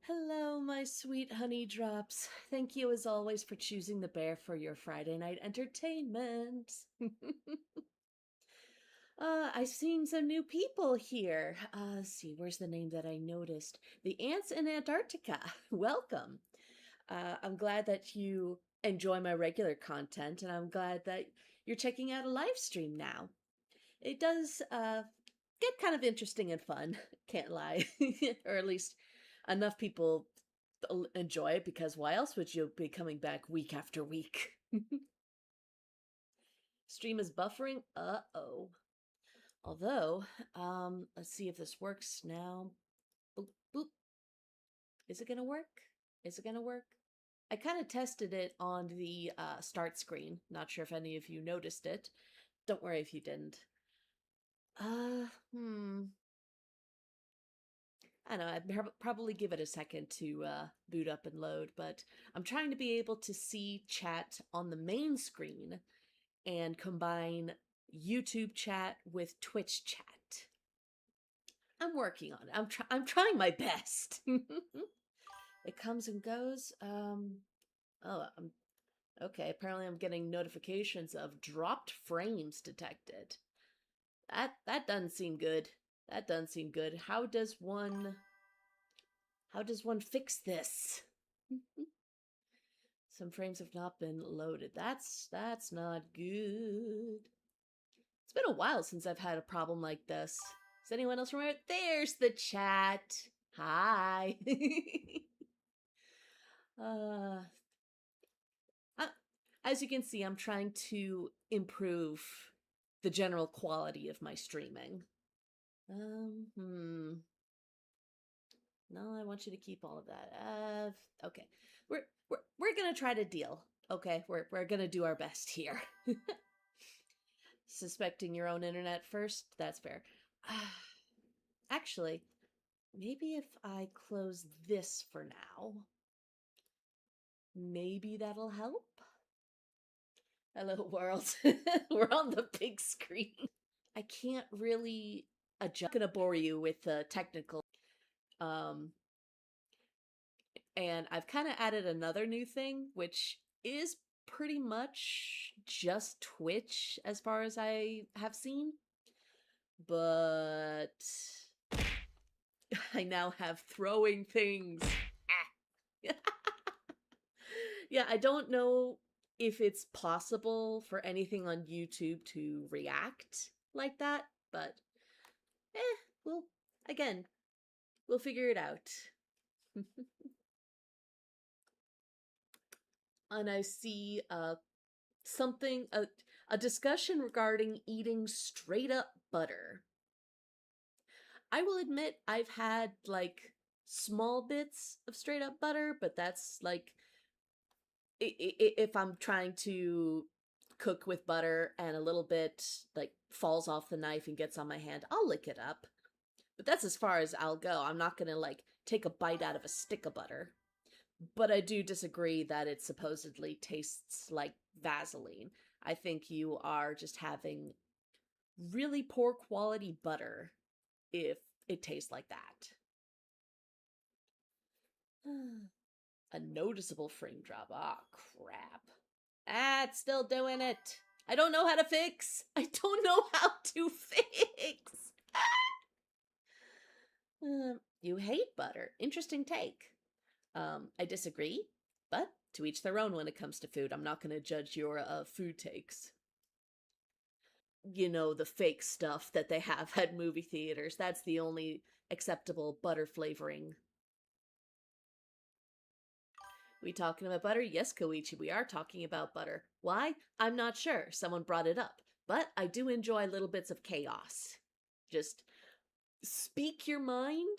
Hello, my sweet honey drops. Thank you as always for choosing the bear for your Friday night entertainment. I've seen some new people here. Let's see, where's the name that I noticed? The Ants in Antarctica. Welcome. I'm glad that you enjoy my regular content, and I'm glad that you're checking out a live stream now. It does get kind of interesting and fun, can't lie. Or at least enough people enjoy it, because why else would you be coming back week after week? Stream is buffering. Uh-oh. Although, let's see if this works now. Boop, boop. Is it gonna work? Is it gonna work? I kind of tested it on the start screen. Not sure if any of you noticed it. Don't worry if you didn't. Uh, hmm. I don't know, I'd probably give it a second to boot up and load, but I'm trying to be able to see chat on the main screen and combine YouTube chat with Twitch chat. I'm working on it. I'm trying my best. It comes and goes. Okay. Apparently, I'm getting notifications of dropped frames detected. That doesn't seem good. That doesn't seem good. How does one fix this? Some frames have not been loaded. That's not good. It's been a while since I've had a problem like this. Does anyone else remember? There's the chat. Hi. uh, as you can see, I'm trying to improve the general quality of my streaming. No, I want you to keep all of that. Okay. We're gonna try to deal. Okay, we're gonna do our best here. Suspecting your own internet first? That's fair. Actually, maybe if I close this for now, maybe that'll help. Hello, world. We're on the big screen. I can't really adjust. I'm gonna bore you with the technical. Um, and I've kind of added another new thing, which is pretty much just Twitch as far as I have seen. But I now have throwing things. Yeah, I don't know if it's possible for anything on YouTube to react like that, but well, again, we'll figure it out. And I see a discussion regarding eating straight up butter. I will admit I've had like small bits of straight up butter, but that's like if I'm trying to cook with butter and a little bit like falls off the knife and gets on my hand, I'll lick it up. But that's as far as I'll go. I'm not gonna like take a bite out of a stick of butter. But I do disagree that it supposedly tastes like Vaseline. I think you are just having really poor quality butter if it tastes like that. A noticeable frame drop. Ah, crap. Ah, it's still doing it. I don't know how to fix. I don't know how to fix. You hate butter. Interesting take. I disagree, but to each their own when it comes to food. I'm not going to judge your food takes. You know, the fake stuff that they have at movie theaters. That's the only acceptable butter flavoring. We talking about butter? Yes, Koichi, we are talking about butter. Why? I'm not sure. Someone brought it up. But I do enjoy little bits of chaos. Just speak your mind,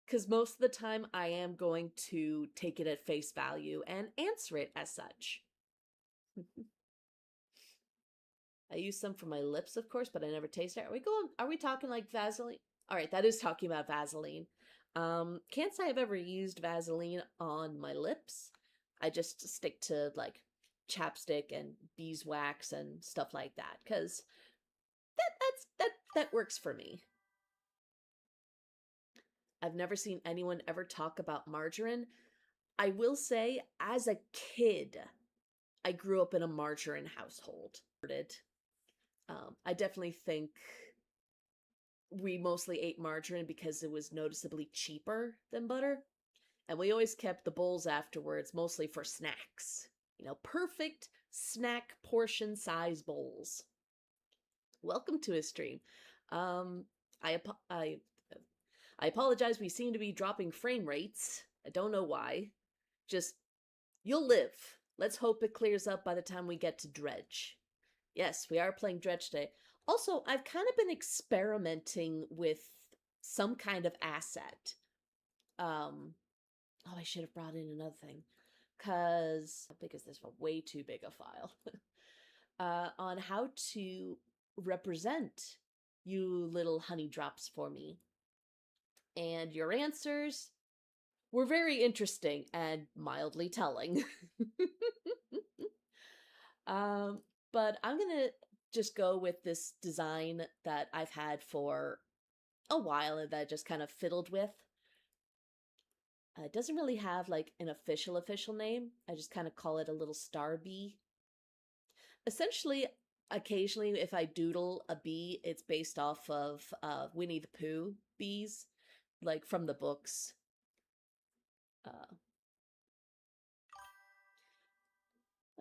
because most of the time I am going to take it at face value and answer it as such. I use some for my lips, of course, but I never taste it. Are we talking like Vaseline? All right, that is talking about Vaseline. Can't say I've ever used Vaseline on my lips. I just stick to like chapstick and beeswax and stuff like that, because that works for me. I've never seen anyone ever talk about margarine. I will say, as a kid, I grew up in a margarine household. I definitely think we mostly ate margarine because it was noticeably cheaper than butter. And we always kept the bowls afterwards, mostly for snacks. Perfect snack portion size bowls. Welcome to his stream. Um, I, I, I apologize, we seem to be dropping frame rates. I don't know why. Just, you'll live. Let's hope it clears up by the time we get to Dredge. Yes, we are playing Dredge today. Also, I've kind of been experimenting with some kind of asset. Oh, I should have brought in another thing. Because, how big is this? Way too big a file. On how to represent you little honey drops for me. And your answers were very interesting and mildly telling. But I'm gonna just go with this design that I've had for a while and that I just kind of fiddled with. It doesn't really have like an official name. I just kind of call it a little star bee. Essentially, occasionally if I doodle a bee, it's based off of Winnie the Pooh bees, like from the books.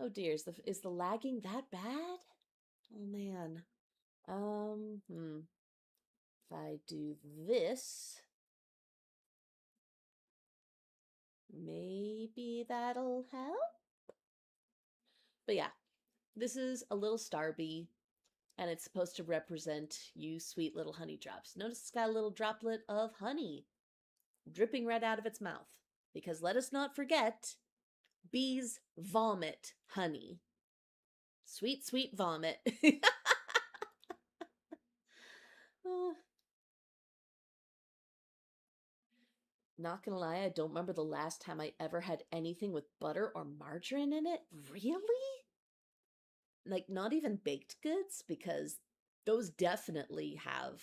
Oh dear, is the lagging that bad? Oh man. If I do this, maybe that'll help? But yeah, this is a little star bee, and it's supposed to represent you sweet little honey drops. Notice it's got a little droplet of honey dripping right out of its mouth. Because let us not forget, bees vomit honey. Sweet, sweet vomit. Not gonna lie, I don't remember the last time I ever had anything with butter or margarine in it. Really? Like, not even baked goods? Because those definitely have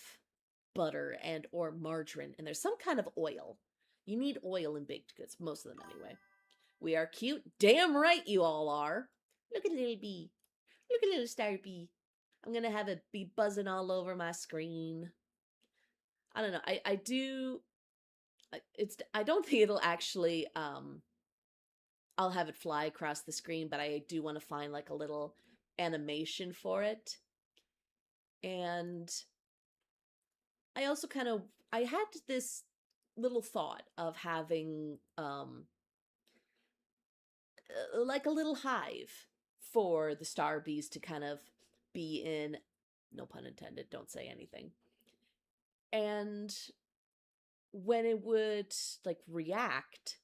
butter and or margarine, and there's some kind of oil. You need oil in baked goods, most of them anyway. We are cute. Damn right you all are. Look at little bee. Look at little star bee. I'm gonna have it be buzzing all over my screen. I don't know. I do. I don't think it'll actually. I'll have it fly across the screen, but I do want to find like a little animation for it. And I also I had this little thought of having like a little hive for the star bees to kind of be in, no pun intended, don't say anything. And when it would like react,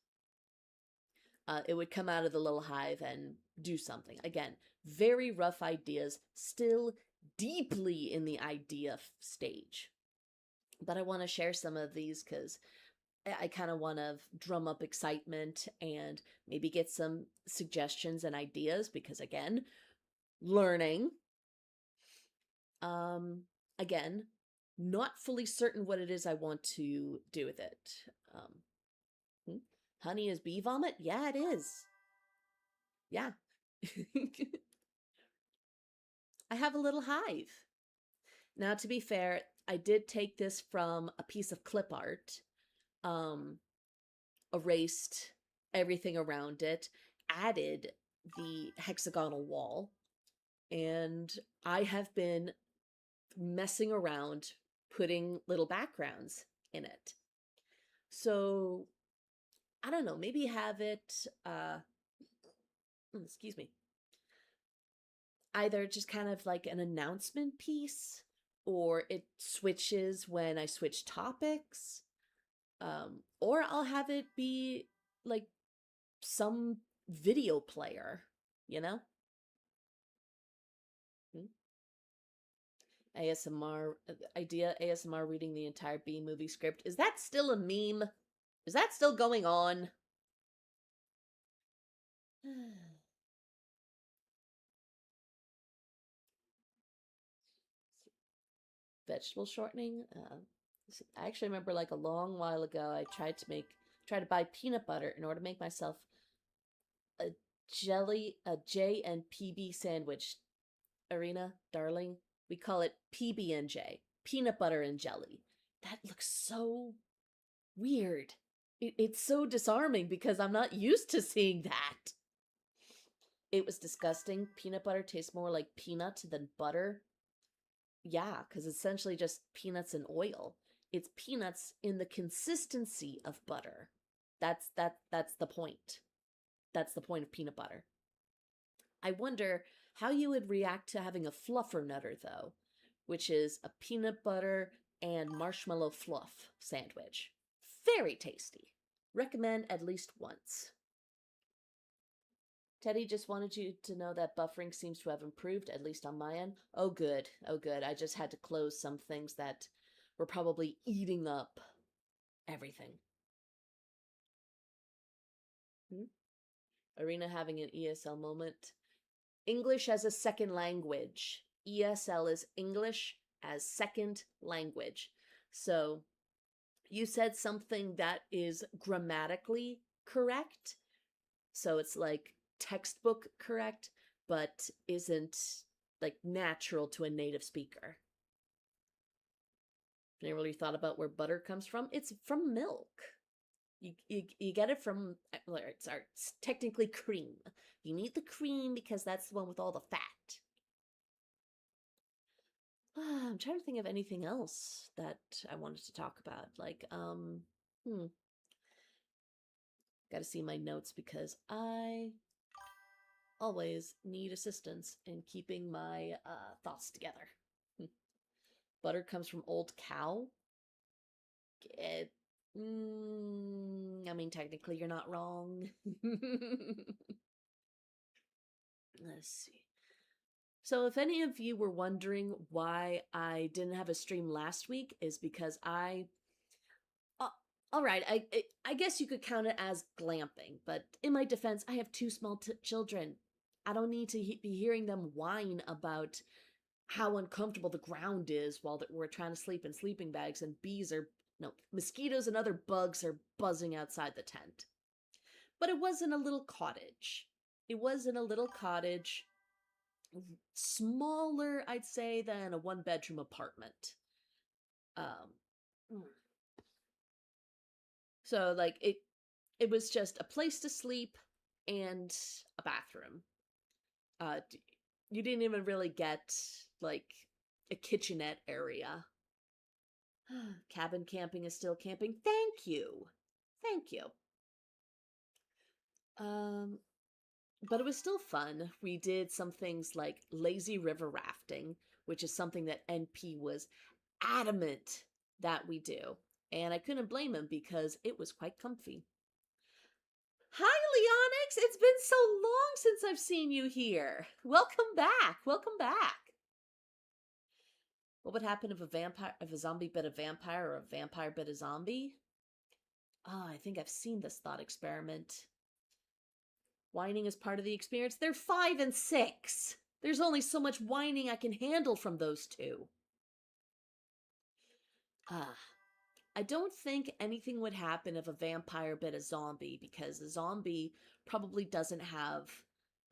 it would come out of the little hive and do something. Again, very rough ideas, still deeply in the idea stage. But I want to share some of these because I kind of want to drum up excitement and maybe get some suggestions and ideas because, again, learning. Again, not fully certain what it is I want to do with it. Honey is bee vomit? Yeah, it is. Yeah. I have a little hive. Now, to be fair, I did take this from a piece of clip art, erased everything around it, added the hexagonal wall, and I have been messing around putting little backgrounds in it. So, I don't know, maybe have it, excuse me, either just kind of like an announcement piece, or it switches when I switch topics, or I'll have it be like some video player, you know? ASMR idea, ASMR reading the entire B movie script. Is that still a meme? Is that still going on? Vegetable shortening. I actually remember like a long while ago, I tried to buy peanut butter in order to make myself a a J and PB sandwich. Arena, darling, we call it PB&J, peanut butter and jelly. That looks so weird. It's so disarming because I'm not used to seeing that. It was disgusting. Peanut butter tastes more like peanut than butter. Yeah, because it's essentially just peanuts and oil. It's peanuts in the consistency of butter. That's the point. That's the point of peanut butter. I wonder how you would react to having a fluffernutter though, which is a peanut butter and marshmallow fluff sandwich. Very tasty. Recommend at least once. Teddy just wanted you to know that buffering seems to have improved, at least on my end. Oh, good. Oh, good. I just had to close some things that were probably eating up everything. Hmm? Arena having an ESL moment. English as a second language. ESL is English as second language. So you said something that is grammatically correct. So it's like textbook correct, but isn't like natural to a native speaker. Never really thought about where butter comes from? It's from milk. You get it from, it's technically cream. You need the cream because that's the one with all the fat. I'm trying to think of anything else that I wanted to talk about. Like, gotta see my notes because I always need assistance in keeping my thoughts together. Butter comes from old cow. It, I mean, technically, you're not wrong. Let's see. So, if any of you were wondering why I didn't have a stream last week, is because all right, I guess you could count it as glamping, but in my defense, I have two small children. I don't need to be hearing them whine about how uncomfortable the ground is while we're trying to sleep in sleeping bags and mosquitoes and other bugs are buzzing outside the tent. But it was in a little cottage. It was in a little cottage, smaller, I'd say, than a one-bedroom apartment. So like it was just a place to sleep and a bathroom. You didn't even really get like a kitchenette area. Cabin camping is still camping. Thank you. Thank you. But it was still fun. We did some things like lazy river rafting, which is something that NP was adamant that we do. And I couldn't blame him because it was quite comfy. Hi, Leonix! It's been so long since I've seen you here. Welcome back. Welcome back. What would happen if a zombie bit a vampire or a vampire bit a zombie? Oh, I think I've seen this thought experiment. Whining is part of the experience. They're 5 and 6. There's only so much whining I can handle from those two. I don't think anything would happen if a vampire bit a zombie because a zombie probably doesn't have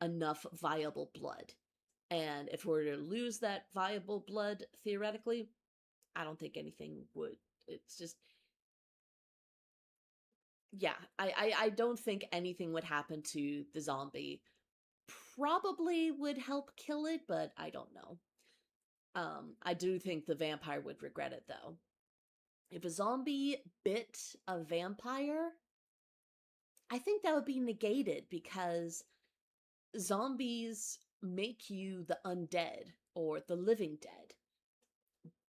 enough viable blood. And if we were to lose that viable blood, theoretically, I don't think anything would. It's just, yeah, I don't think anything would happen to the zombie. Probably would help kill it, but I don't know. I do think the vampire would regret it, though. If a zombie bit a vampire, I think that would be negated because zombies make you the undead or the living dead.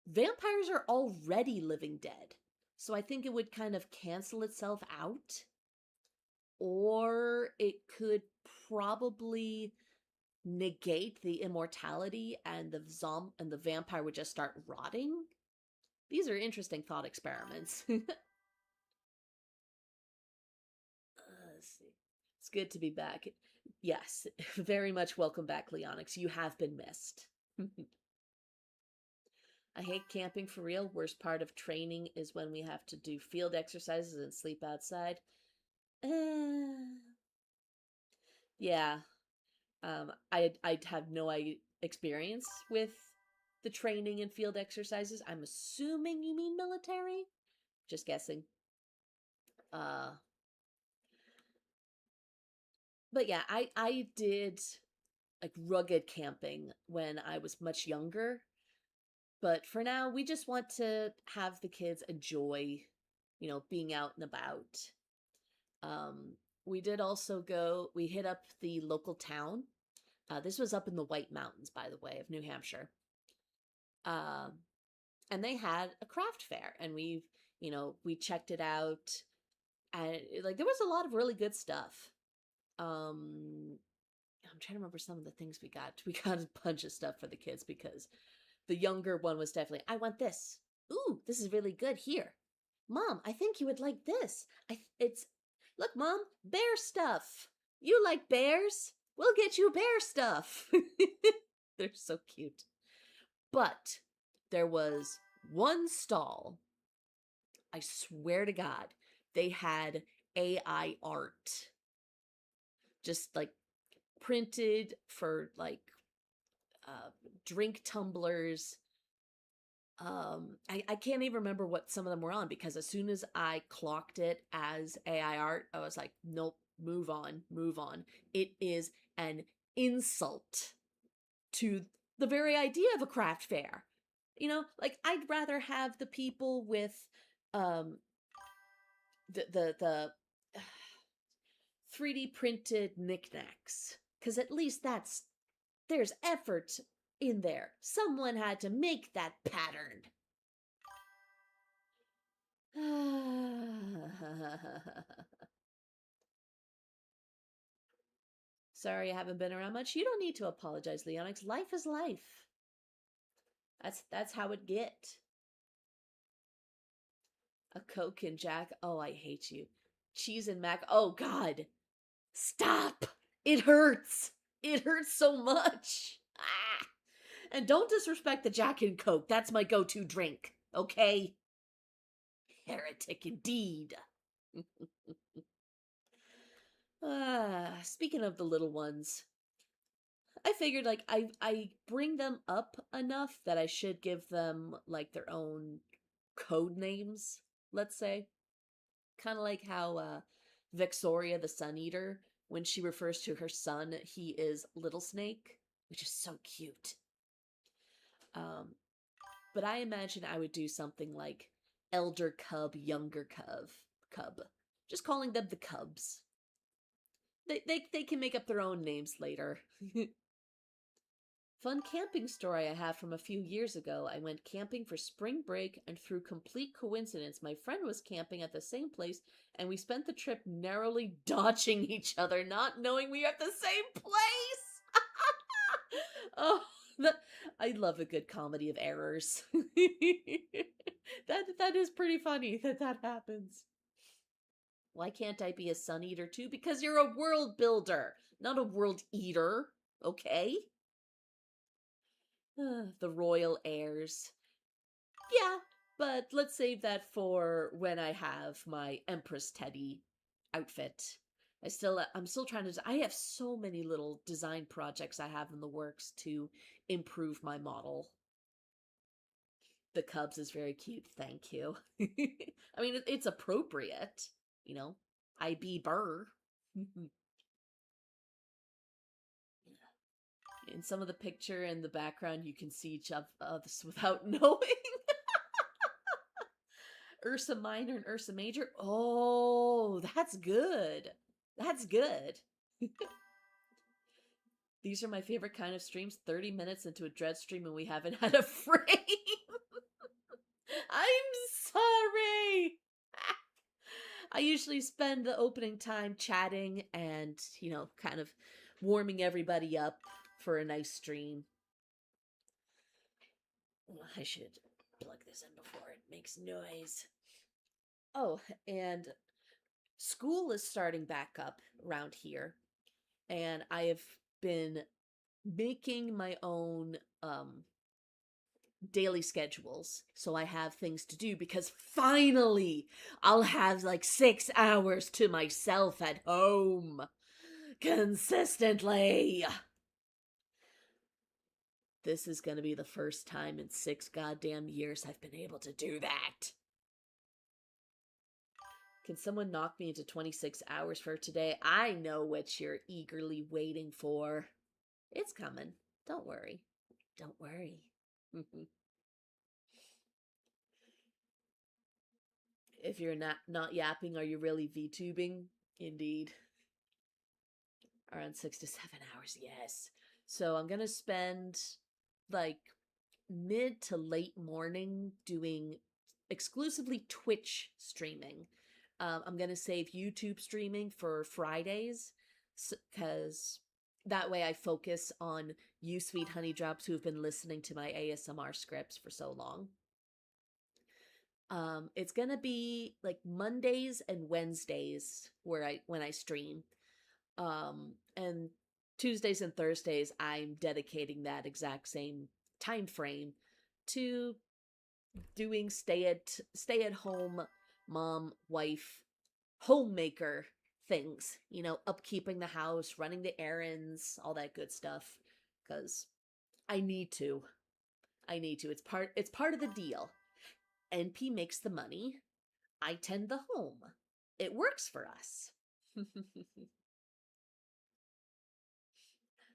Vampires are already living dead, so I think it would kind of cancel itself out. Or it could probably negate the immortality and the vampire would just start rotting. These are interesting thought experiments. Let's see. It's good to be back. Yes, very much welcome back, Leonix. You have been missed. I hate camping for real. Worst part of training is when we have to do field exercises and sleep outside. Eh, yeah. I'd have no experience with the training and field exercises. I'm assuming you mean military. Just guessing. Uh, but yeah, I did like rugged camping when I was much younger. But for now, we just want to have the kids enjoy, being out and about. We did also we hit up the local town. This was up in the White Mountains, by the way, of New Hampshire. Um, and they had a craft fair, and we checked it out, and like there was a lot of really good stuff. Um, I'm trying to remember some of the things we got. We got a bunch of stuff for the kids because the younger one was definitely, I want this. Ooh, this is really good here. Mom, I think you would like this. It's look, Mom, bear stuff. You like bears? We'll get you bear stuff. They're so cute. But there was one stall, I swear to God, they had AI art just like printed for like drink tumblers. I can't even remember what some of them were on because as soon as I clocked it as AI art, I was like, nope, move on, move on. It is an insult to the very idea of a craft fair. Like I'd rather have the people with um the 3D printed knickknacks because at least there's effort in there. Someone had to make that pattern. Sorry I haven't been around much. You don't need to apologize, Leonix. Life is life. That's how it get. A Coke and Jack. Oh, I hate you. Cheese and mac. Oh God. Stop. It hurts. It hurts so much. Ah. And don't disrespect the Jack and Coke. That's my go-to drink. Okay? Heretic indeed. Speaking of the little ones, I figured like I bring them up enough that I should give them like their own code names, let's say. Kind of like how Vexoria the Sun Eater, when she refers to her son, he is Little Snake, which is so cute. But I imagine I would do something like Elder Cub, Younger Cub. Just calling them the Cubs. They can make up their own names later. Fun camping story I have from a few years ago. I went camping for spring break, and through complete coincidence, my friend was camping at the same place, and we spent the trip narrowly dodging each other, not knowing we were at the same place. Oh, I love a good comedy of errors. That is pretty funny that happens. Why can't I be a sun eater too? Because you're a world builder, not a world eater. Okay. The royal heirs. Yeah, but let's save that for when I have my Empress Teddy outfit. I'm still trying to, I have so many little design projects I have in the works to improve my model. The Cubs is very cute, thank you. I mean, it's appropriate, you know. I be Burr. In some of the picture in the background, you can see each of us without knowing. Ursa Minor and Ursa Major. Oh, that's good. That's good. These are my favorite kind of streams. 30 minutes into a Dredge stream and we haven't had a frame. I'm sorry. I usually spend the opening time chatting and, kind of warming everybody up for a nice stream. I should plug this in before it makes noise. Oh, and school is starting back up around here, and I have been making my own daily schedules so I have things to do, because finally I'll have like 6 hours to myself at home consistently. This is going to be the first time in 6 goddamn years I've been able to do that. Can someone knock me into 26 hours for today? I know what you're eagerly waiting for. It's coming. Don't worry. Don't worry. If you're not yapping, are you really VTubing? Indeed. Around 6 to 7 hours, yes. So I'm gonna spend like mid to late morning doing exclusively Twitch streaming. I'm gonna save YouTube streaming for Fridays, because that way I focus on you, sweet honey drops, who've been listening to my ASMR scripts for so long. It's gonna be like Mondays and Wednesdays when I stream. And Tuesdays and Thursdays I'm dedicating that exact same time frame to doing stay at home mom, wife, homemaker things, upkeeping the house, running the errands, all that good stuff, cuz I need to. I need to. It's part of the deal. NP makes the money, I tend the home. It works for us.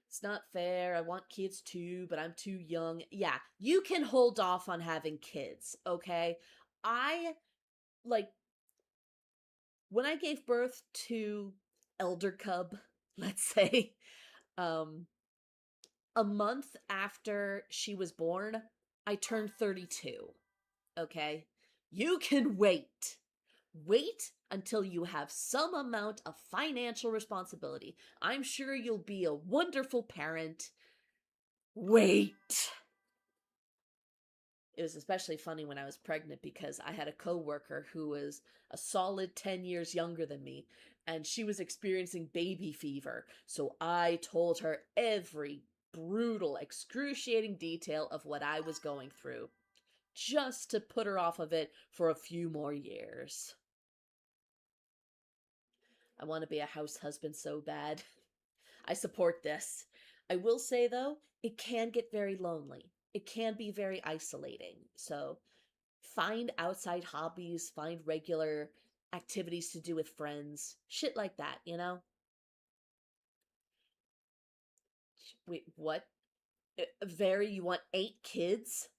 It's not fair. I want kids too, but I'm too young. Yeah, you can hold off on having kids, okay? I, like, when I gave birth to Elder Cub, let's say, um, a month after she was born, I turned 32, okay? You can wait. Wait until you have some amount of financial responsibility. I'm sure you'll be a wonderful parent. Wait. It was especially funny when I was pregnant, because I had a coworker who was a solid 10 years younger than me, and she was experiencing baby fever. So I told her every brutal, excruciating detail of what I was going through, just to put her off of it for a few more years. I want to be a house husband so bad. I support this. I will say, though, it can get very lonely. It can be very isolating. So find outside hobbies, find regular activities to do with friends, shit like that, you know? Wait, what? Very, you want 8 kids?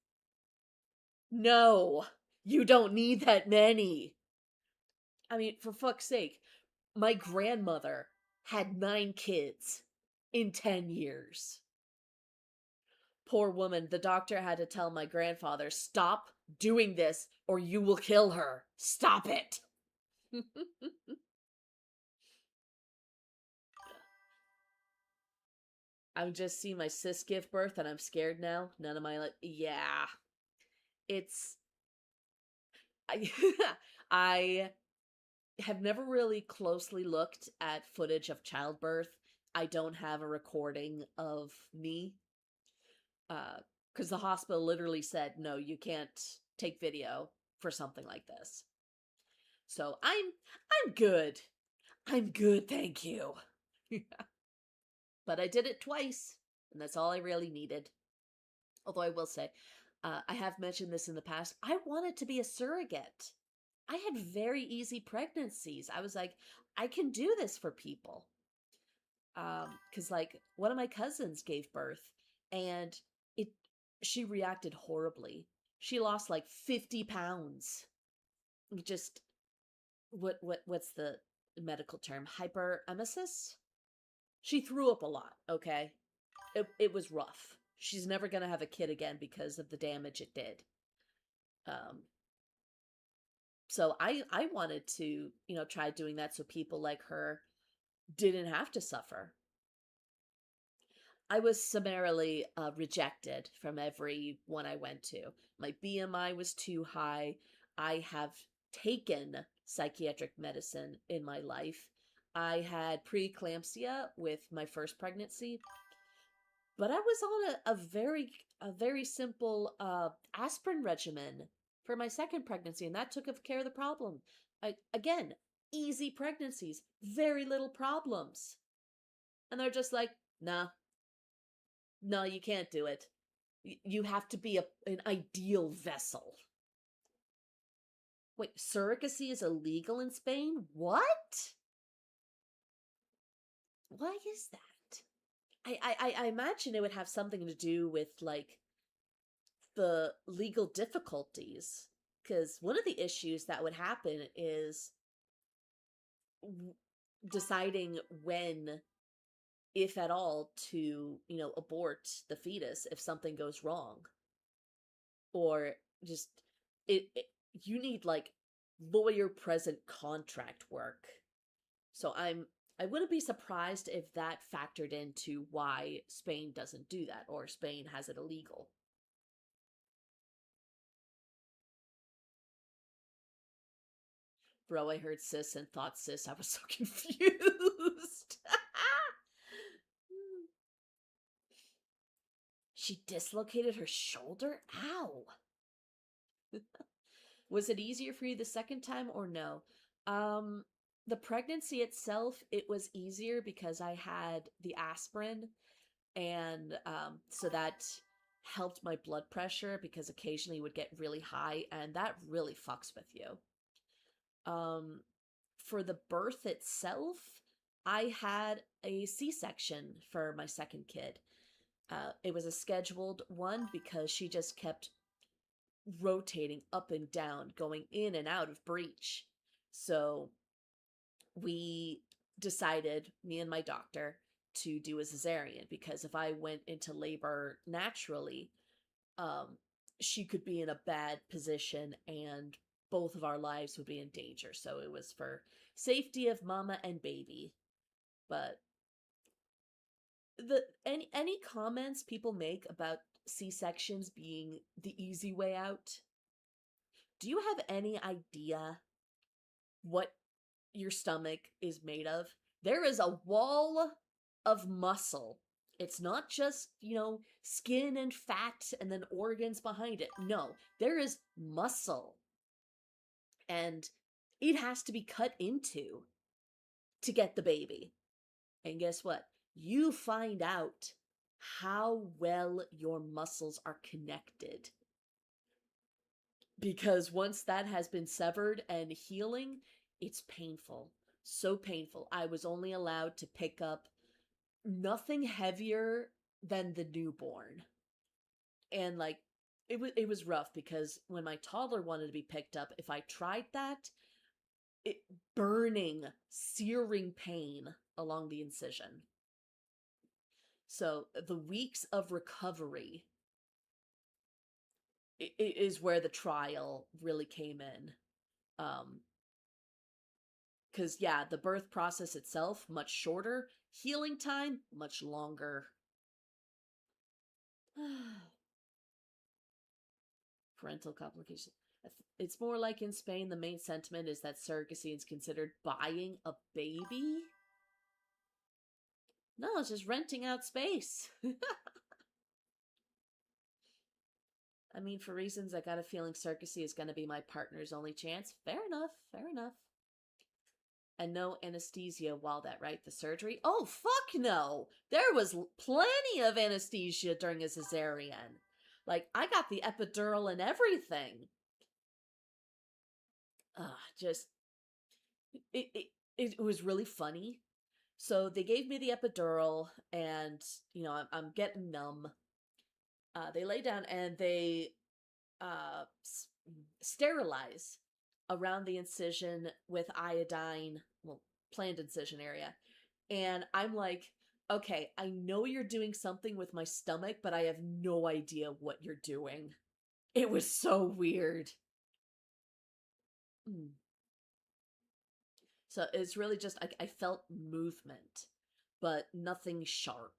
No, you don't need that many. I mean, for fuck's sake, my grandmother had 9 kids in 10 years. Poor woman, the doctor had to tell my grandfather, stop doing this or you will kill her. Stop it. I'm just seeing my sis give birth and I'm scared now. None of my, yeah. It's, I, I have never really closely looked at footage of childbirth. I don't have a recording of me. Because the hospital literally said, no, you can't take video for something like this. So I'm good. I'm good, thank you. But I did it twice, and that's all I really needed. Although I will say, I have mentioned this in the past, I wanted to be a surrogate. I had very easy pregnancies. I was like, I can do this for people. Because like one of my cousins gave birth, and it she reacted horribly. She lost like 50 pounds. Just what's the medical term? Hyperemesis? She threw up a lot, okay? It was rough. She's never going to have a kid again because of the damage it did. Um, so I wanted to, try doing that so people like her didn't have to suffer. I was summarily rejected from everyone I went to. My BMI was too high. I have taken psychiatric medicine in my life. I had preeclampsia with my first pregnancy, but I was on a very a very simple aspirin regimen for my second pregnancy, and that took care of the problem. Again, easy pregnancies, very little problems. And they're just like, nah, no, you can't do it. You have to be an ideal vessel. Wait, surrogacy is illegal in Spain? What? Why is that? I imagine it would have something to do with, like, the legal difficulties. Because one of the issues that would happen is deciding when, if at all, to, abort the fetus if something goes wrong. Or just, it you need, like, lawyer present contract work. So I wouldn't be surprised if that factored into why Spain doesn't do that, or Spain has it illegal. Bro, I heard cis and thought cis. I was so confused. She dislocated her shoulder? Ow. Was it easier for you the second time or no? Um, the pregnancy itself, it was easier because I had the aspirin, and so that helped my blood pressure because occasionally it would get really high, and that really fucks with you. Um, for the birth itself, I had a C-section for my second kid. It was a scheduled one because she just kept rotating up and down, going in and out of breech. So we decided, me and my doctor, to do a cesarean because if I went into labor naturally, um, she could be in a bad position and both of our lives would be in danger. So it was for safety of mama and baby. But any comments people make about C-sections being the easy way out? Do you have any idea what your stomach is made of? There is a wall of muscle. It's not just, skin and fat and then organs behind it. No, there is muscle. And it has to be cut into to get the baby. And guess what? You find out how well your muscles are connected. Because once that has been severed and healing, it's painful. So painful. I was only allowed to pick up nothing heavier than the newborn. And, like, it was rough because when my toddler wanted to be picked up, if I tried that, it burning, searing pain along the incision. So the weeks of recovery is where the trial really came in. Because, yeah, the birth process itself, much shorter. Healing time, much longer. Parental complications. It's more like in Spain, the main sentiment is that surrogacy is considered buying a baby. No, it's just renting out space. I mean, for reasons, I got a feeling surrogacy is going to be my partner's only chance. Fair enough, fair enough. And no anesthesia while that, right? The surgery? Oh, fuck no! There was plenty of anesthesia during a cesarean. Like, I got the epidural and everything. Just, it was really funny. So they gave me the epidural, and, I'm getting numb. They lay down and they sterilize around the incision with iodine, well, planned incision area. And I'm like, okay, I know you're doing something with my stomach, but I have no idea what you're doing. It was so weird. So it's really just, I felt movement, but nothing sharp,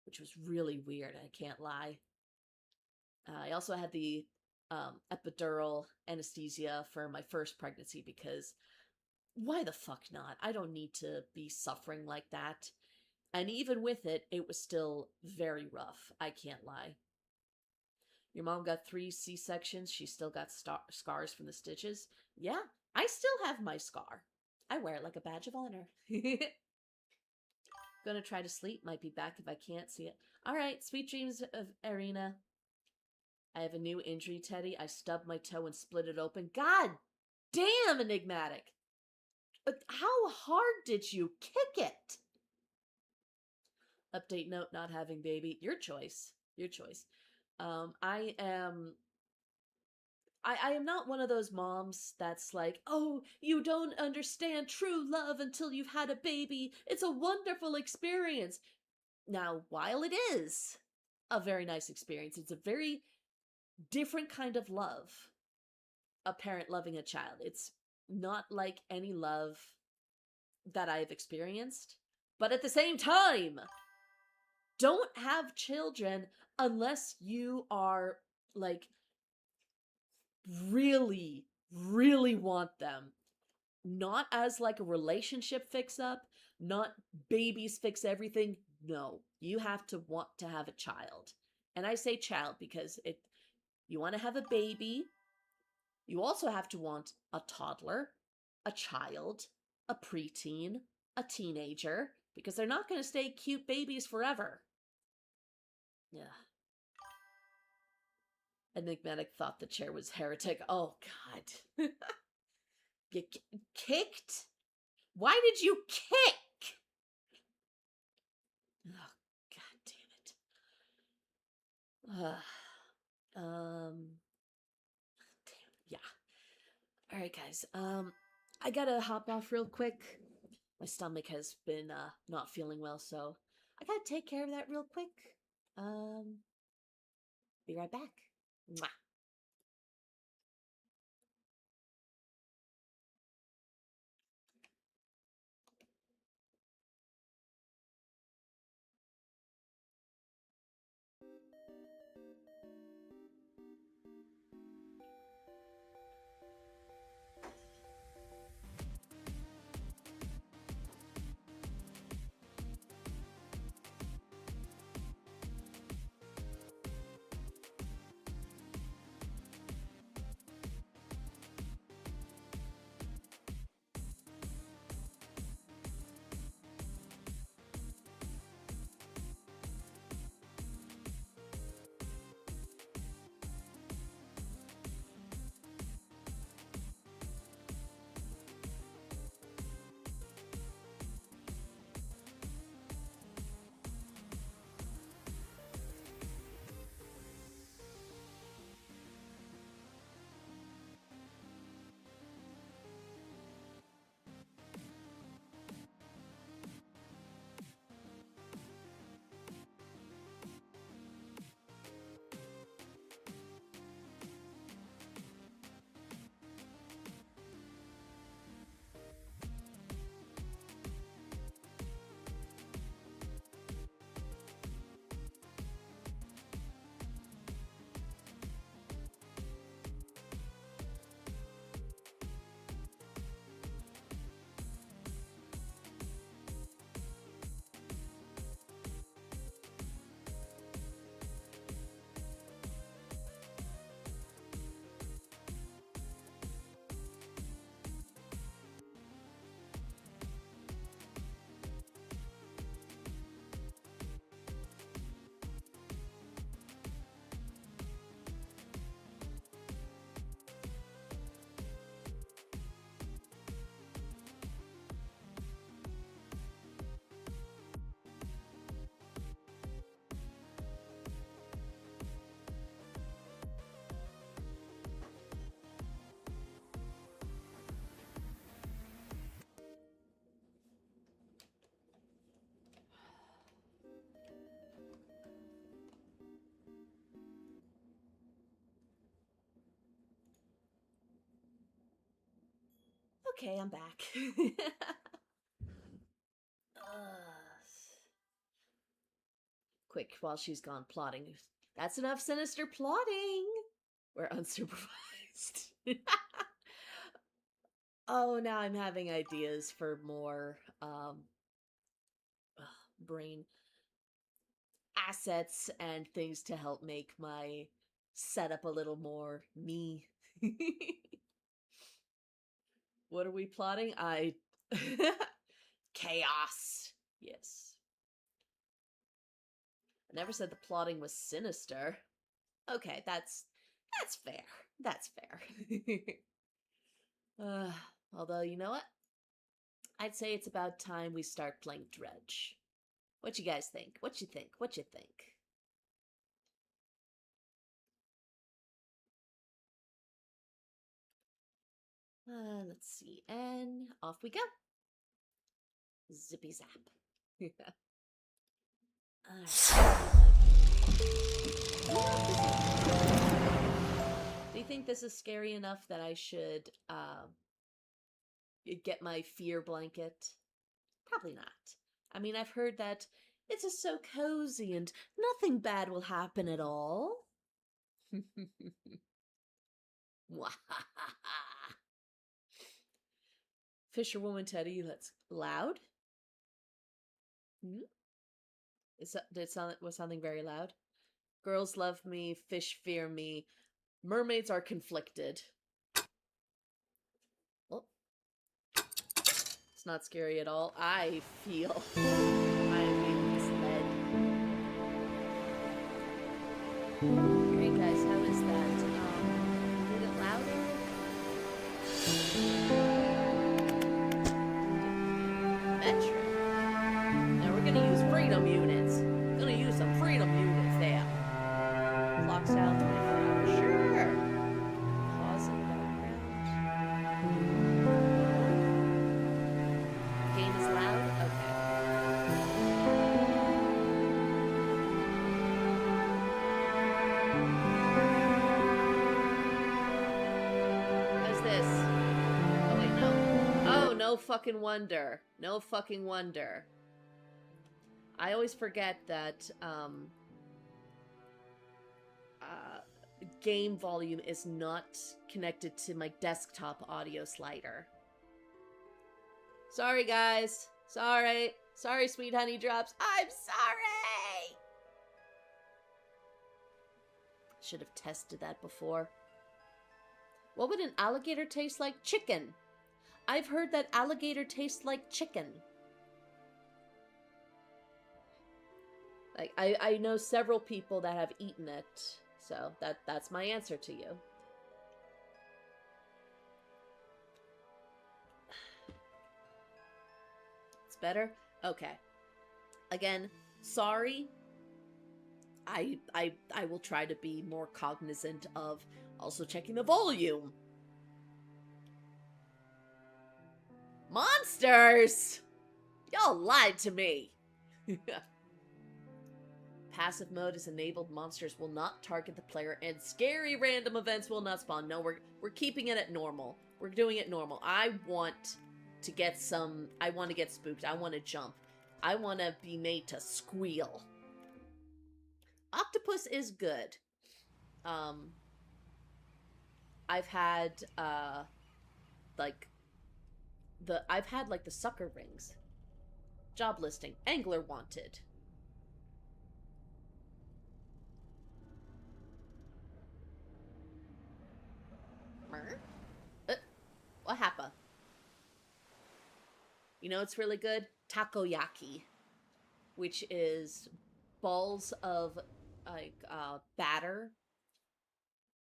which was really weird, I can't lie. I also had the epidural anesthesia for my first pregnancy because why the fuck not? I don't need to be suffering like that. And even with it, it was still very rough. I can't lie. Your mom got 3 C-sections. She still got scars from the stitches. Yeah, I still have my scar. I wear it like a badge of honor. Gonna try to sleep. Might be back if I can't see it. All right, sweet dreams of Arena. I have a new injury, Teddy. I stubbed my toe and split it open. God damn, Enigmatic. How hard did you kick it? Update note, not having baby. Your choice. Your choice. I am not one of those moms that's like, oh, you don't understand true love until you've had a baby. It's a wonderful experience. Now, while it is a very nice experience, it's a very different kind of love. A parent loving a child. It's not like any love that I've experienced. But at the same time, don't have children unless you are like really, really want them. Not as like a relationship fix up, not babies fix everything. No, you have to want to have a child. And I say child because you want to have a baby. You also have to want a toddler, a child, a preteen, a teenager, because they're not going to stay cute babies forever. Yeah. Enigmatic thought the chair was heretic. Oh, God. You kicked? Why did you kick? Oh, God damn it. Yeah. All right, guys. I gotta hop off real quick. My stomach has been not feeling well, so I gotta take care of that real quick. Be right back. Mwah. Okay, I'm back. Quick, while she's gone plotting. That's enough sinister plotting. We're unsupervised. Oh, now I'm having ideas for more brain assets and things to help make my set up a little more me. What are we plotting? Chaos. Yes. I never said the plotting was sinister. Okay, that's fair. That's fair. Although, you know what? I'd say it's about time we start playing Dredge. What you guys think? What you think? What you think? Let's see. And off we go. Zippy zap. Do you think this is scary enough that I should get my fear blanket? Probably not. I mean, I've heard that it's just so cozy and nothing bad will happen at all. Fisherwoman Teddy, that's loud. Was something very loud? Girls love me, fish fear me, mermaids are conflicted. Oh. It's not scary at all. I feel being misled. Alright guys, how is that? A little louder? Metro. Now we're gonna use freedom units. Gonna use some freedom units there. Clock sound 24 hours. Sure. Pause in background. Game is loud? Okay. How's this? Oh wait, no. Oh, no fucking wonder. No fucking wonder. I always forget that game volume is not connected to my desktop audio slider. Sorry, guys. Sorry. Sorry, sweet honey drops. I'm sorry! Should have tested that before. What would an alligator taste like? Chicken. I've heard that alligator tastes like chicken. Like, I know several people that have eaten it, so that's my answer to you. It's better? Okay. Again, sorry. I will try to be more cognizant of also checking the volume. Monsters! Y'all lied to me! Passive mode is enabled. Monsters will not target the player, and scary random events will not spawn. No, we're keeping it at normal. We're doing it normal. I want to get I want to get spooked. I want to jump. I want to be made to squeal. Octopus is good. I've had the sucker rings. Job listing. Angler wanted. What happened? You know it's really good? Takoyaki. Which is balls of batter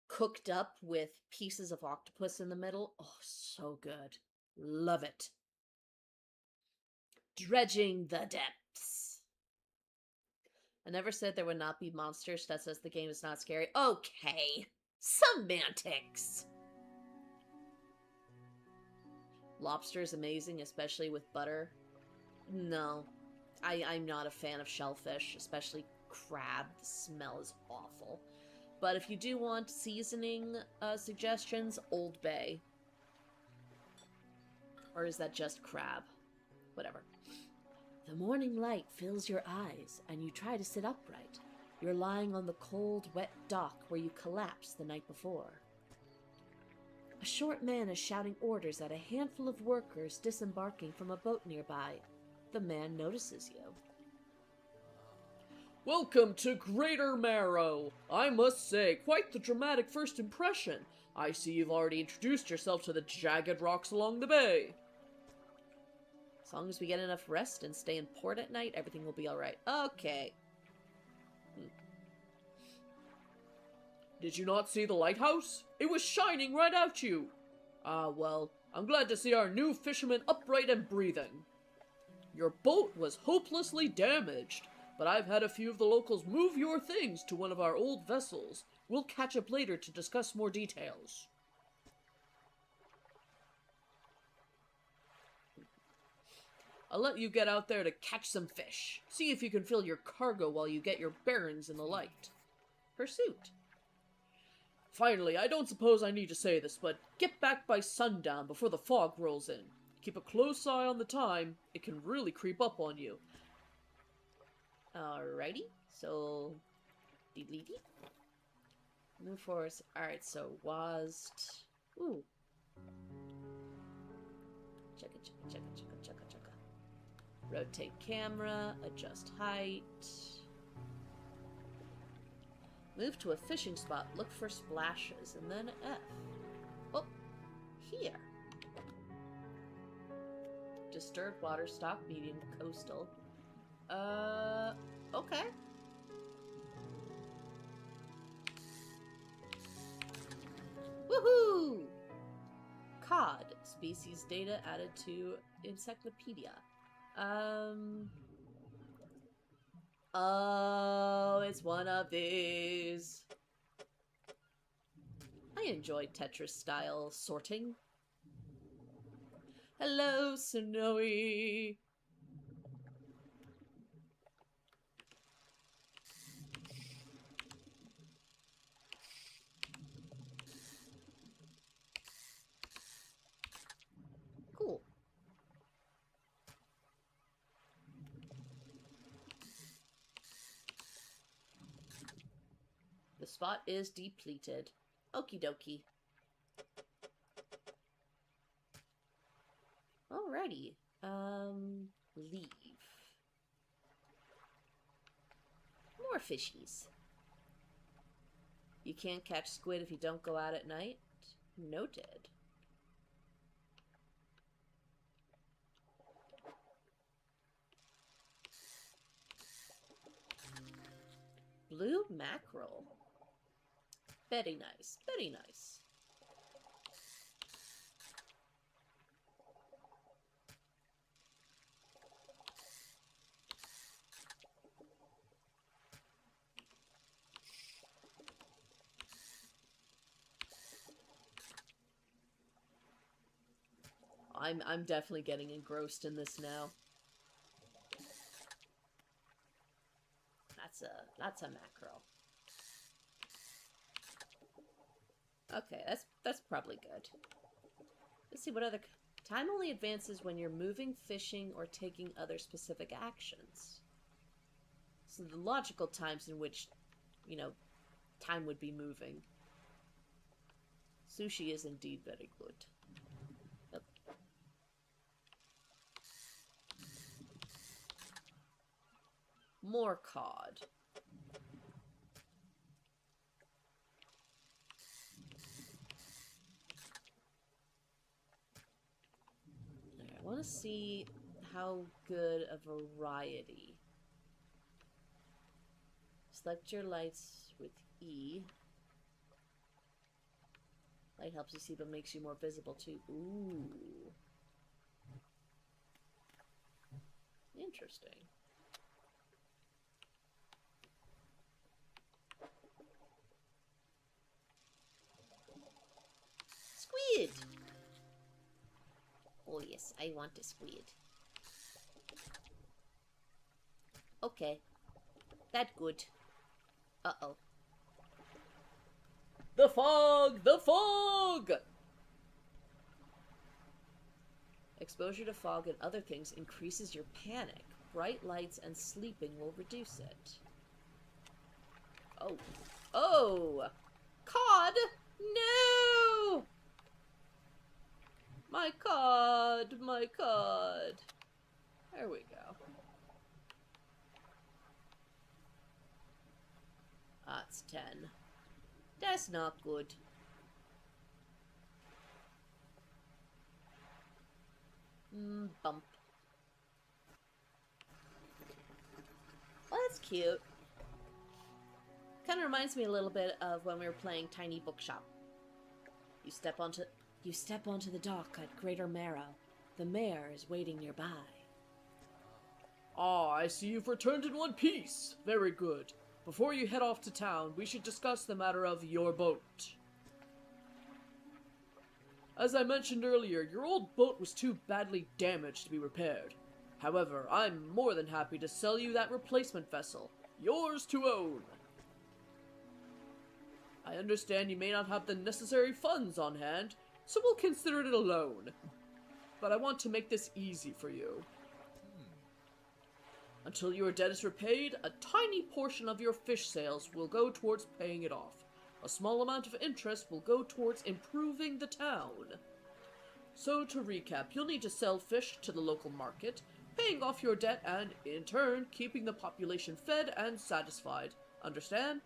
cooked up with pieces of octopus in the middle. Oh, so good. Love it. Dredging the depths. I never said there would not be monsters. That says the game is not scary. Okay. Semantics. Lobster is amazing, especially with butter. No. I'm not a fan of shellfish, especially crab. The smell is awful. But if you do want seasoning suggestions, Old Bay. Or is that just crab? Whatever. The morning light fills your eyes, and you try to sit upright. You're lying on the cold, wet dock where you collapsed the night before. A short man is shouting orders at a handful of workers disembarking from a boat nearby. The man notices you. Welcome to Greater Marrow. I must say, quite the dramatic first impression. I see you've already introduced yourself to the jagged rocks along the bay. As long as we get enough rest and stay in port at night, everything will be alright. Okay. Did you not see the lighthouse? It was shining right at you. Ah, well, I'm glad to see our new fisherman upright and breathing. Your boat was hopelessly damaged, but I've had a few of the locals move your things to one of our old vessels. We'll catch up later to discuss more details. I'll let you get out there to catch some fish. See if you can fill your cargo while you get your bearings in the light. Pursuit. Finally, I don't suppose I need to say this, but get back by sundown before the fog rolls in. Keep a close eye on the time. It can really creep up on you. Alrighty. So, deleted. Move forward. Alright, so WASD. Ooh. Check it. Rotate camera. Adjust height. Move to a fishing spot. Look for splashes. And then F. Oh. Here. Disturbed water. Stock medium. Coastal. Okay. Woohoo! Cod. Species data added to encyclopedia. Oh, it's one of these. I enjoyed Tetris-style sorting. Hello, Snowy. Cool. The spot is depleted. Okie dokie. Alrighty. Leave. More fishies. You can't catch squid if you don't go out at night. Noted. Blue mackerel. Very nice. Very nice. I'm definitely getting engrossed in this now. That's a mackerel. Okay, that's probably good. Let's see what other... Time only advances when you're moving, fishing, or taking other specific actions. So the logical times in which, you know, time would be moving. Sushi is indeed very good. Okay. More cod. I want to see how good a variety. Select your lights with E. Light helps you see but makes you more visible too. Ooh. Interesting. Squid! Oh yes, I want a squid. Okay. That good. Uh-oh. The fog! The fog! Exposure to fog and other things increases your panic. Bright lights and sleeping will reduce it. Oh. Oh! Cod! No! My cod! My cod! There we go. 10. That's not good. Bump. Well, that's cute. Kind of reminds me a little bit of when we were playing Tiny Bookshop. You step onto the dock at Greater Marrow. The mayor is waiting nearby. Ah, I see you've returned in one piece. Very good. Before you head off to town, we should discuss the matter of your boat. As I mentioned earlier, your old boat was too badly damaged to be repaired. However, I'm more than happy to sell you that replacement vessel. Yours to own. I understand you may not have the necessary funds on hand, so we'll consider it a loan. But I want to make this easy for you. Until your debt is repaid, a tiny portion of your fish sales will go towards paying it off. A small amount of interest will go towards improving the town. So to recap, you'll need to sell fish to the local market, paying off your debt and, in turn, keeping the population fed and satisfied. Understand?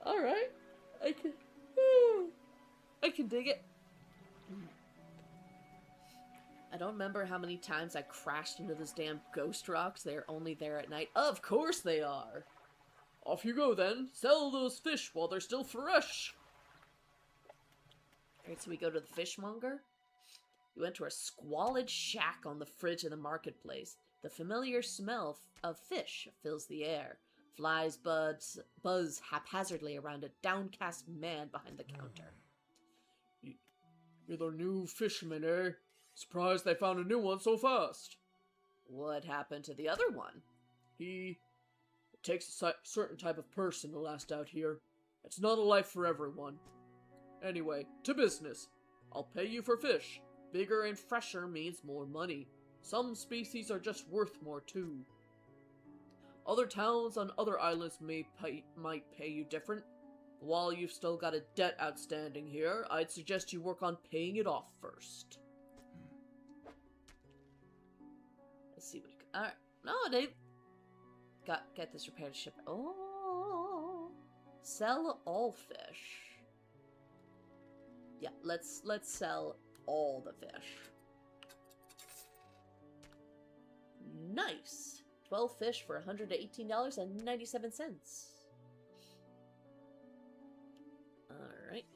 Alright. I can dig it. I don't remember how many times I crashed into those damn ghost rocks. They're only there at night. Of course they are! Off you go then. Sell those fish while they're still fresh. Alright, so we go to the fishmonger. We went to a squalid shack on the fridge of the marketplace. The familiar smell of fish fills the air. Flies buzz haphazardly around a downcast man behind the counter. You're the new fisherman, eh? Surprised they found a new one so fast. What happened to the other one? It takes a certain type of person to last out here. It's not a life for everyone. Anyway, to business. I'll pay you for fish. Bigger and fresher means more money. Some species are just worth more too. Other towns on other islands might pay you different. While you've still got a debt outstanding here, I'd suggest you work on paying it off first. Let's see what. Alright. No, Dave. Get this repaired to ship. Oh. Sell all fish. Yeah, let's sell all the fish. Nice. 12 fish for $118.97. Alright.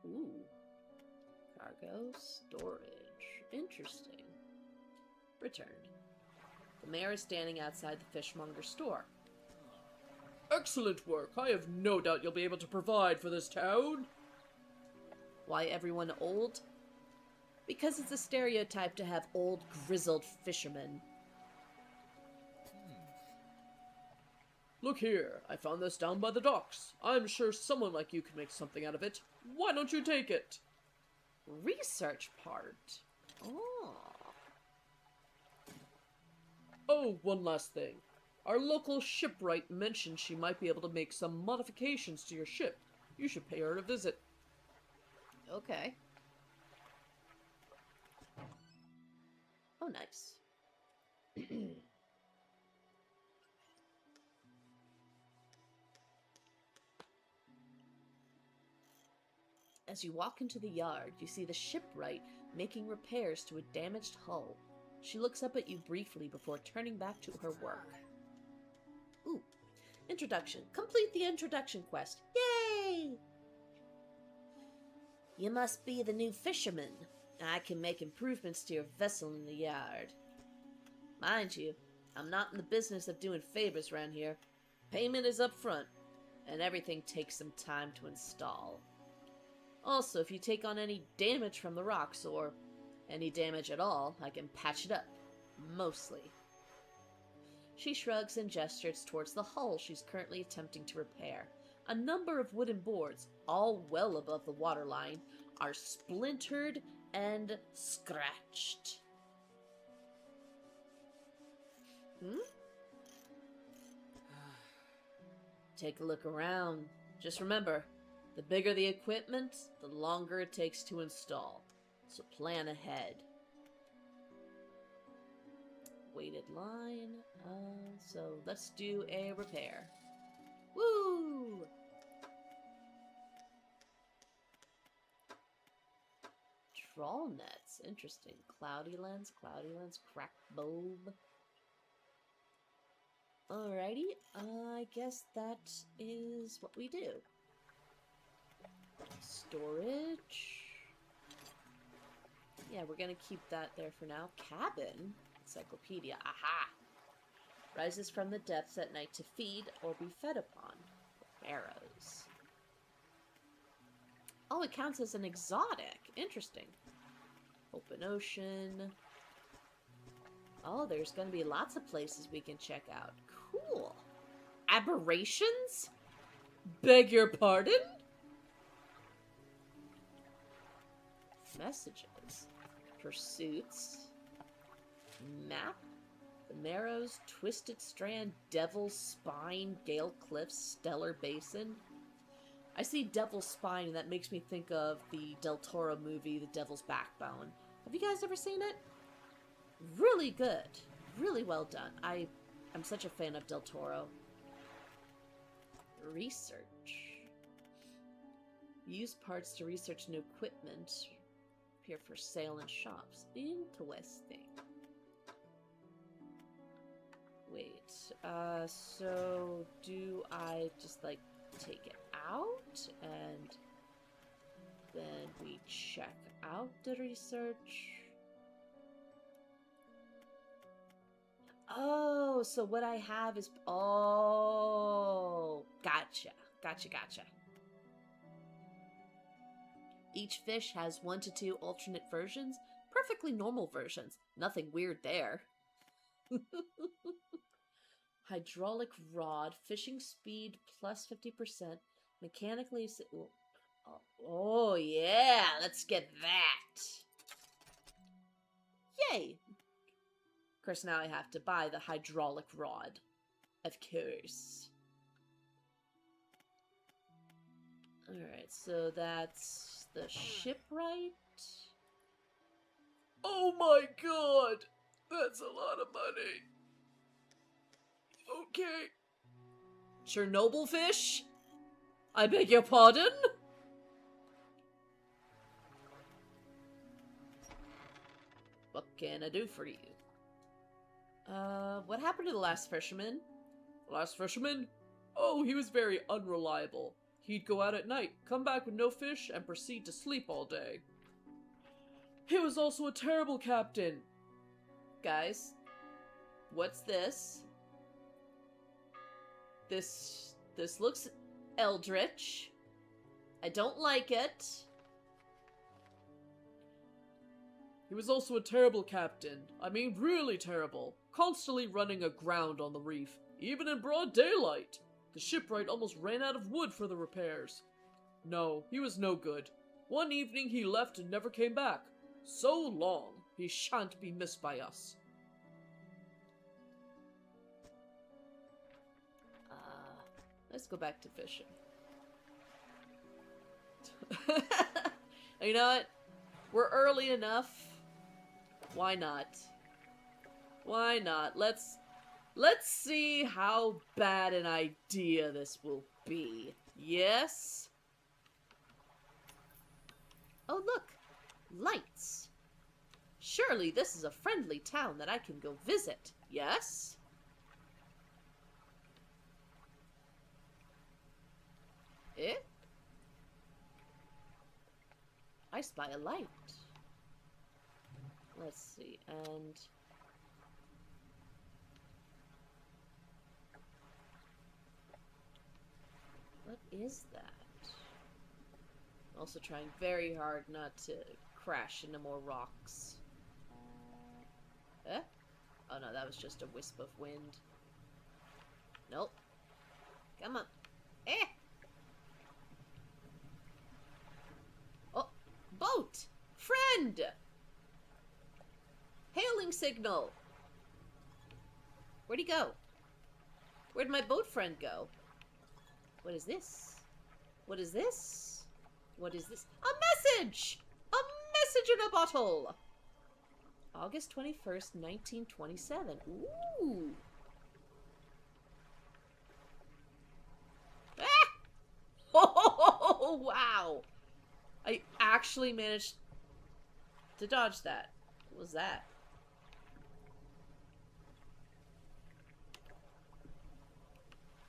Ooh. Cargo storage. Interesting. Returned. The mayor is standing outside the fishmonger store. Excellent work. I have no doubt you'll be able to provide for this town. Why everyone old? Because it's a stereotype to have old, grizzled fishermen. Look here, I found this down by the docks. I'm sure someone like you can make something out of it. Why don't you take it? Research part. Oh. Oh, one last thing. Our local shipwright mentioned she might be able to make some modifications to your ship. You should pay her a visit. Okay. Oh, nice. As you walk into the yard, you see the shipwright making repairs to a damaged hull. She looks up at you briefly before turning back to her work. Ooh. Introduction. Complete the introduction quest. Yay! You must be the new fisherman. I can make improvements to your vessel in the yard. Mind you, I'm not in the business of doing favors around here. Payment is up front, and everything takes some time to install. Also, if you take on any damage from the rocks, or any damage at all, I can patch it up. Mostly. She shrugs and gestures towards the hull she's currently attempting to repair. A number of wooden boards, all well above the waterline, are splintered and scratched. Take a look around. Just remember, the bigger the equipment, the longer it takes to install. So plan ahead. weighted line. So let's do a repair. Woo! Trawl nets. Interesting. Cloudy lens, cracked bulb. Alrighty, I guess that is what we do. Storage. Yeah, we're gonna keep that there for now. Cabin. Encyclopedia. Aha! Rises from the depths at night to feed or be fed upon. Arrows. Oh, it counts as an exotic. Interesting. Open ocean. Oh, there's going to be lots of places we can check out. Cool. Aberrations? Beg your pardon? Messages. Pursuits. Map. The Narrows, Twisted Strand, Devil's Spine, Gale Cliffs, Stellar Basin. I see Devil's Spine, and that makes me think of the Del Toro movie, The Devil's Backbone. Have you guys ever seen it? Really good. Really well done. I'm such a fan of Del Toro. Research. Use parts to research new equipment. Appear for sale in shops. Interesting. Wait, so do I just, like, take it out, and then we check out the research? Oh, so what I have is, oh, gotcha. Each fish has 1 to 2 alternate versions, perfectly normal versions, nothing weird there. Hydraulic rod, fishing speed plus 50%, mechanically... Oh, yeah, let's get that. Yay. Of course, now I have to buy the hydraulic rod. Of course. Alright, so that's the shipwright. Oh my god! That's a lot of money. Okay. Chernobyl fish? I beg your pardon? What can I do for you? What happened to the last fisherman? Last fisherman? Oh, he was very unreliable. He'd go out at night, come back with no fish, and proceed to sleep all day. He was also a terrible captain. Guys, what's this? This looks eldritch. I don't like it. He was also a terrible captain. I mean, really terrible. Constantly running aground on the reef, even in broad daylight. The shipwright almost ran out of wood for the repairs. No, he was no good. One evening he left and never came back. So long, he shan't be missed by us. Let's go back to fishing. You know what? We're early enough. Why not? Why not? Let's see how bad an idea this will be. Yes? Oh, look! Lights! Surely this is a friendly town that I can go visit. Yes? Eh? I spy a light. Let's see, and... what is that? I'm also trying very hard not to crash into more rocks. Eh? Oh no, that was just a wisp of wind. Nope. Come on. Eh! Oh! Boat! Friend! Hailing signal! Where'd he go? Where'd my boat friend go? What is this? What is this? What is this? A message! A message in a bottle! August 21st, 1927. Ooh. Ah! Oh, wow. I actually managed to dodge that. What was that?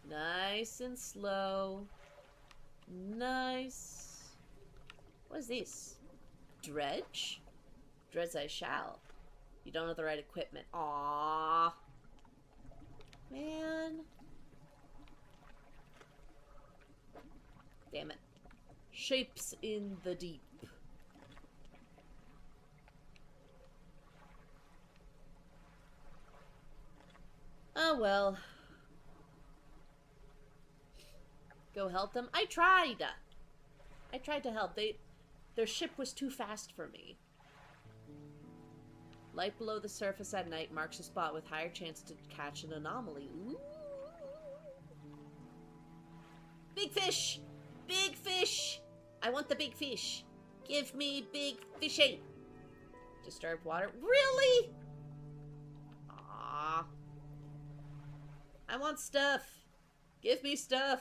Nice and slow. Nice. What is this? Dredge? Dredge I shall. You don't have the right equipment. Aww. Man. Damn it. Shapes in the deep. Oh well. Go help them? I tried! I tried to help. Their ship was too fast for me. Light below the surface at night marks a spot with higher chance to catch an anomaly. Ooh. Big fish! Big fish! I want the big fish. Give me big fishy. Disturbed water. Really? Aww. I want stuff. Give me stuff.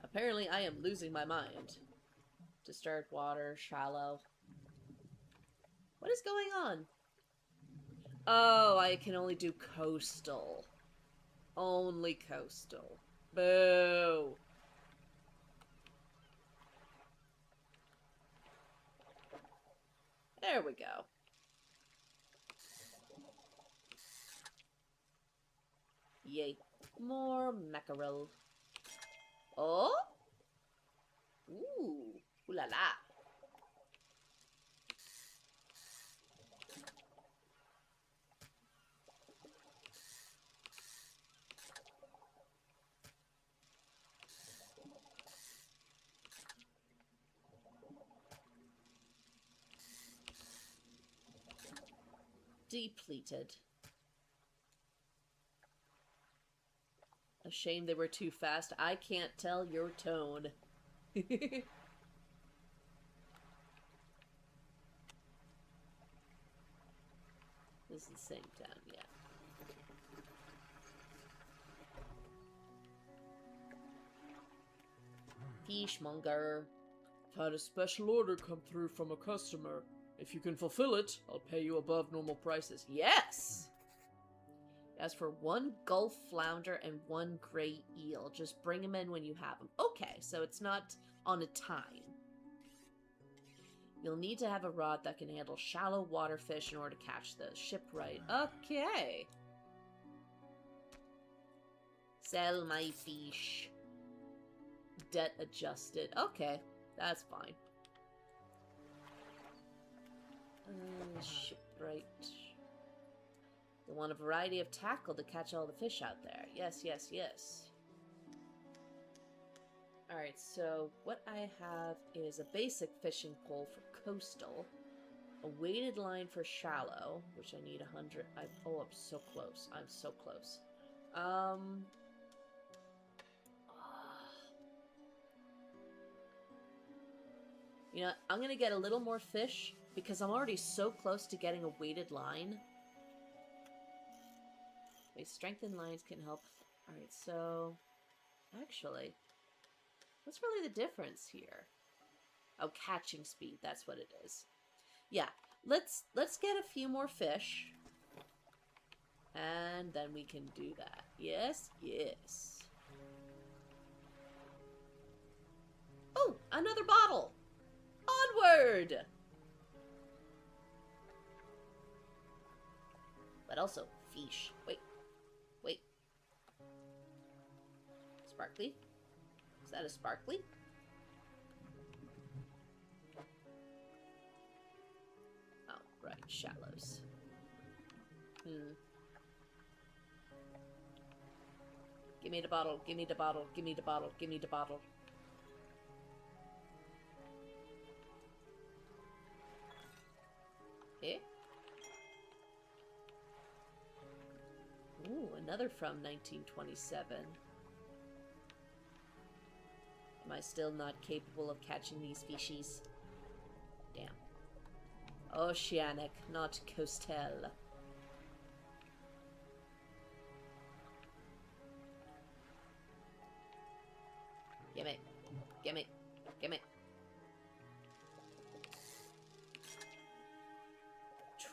Apparently I am losing my mind. Disturbed water, shallow. What is going on? Oh, I can only do coastal. Only coastal. Boo. There we go. Yay. More mackerel. Oh? Ooh. Ooh la la. Depleted. A shame they were too fast. I can't tell your tone. This is the same town, yeah. Fishmonger. I've had a special order come through from a customer. If you can fulfill it, I'll pay you above normal prices. Yes! As for 1 Gulf flounder and 1 gray eel. Just bring them in when you have them. Okay, so it's not on a time. You'll need to have a rod that can handle shallow water fish in order to catch the shipwright. Okay. Sell my fish. Debt adjusted. Okay, that's fine. Shipwright. You'll want a variety of tackle to catch all the fish out there. Yes, yes, yes. Alright, so what I have is a basic fishing pole for coastal, a weighted line for shallow, which I need 100. Oh, I'm so close. I'm so close. You know, I'm gonna get a little more fish because I'm already so close to getting a weighted line. Wait, strengthened lines can help. Alright, so actually, what's really the difference here? Oh, catching speed, that's what it is. Yeah, let's get a few more fish. And then we can do that. Yes, yes. Oh, another bottle! Onward! But also, fish. Wait. Wait. Sparkly? Is that a sparkly? Oh, right. Shallows. Give me the bottle. Give me the bottle. Give me the bottle. Give me the bottle. Okay. Ooh, another from 1927. Am I still not capable of catching these fishies? Damn. Oceanic, not coastal. Gimme. Gimme. Gimme.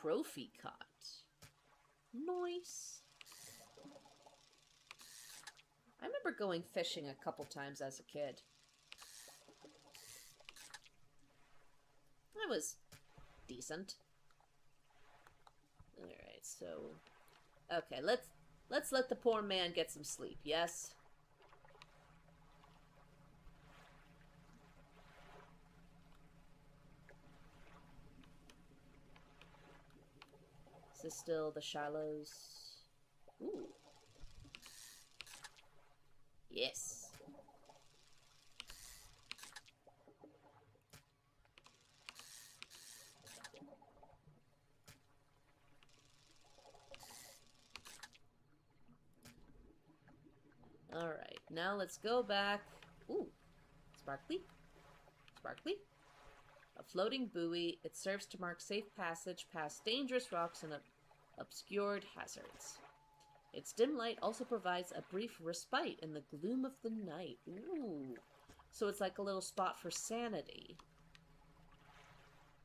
Trophy caught. Nice. I remember going fishing a couple times as a kid. That was decent. Alright, so... Okay, let's let the poor man get some sleep, yes? Is this still the shallows? Ooh. Yes. Alright, now let's go back. Ooh. Sparkly. Sparkly. A floating buoy. It serves to mark safe passage past dangerous rocks and obscured hazards. Its dim light also provides a brief respite in the gloom of the night. Ooh. So it's like a little spot for sanity.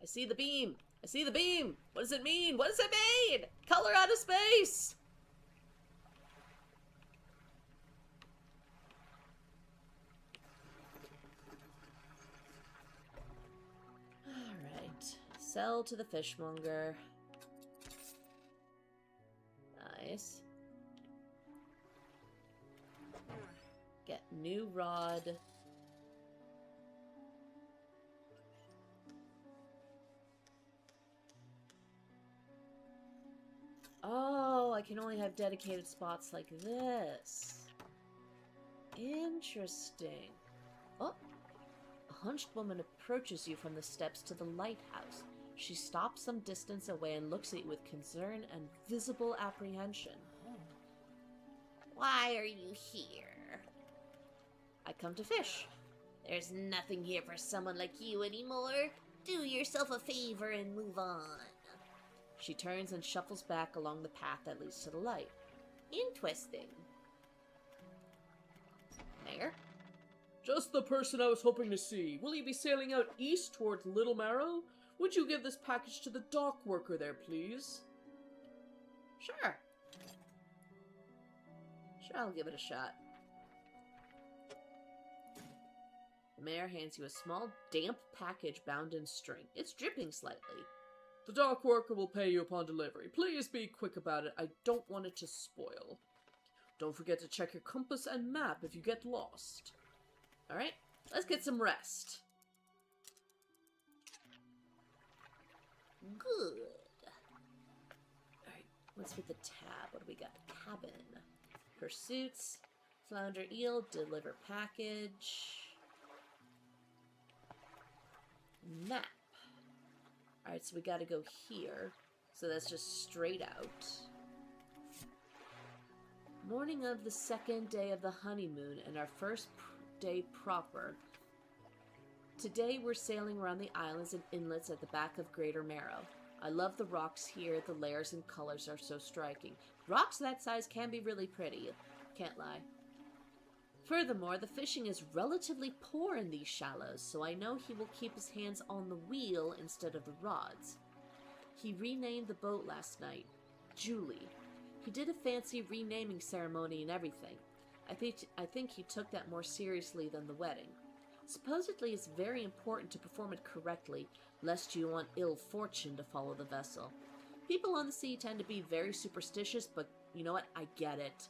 I see the beam! I see the beam! What does it mean? What does it mean? Color out of space! Alright. Sell to the fishmonger. Nice. Get new rod. Oh, I can only have dedicated spots like this. Interesting. Oh, a hunched woman approaches you from the steps to the lighthouse. She stops some distance away and looks at you with concern and visible apprehension. Why are you here? I come to fish. There's nothing here for someone like you anymore. Do yourself a favor and move on. She turns and shuffles back along the path that leads to the light. Interesting. Mayor? Just the person I was hoping to see. Will you be sailing out east towards Little Marrow? Would you give this package to the dock worker there, please? Sure. Sure, I'll give it a shot. The mayor hands you a small, damp package bound in string. It's dripping slightly. The dock worker will pay you upon delivery. Please be quick about it. I don't want it to spoil. Don't forget to check your compass and map if you get lost. Alright, let's get some rest. Good. Alright, what's with the tab? What do we got? Cabin. Pursuits. Flounder eel. Deliver package. Map. Alright, so we gotta go here. So that's just straight out. Morning of the second day of the honeymoon and our first day proper. Today we're sailing around the islands and inlets at the back of Greater Marrow. I love the rocks here. The layers and colors are so striking. Rocks that size can be really pretty. Can't lie. Furthermore, the fishing is relatively poor in these shallows, so I know he will keep his hands on the wheel instead of the rods. He renamed the boat last night. Julie. He did a fancy renaming ceremony and everything. I think he took that more seriously than the wedding. Supposedly it's very important to perform it correctly, lest you want ill fortune to follow the vessel. People on the sea tend to be very superstitious, but you know what? I get it.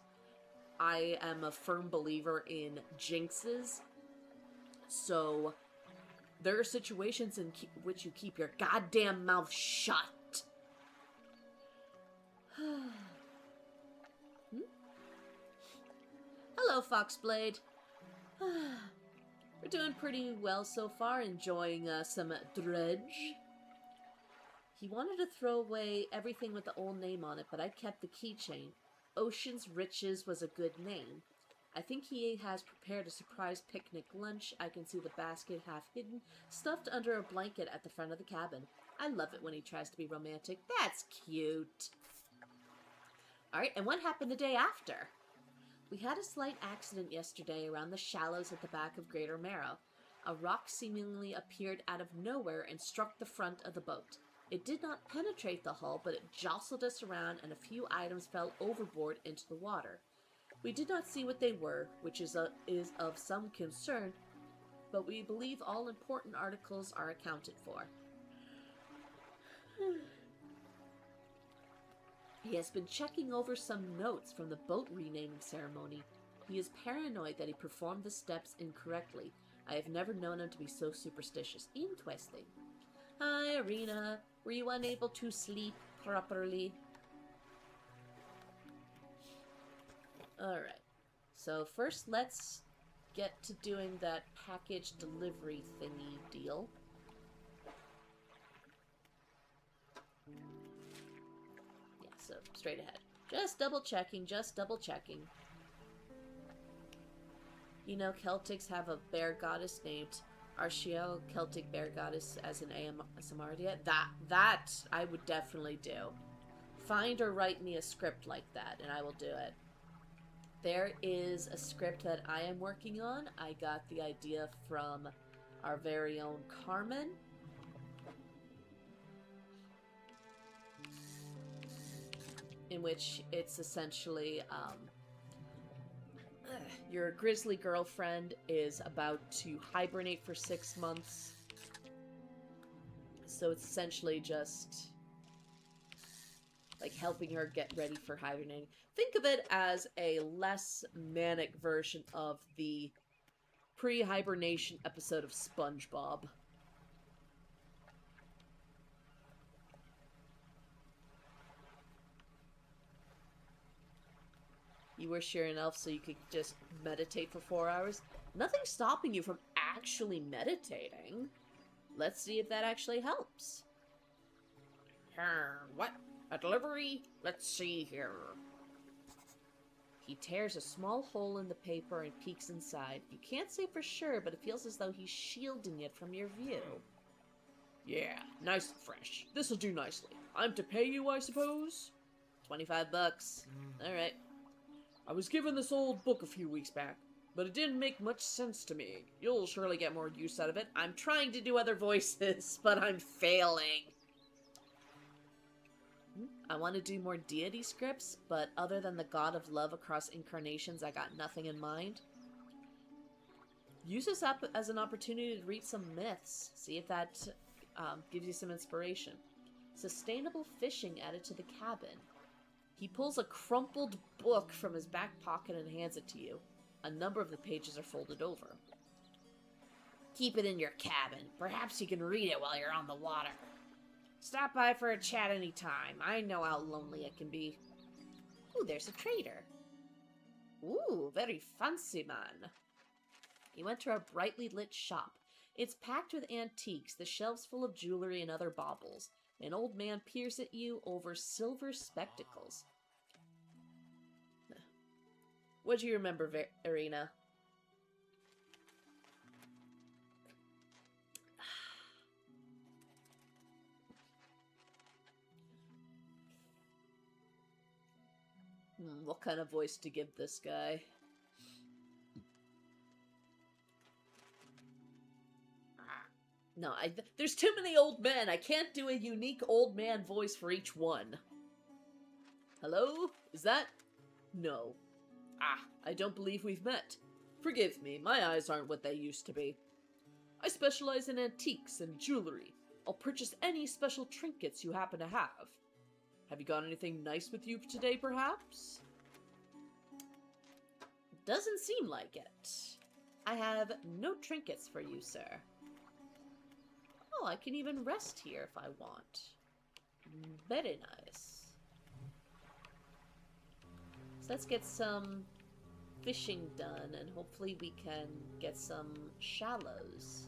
I am a firm believer in jinxes, so there are situations in which you keep your goddamn mouth shut. Hello, Foxblade. We're doing pretty well so far, enjoying some Dredge. He wanted to throw away everything with the old name on it, but I kept the keychain. Ocean's Riches was a good name. I think he has prepared a surprise picnic lunch. I can see the basket half hidden, stuffed under a blanket at the front of the cabin. I love it when he tries to be romantic. That's cute. Alright, and what happened the day after? We had a slight accident yesterday around the shallows at the back of Greater Marrow. A rock seemingly appeared out of nowhere and struck the front of the boat. It did not penetrate the hull, but it jostled us around and a few items fell overboard into the water. We did not see what they were, which is of some concern, but we believe all important articles are accounted for. He has been checking over some notes from the boat renaming ceremony. He is paranoid that he performed the steps incorrectly. I have never known him to be so superstitious. Interesting. Hi, Irina. Were you unable to sleep properly? Alright. So first let's get to doing that package delivery thingy deal. Yeah, so straight ahead. Just double checking, just double checking. You know, Celtics have a bear goddess named Archeo, Celtic bear goddess as an Samardia. That I would definitely do. Find or write me a script like that, and I will do it. There is a script that I am working on. I got the idea from our very own Carmen. In which it's essentially, your grizzly girlfriend is about to hibernate for 6 months. So it's essentially just like helping her get ready for hibernating. Think of it as a less manic version of the pre-hibernation episode of SpongeBob. You wish you're an elf so you could just meditate for 4 hours? Nothing's stopping you from actually meditating. Let's see if that actually helps. What? A delivery? Let's see here. He tears a small hole in the paper and peeks inside. You can't say for sure, but it feels as though he's shielding it from your view. Yeah, nice and fresh. This'll do nicely. I'm to pay you, I suppose? $25. Alright. I was given this old book a few weeks back, but it didn't make much sense to me. You'll surely get more use out of it. I'm trying to do other voices, but I'm failing. I want to do more deity scripts, but other than the god of love across incarnations, I got nothing in mind. Use this app as an opportunity to read some myths. See if that gives you some inspiration. Sustainable fishing added to the cabin. He pulls a crumpled book from his back pocket and hands it to you. A number of the pages are folded over. Keep it in your cabin. Perhaps you can read it while you're on the water. Stop by for a chat anytime. I know how lonely it can be. Ooh, there's a trader. Ooh, very fancy man. You enter a brightly lit shop. It's packed with antiques, the shelves full of jewelry and other baubles. An old man peers at you over silver spectacles. What do you remember, Irina? What kind of voice to give this guy? No, there's too many old men. I can't do a unique old man voice for each one. Hello? Is that? No. I don't believe we've met. Forgive me, my eyes aren't what they used to be. I specialize in antiques and jewelry. I'll purchase any special trinkets you happen to have. Have you got anything nice with you today, perhaps? Doesn't seem like it. I have no trinkets for you, sir. Oh, I can even rest here if I want. Very nice. So let's get some fishing done, and hopefully we can get some shallows.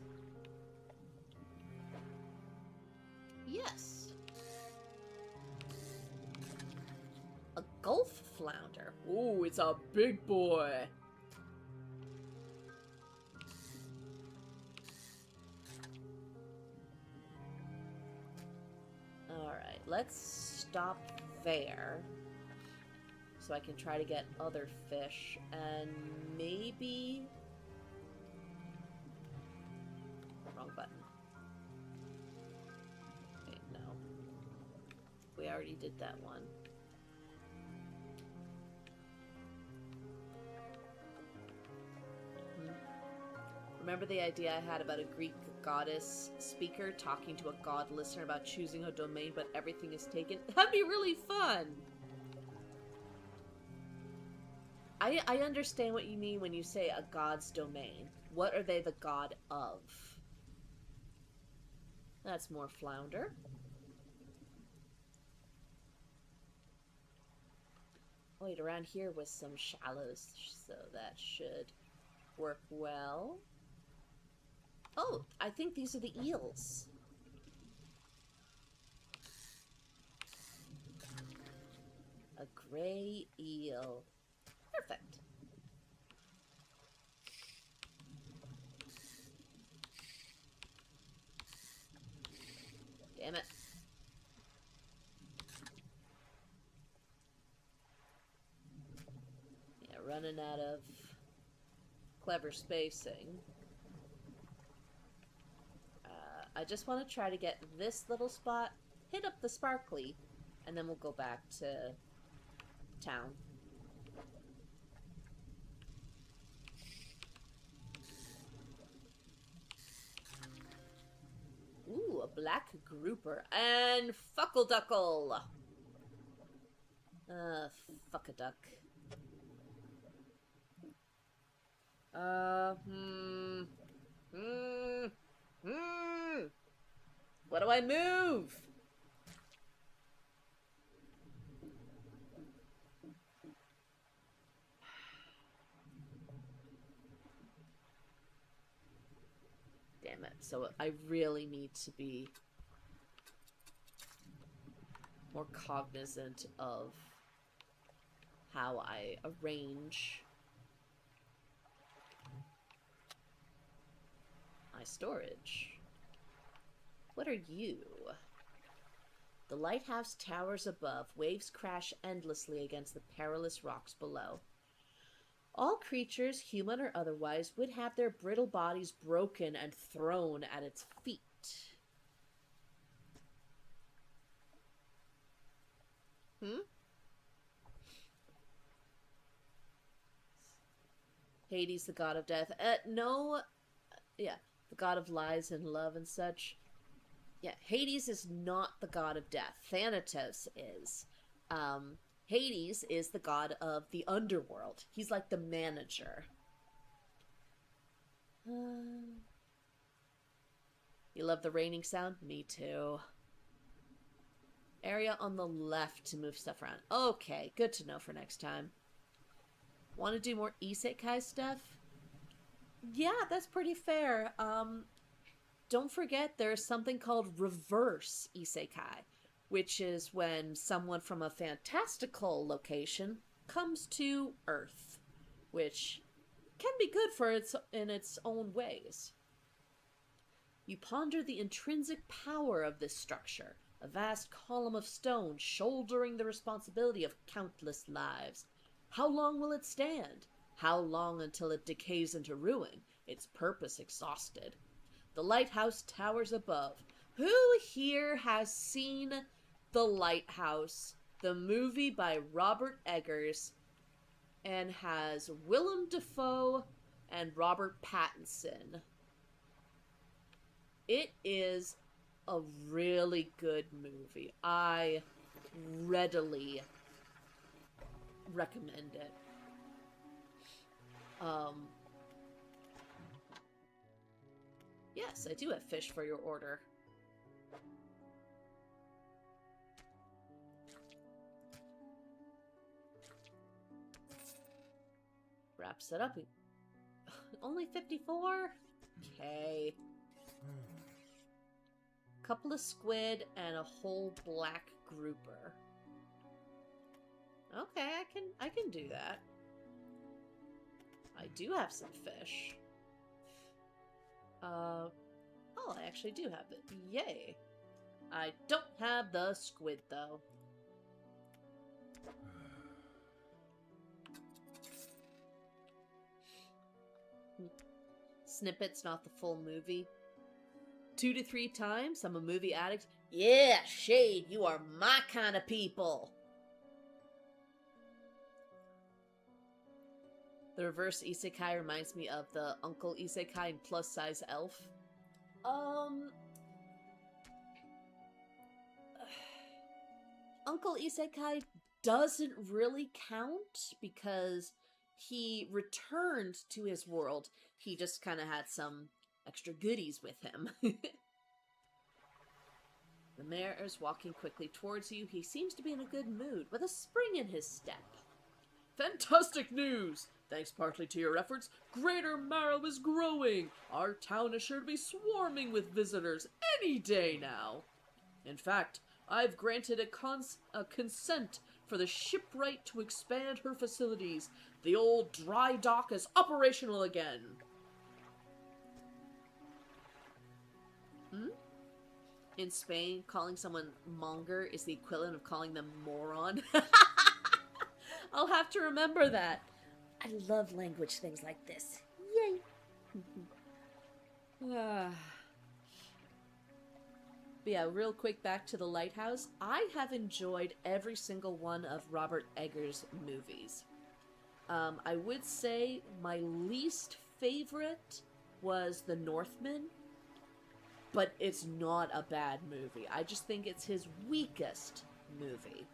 Yes. A gulf flounder. Ooh, it's a big boy. let's stop there. So I can try to get other fish. And maybe... Wrong button. Wait, no. We already did that one. Remember the idea I had about a Greek goddess speaker talking to a god listener about choosing a domain but everything is taken? That'd be really fun! I understand what you mean when you say a god's domain. What are they the god of? That's more flounder. Wait, around here was some shallows, so that should work well. Oh, I think these are the eels. A gray eel. Perfect. Damn it. Yeah, running out of clever spacing. I just want to try to get this little spot, hit up the sparkly, and then we'll go back to town. Ooh, a black grouper. And fuckleduckle. Fuck a duck. What do I move? Damn it. So I really need to be more cognizant of how I arrange my storage. What are you? The lighthouse towers above. Waves crash endlessly against the perilous rocks below. All creatures, human or otherwise, would have their brittle bodies broken and thrown at its feet. Hades, the god of death. No. Yeah, the god of lies and love and such. Yeah, Hades is not the god of death. Thanatos is. Hades is the god of the underworld. He's like the manager. You love the raining sound? Me too. Area on the left to move stuff around. Okay, good to know for next time. Want to do more isekai stuff? Yeah, that's pretty fair. Don't forget there's something called reverse isekai, which is when someone from a fantastical location comes to Earth, which can be good for in its own ways. You ponder the intrinsic power of this structure, a vast column of stone shouldering the responsibility of countless lives. How long will it stand? How long until it decays into ruin, its purpose exhausted? The lighthouse towers above. Who here has seen The Lighthouse, the movie by Robert Eggers, and has Willem Dafoe and Robert Pattinson? It is a really good movie. I readily recommend it. Yes, I do have fish for your order. Wraps it up. Only 54? Okay. Couple of squid and a whole black grouper. Okay, I can do that. I do have some fish. Oh, I actually do have it. Yay. I don't have the squid, though. Snippets, not the full movie. 2 to 3 times, I'm a movie addict. Yeah, Shade, you are my kind of people. The reverse isekai reminds me of the Uncle Isekai in Plus Size Elf. Uncle Isekai doesn't really count because he returned to his world. He just kind of had some extra goodies with him. The mayor is walking quickly towards you. He seems to be in a good mood, with a spring in his step. Fantastic news! Thanks partly to your efforts, Greater Marrow is growing. Our town is sure to be swarming with visitors any day now. In fact, I've granted a consent for the shipwright to expand her facilities. The old dry dock is operational again. In Spain, calling someone monger is the equivalent of calling them moron. I'll have to remember that. I love language things like this. Yay! But yeah, real quick back to the lighthouse. I have enjoyed every single one of Robert Eggers' movies. I would say my least favorite was The Northman, but it's not a bad movie. I just think it's his weakest movie.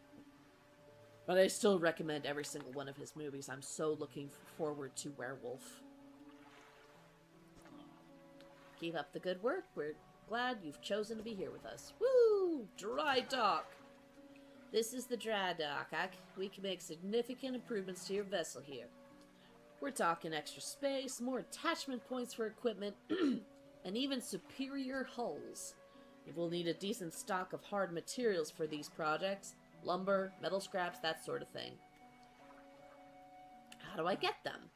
But I still recommend every single one of his movies. I'm so looking forward to Werewolf. Keep up the good work. We're glad you've chosen to be here with us. Woo! Dry dock! This is the dry dock. We can make significant improvements to your vessel here. We're talking extra space, more attachment points for equipment, and even superior hulls. You will need a decent stock of hard materials for these projects. Lumber, metal scraps, that sort of thing. How do I get them?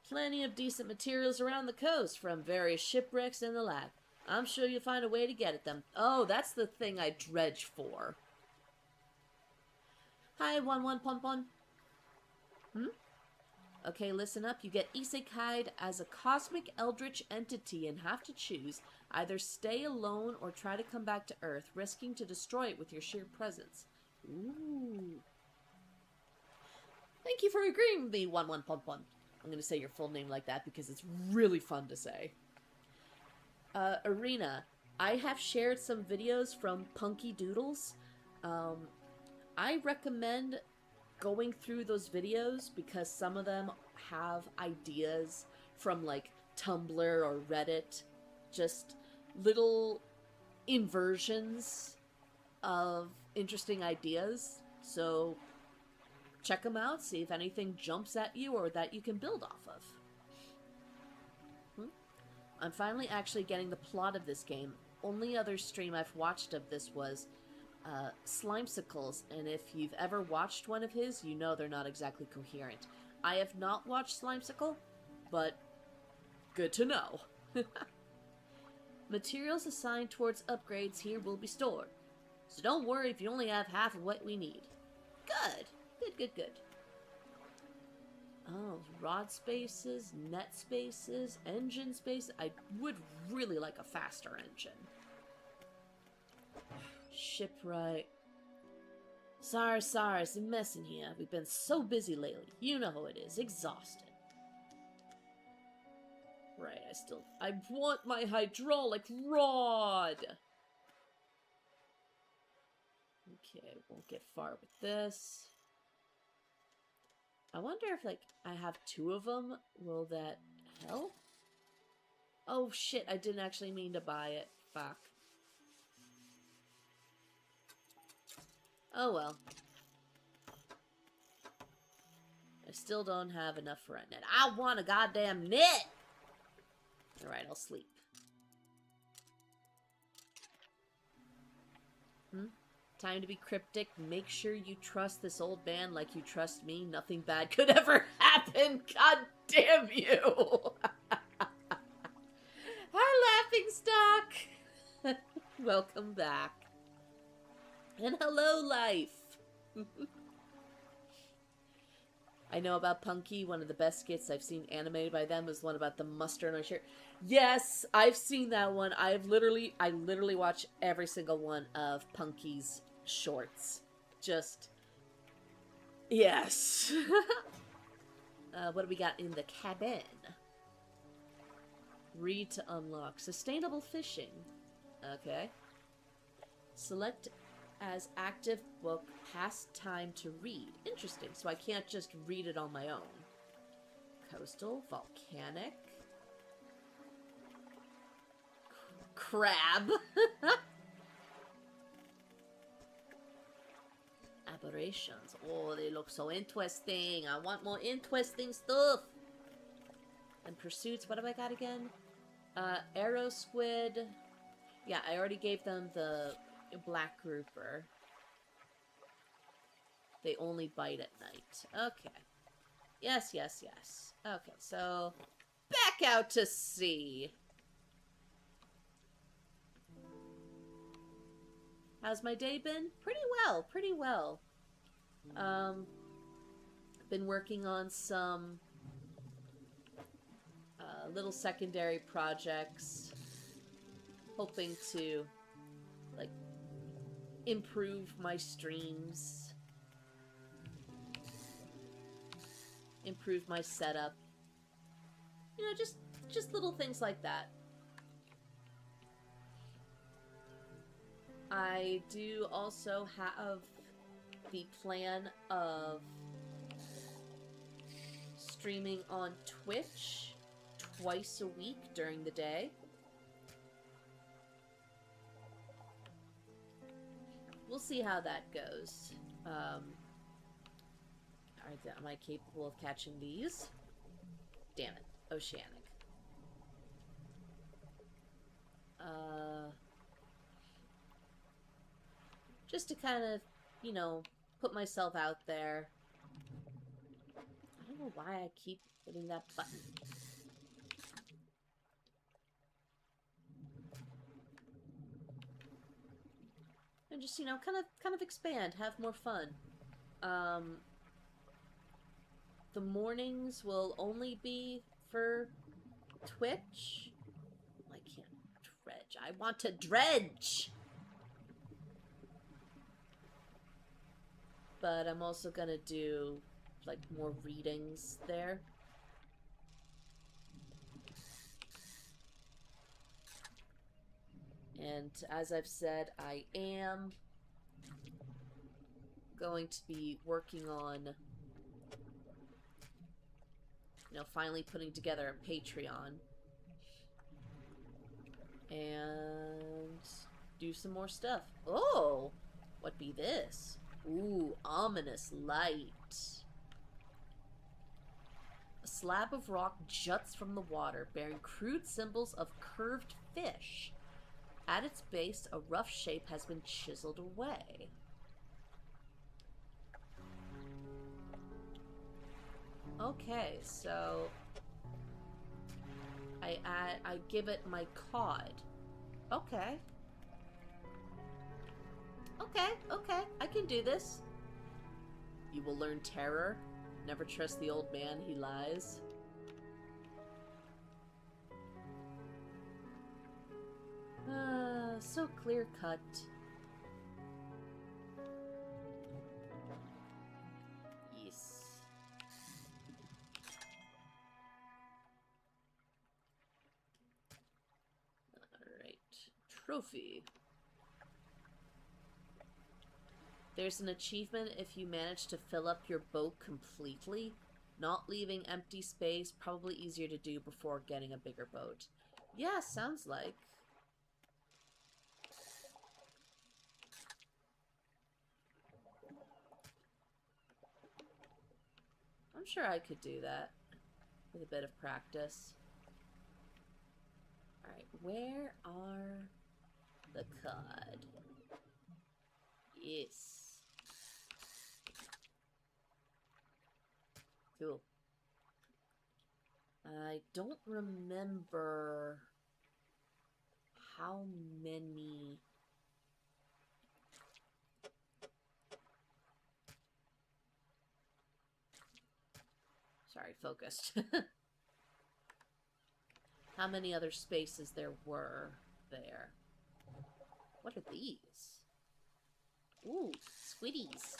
Plenty of decent materials around the coast, from various shipwrecks and the like. I'm sure you'll find a way to get at them. Oh, that's the thing I dredge for. Hi, 1-1 Pon. Okay, listen up. You get isekai'd as a cosmic eldritch entity and have to choose either stay alone or try to come back to Earth, risking to destroy it with your sheer presence. Ooh. Thank you for agreeing with me, 1-1 Pon. I'm going to say your full name like that because it's really fun to say. Arena. I have shared some videos from Punky Doodles. I recommend going through those videos because some of them have ideas from like Tumblr or Reddit, just little inversions of interesting ideas. So check them out, see if anything jumps at you or that you can build off of. I'm finally actually getting the plot of this game. Only other stream I've watched of this was Slimesicles, and if you've ever watched one of his, you know they're not exactly coherent. I have not watched Slimesicle, but good to know. Materials assigned towards upgrades here will be stored, so don't worry if you only have half of what we need. Good. Good. Oh, rod spaces, net spaces, engine spaces. I would really like a faster engine. Shipwright. Sorry, it's a mess in here. We've been so busy lately. You know how it is. Exhausted. Right, I want my hydraulic rod! Okay, won't get far with this. I wonder if, like, I have 2 of them. Will that help? Oh, shit, I didn't actually mean to buy it. Fuck. Oh, well. I still don't have enough for a net. I want a goddamn net! Alright, I'll sleep. Time to be cryptic. Make sure you trust this old man like you trust me. Nothing bad could ever happen. God damn you! Hi, Laughing Stock! Welcome back. And hello, life! I know about Punky. One of the best skits I've seen animated by them was one about the mustard on a shirt. Yes, I've seen that one. I literally watch every single one of Punky's shorts. Just, yes. What do we got in the cabin? Read to unlock. Sustainable fishing. Okay. Select as active book, past time to read. Interesting. So I can't just read it on my own. Coastal, volcanic. Crab. Aberrations. Oh, they look so interesting. I want more interesting stuff. And pursuits, what have I got again? Arrow squid. Yeah, I already gave them the black grouper. They only bite at night. Okay. Yes, yes, yes. Okay, so back out to sea. How's my day been? Pretty well, pretty well. Been working on some little secondary projects, hoping to like improve my streams, improve my setup. You know, just little things like that. I do also have the plan of streaming on Twitch twice a week during the day. We'll see how that goes. Alright, am I capable of catching these? Damn it. Oceanic. Just to kind of, you know, put myself out there. I don't know why I keep hitting that button. And just, you know, kind of expand, have more fun. The mornings will only be for Twitch. I can't dredge. I want to dredge! But I'm also gonna do, like, more readings there. And as I've said, I am going to be working on, you know, finally putting together a Patreon. And do some more stuff. Oh! What be this? Ooh, ominous light. A slab of rock juts from the water, bearing crude symbols of curved fish. At its base, a rough shape has been chiseled away. Okay, so I give it my cod. Okay. Okay, I can do this. You will learn terror. Never trust the old man, he lies. So clear cut. Yes. Alright. Trophy. There's an achievement if you manage to fill up your boat completely, not leaving empty space, probably easier to do before getting a bigger boat. Yeah, sounds like. I'm sure I could do that with a bit of practice. Alright, where are the cod? Yes. Cool. I don't remember how many Sorry, focused. How many other spaces there were there? What are these? Ooh, squiddies.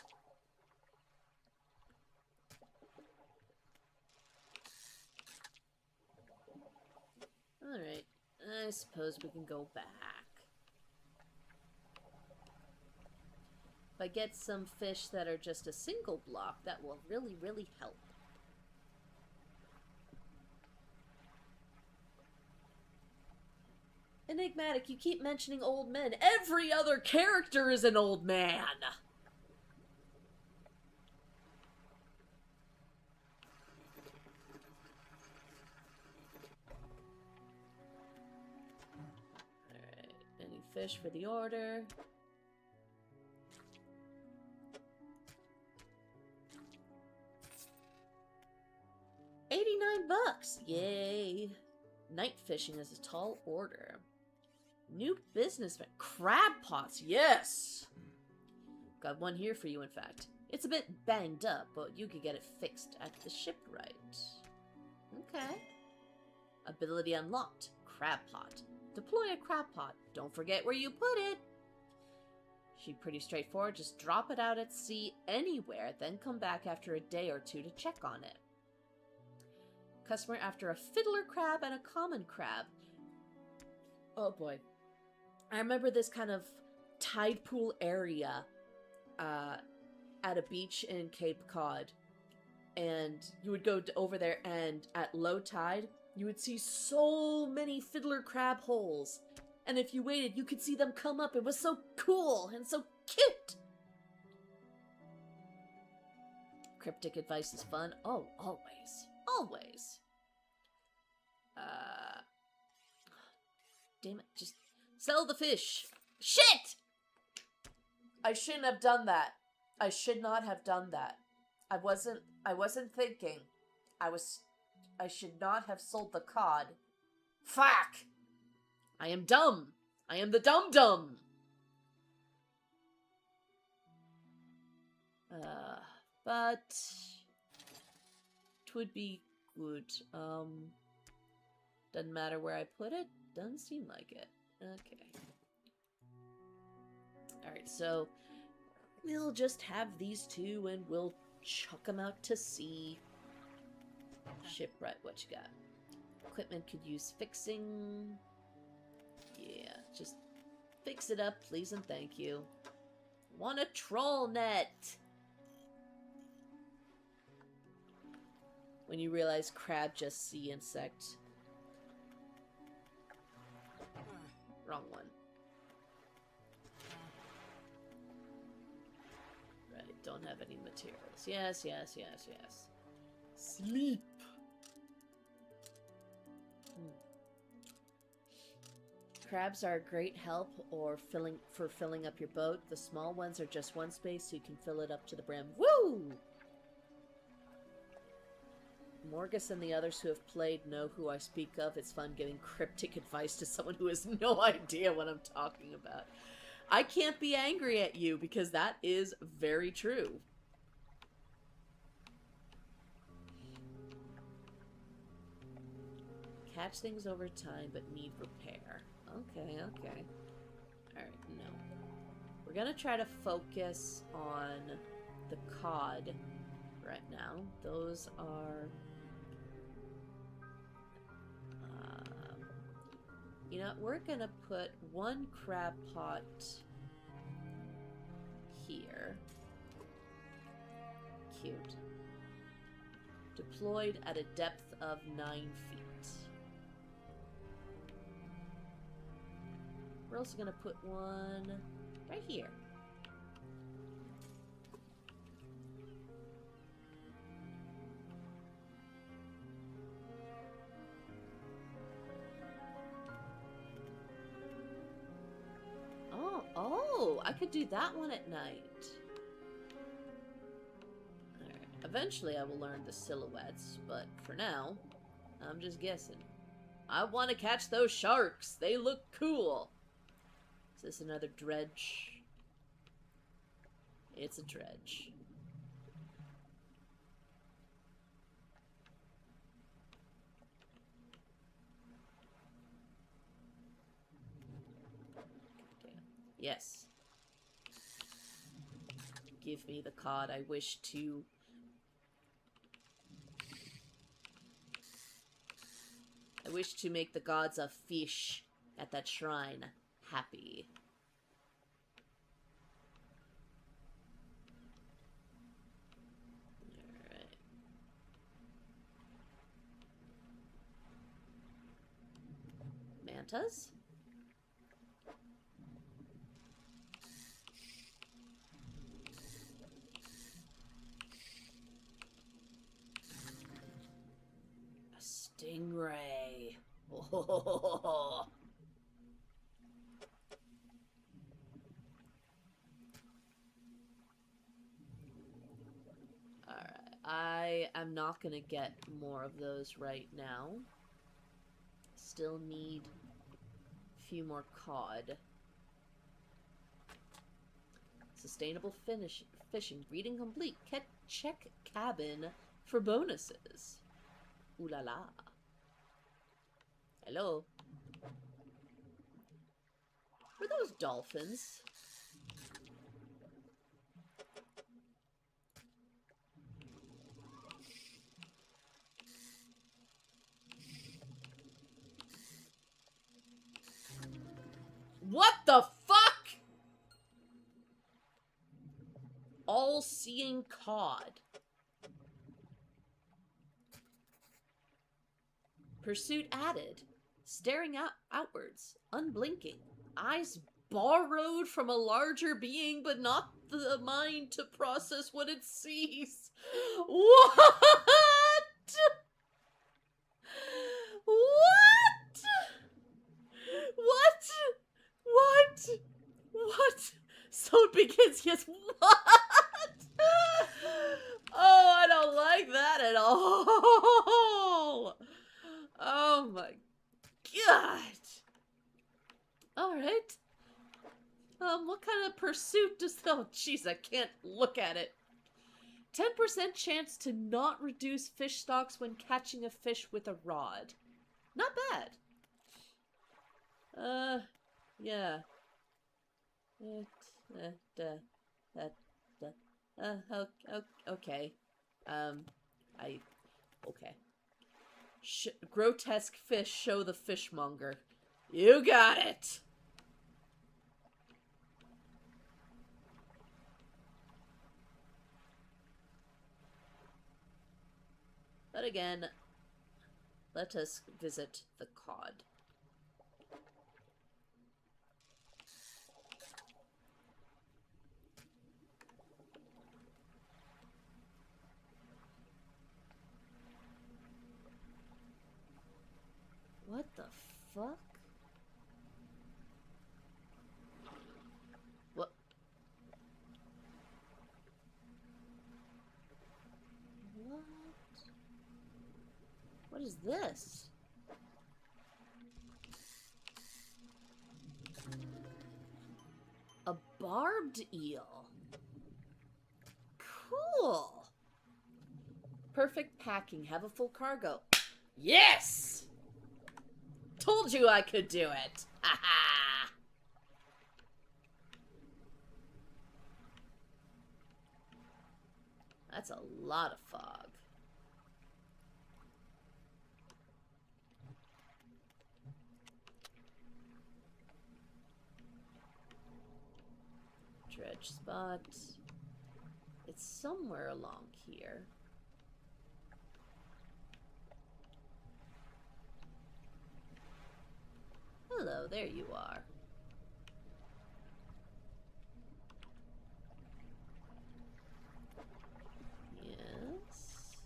Alright, I suppose we can go back. If I get some fish that are just a single block, that will really, really help. Enigmatic, you keep mentioning old men. Every other character is an old man! Alright, any fish for the order? $89! Yay! Night fishing is a tall order. New businessman. Crab pots, yes! Got one here for you, in fact. It's a bit banged up, but you could get it fixed at the shipwright. Okay. Ability unlocked. Crab pot. Deploy a crab pot. Don't forget where you put it. She's pretty straightforward. Just drop it out at sea anywhere, then come back after a day or two to check on it. Customer after a fiddler crab and a common crab. Oh boy. I remember this kind of tide pool area at a beach in Cape Cod. And you would go over there, and at low tide, you would see so many fiddler crab holes. And if you waited, you could see them come up. It was so cool and so cute. Cryptic advice is fun. Oh, always. Always. Damn it, just sell the fish. Shit! I shouldn't have done that. I should not have done that. I wasn't thinking. I should not have sold the cod. Fuck! I am dumb. I am the dum-dum. But it would be good. Doesn't matter where I put it. Doesn't seem like it. Okay. Alright, so we'll just have these two and we'll chuck them out to sea. Shipwright, what you got? Equipment could use fixing. Yeah, just fix it up, please and thank you. Want a troll net! When you realize crab just sea insect. Wrong one. Right, don't have any materials. Yes, yes, yes, yes. Sleep! Crabs are a great help for filling up your boat. The small ones are just one space, so you can fill it up to the brim. Woo! Morgus and the others who have played know who I speak of. It's fun giving cryptic advice to someone who has no idea what I'm talking about. I can't be angry at you because that is very true. Catch things over time but need repair. Okay, okay. Alright, no. We're gonna try to focus on the cod right now. Those are... you know, we're gonna put one crab pot here. Cute. Deployed at a depth of 9 feet. We're also gonna put one right here. Oh, I could do that one at night. Alright, eventually I will learn the silhouettes, but for now, I'm just guessing. I want to catch those sharks. They look cool. Is this another dredge? It's a dredge. Yes. Give me the cod. I wish to... make the gods of fish at that shrine happy. Alright. Mantas? A stingray. Oh. Alright, I am not gonna get more of those right now. Still need a few more cod. Sustainable fishing. Reading complete. Check cabin for bonuses. Ooh la la. Hello. Were those dolphins? What the fuck? All-seeing cod. Pursuit added. Staring outwards, unblinking. Eyes borrowed from a larger being, but not the mind to process what it sees. What? What? What? What? What? So it begins, yes, what? Oh, I don't like that at all. Oh my god. Alright. What kind of pursuit does... Oh, jeez, I can't look at it. 10% chance to not reduce fish stocks when catching a fish with a rod. Not bad. Yeah. Okay. Okay. Grotesque fish, show the fishmonger. You got it! But again, let us visit the cod. What the fuck? What? What? What is this? A barbed eel. Cool. Perfect packing. Have a full cargo. Yes! Told you I could do it. Ha ha! That's a lot of fog. Dredge spot. It's somewhere along here. Hello, there you are. Yes.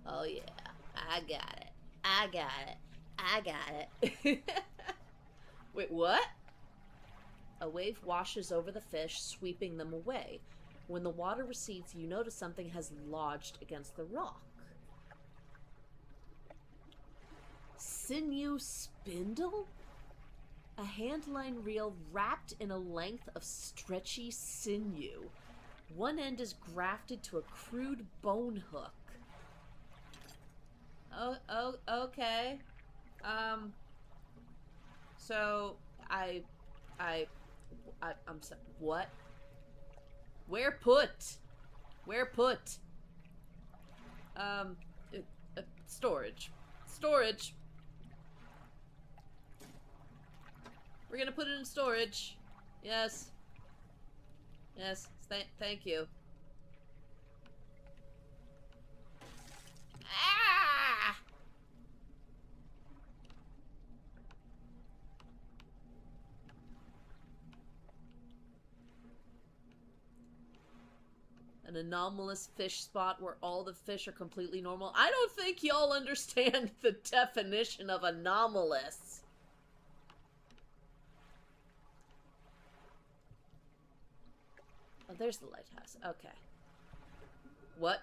Oh yeah, I got it. I got it. I got it. Wait, what? A wave washes over the fish, sweeping them away. When the water recedes, you notice something has lodged against the rock. Sinew spindle? A handline reel wrapped in a length of stretchy sinew. One end is grafted to a crude bone hook. Oh, okay. So, I'm sorry, what? Where put? Storage. Storage. We're gonna put it in storage. Yes. Yes, thank you. Ah! An anomalous fish spot where all the fish are completely normal. I don't think y'all understand the definition of anomalous. Oh, there's the lighthouse. Okay. What?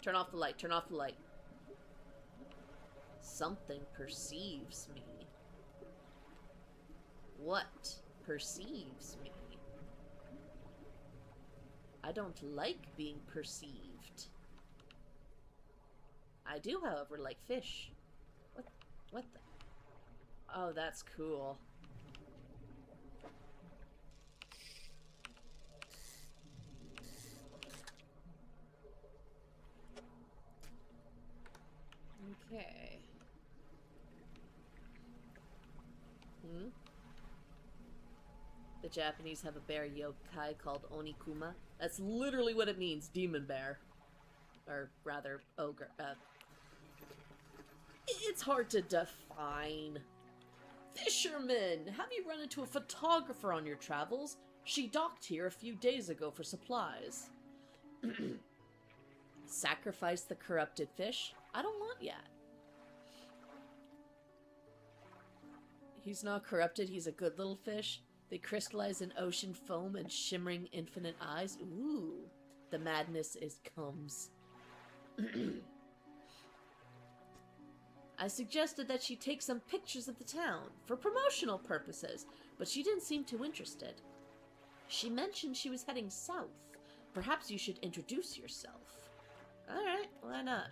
Turn off the light. Turn off the light. Something perceives me. What perceives me? I don't like being perceived. I do, however, like fish. What the? Oh, that's cool. Okay. The Japanese have a bear yokai called Onikuma. That's literally what it means, demon bear. Or rather, ogre. It's hard to define. Fisherman! Have you run into a photographer on your travels? She docked here a few days ago for supplies. Sacrifice the corrupted fish? I don't want yet. He's not corrupted, he's a good little fish. They crystallize in ocean foam and shimmering infinite eyes. Ooh, the madness comes. I suggested that she take some pictures of the town for promotional purposes, but she didn't seem too interested. She mentioned she was heading south. Perhaps you should introduce yourself. Alright, why not?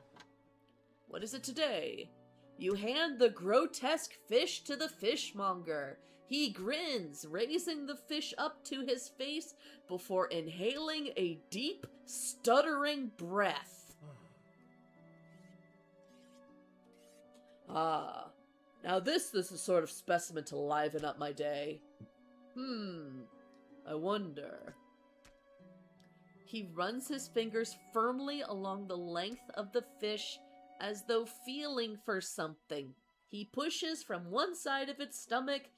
What is it today? You hand the grotesque fish to the fishmonger. He grins, raising the fish up to his face before inhaling a deep, stuttering breath. Ah, now this is a sort of specimen to liven up my day. I wonder. He runs his fingers firmly along the length of the fish as though feeling for something. He pushes from one side of its stomach,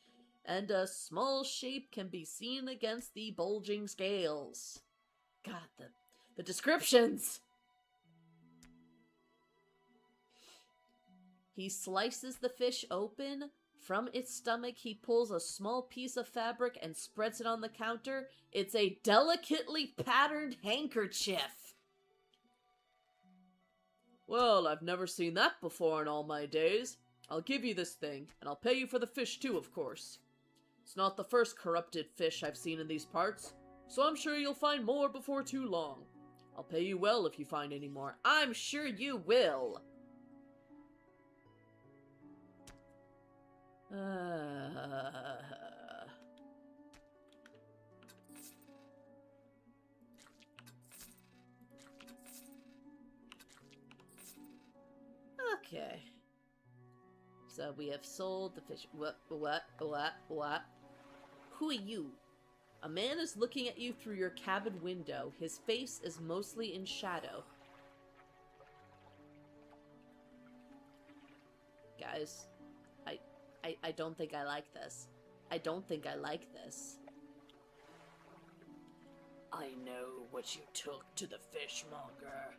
and a small shape can be seen against the bulging scales. God, the descriptions! He slices the fish open. From its stomach, he pulls a small piece of fabric and spreads it on the counter. It's a delicately patterned handkerchief. Well, I've never seen that before in all my days. I'll give you this thing, and I'll pay you for the fish too, of course. It's not the first corrupted fish I've seen in these parts, so I'm sure you'll find more before too long. I'll pay you well if you find any more. I'm sure you will. Okay. So we have sold the fish. What? Who are you? A man is looking at you through your cabin window. His face is mostly in shadow. Guys, I don't think I like this. I don't think I like this. I know what you took to the fishmonger,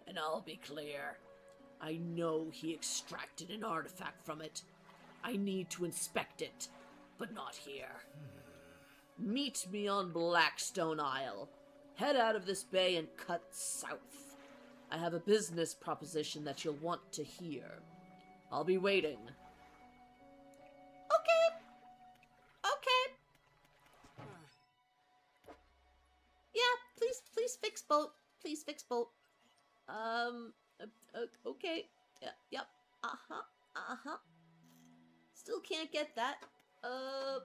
and I'll be clear. I know he extracted an artifact from it. I need to inspect it, but not here. Meet me on Blackstone Isle. Head out of this bay and cut south. I have a business proposition that you'll want to hear. I'll be waiting. Okay. boat. Please fix boat. Okay. Yep. Uh-huh. Still can't get that. I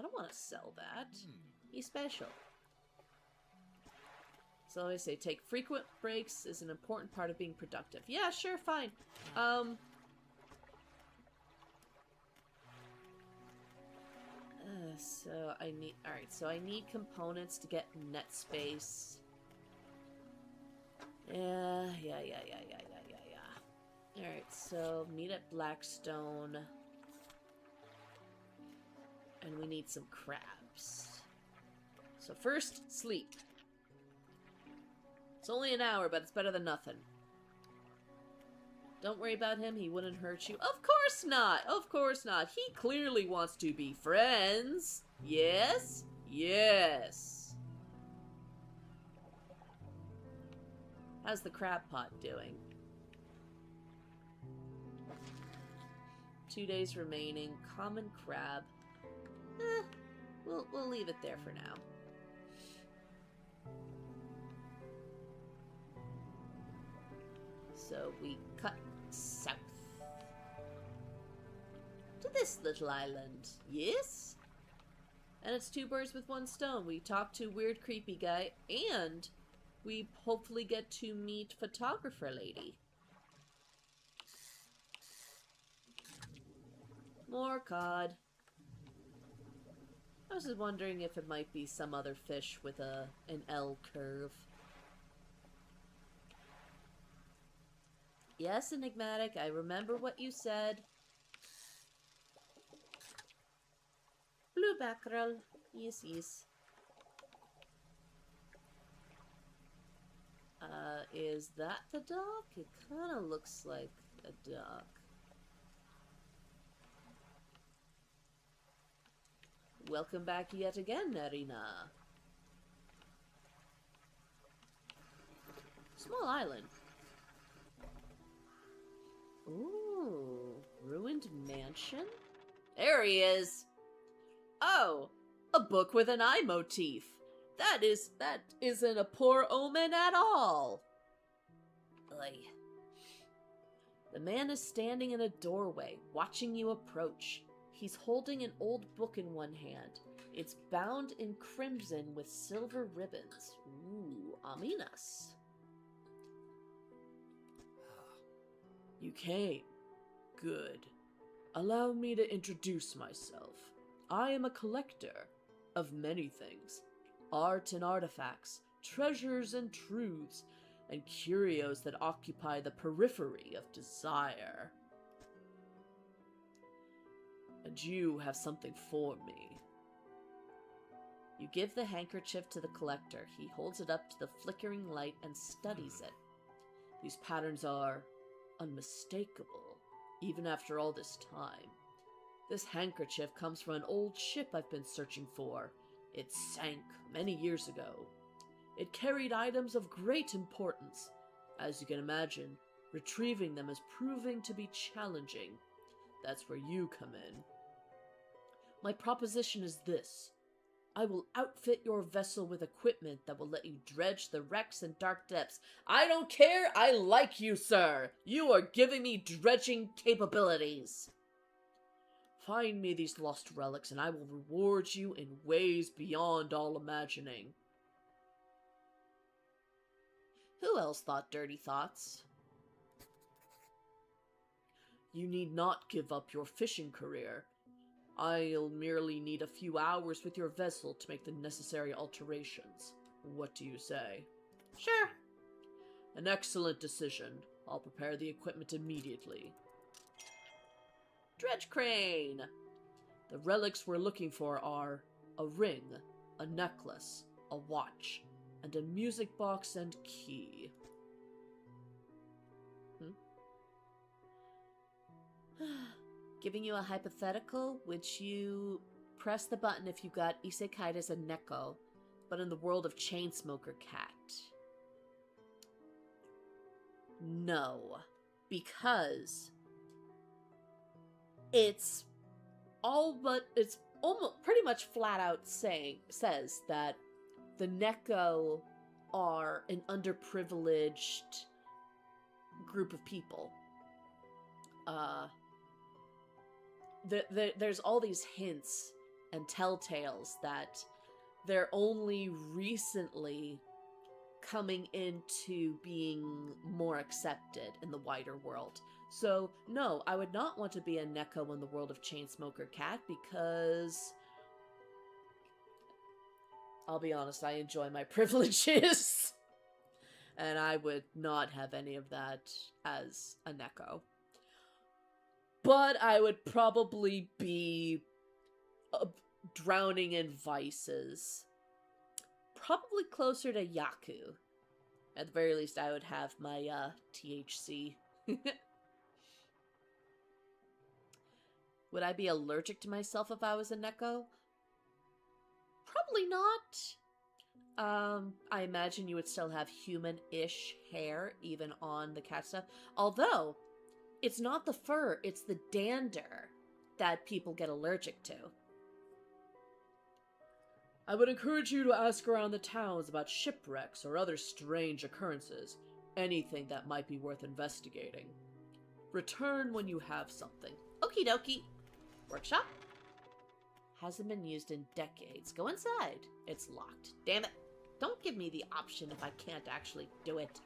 don't want to sell that. He's special. So I say take frequent breaks is an important part of being productive. Yeah, sure, fine. So I need... Alright, so I need components to get net space. Yeah. Alright, so meet at Blackstone. And we need some crabs. So first, sleep. It's only an hour, but it's better than nothing. Don't worry about him, he wouldn't hurt you. Of course not! Of course not. He clearly wants to be friends. Yes? Yes. How's the crab pot doing? 2 days remaining. Common crab. We'll leave it there for now. So we cut south. To this little island. Yes? And it's 2 birds with 1 stone. We talk to weird creepy guy, and we hopefully get to meet photographer lady. More cod. I was just wondering if it might be some other fish with an L curve. Yes, enigmatic, I remember what you said. Blue mackerel. Yes. Is that the dock? It kind of looks like a dock. Welcome back yet again, Narina. Small island. Ooh, ruined mansion? There he is! Oh, a book with an eye motif. That isn't a poor omen at all. Oy. The man is standing in a doorway, watching you approach. He's holding an old book in one hand. It's bound in crimson with silver ribbons. Ooh, ominous. You came. Good. Allow me to introduce myself. I am a collector of many things. Art and artifacts, treasures and truths, and curios that occupy the periphery of desire. And you have something for me. You give the handkerchief to the collector. He holds it up to the flickering light and studies it. These patterns are unmistakable, even after all this time. This handkerchief comes from an old ship I've been searching for. It sank many years ago. It carried items of great importance. As you can imagine, retrieving them is proving to be challenging. That's where you come in. My proposition is this. I will outfit your vessel with equipment that will let you dredge the wrecks and dark depths. I don't care, I like you, sir! You are giving me dredging capabilities! Find me these lost relics, and I will reward you in ways beyond all imagining. Who else thought dirty thoughts? You need not give up your fishing career. I'll merely need a few hours with your vessel to make the necessary alterations. What do you say? Sure. An excellent decision. I'll prepare the equipment immediately. Dredge crane! The relics we're looking for are a ring, a necklace, a watch, and a music box and key. Giving you a hypothetical, which you press the button if you got Isekaitis and Neko, but in the world of Chainsmoker Cat. No, because it's it's almost pretty much flat out says that the Neko are an underprivileged group of people. There's all these hints and telltales that they're only recently coming into being more accepted in the wider world. So, no, I would not want to be a Neko in the world of Chainsmoker Cat because, I'll be honest, I enjoy my privileges. And I would not have any of that as a Neko. But I would probably be drowning in vices. Probably closer to Yaku. At the very least, I would have my THC. Would I be allergic to myself if I was a Neko? Probably not. I imagine you would still have human-ish hair, even on the cat stuff. Although, it's not the fur, it's the dander that people get allergic to. I would encourage you to ask around the towns about shipwrecks or other strange occurrences. Anything that might be worth investigating. Return when you have something. Okie dokie. Workshop? Hasn't been used in decades. Go inside. It's locked. Damn it. Don't give me the option if I can't actually do it.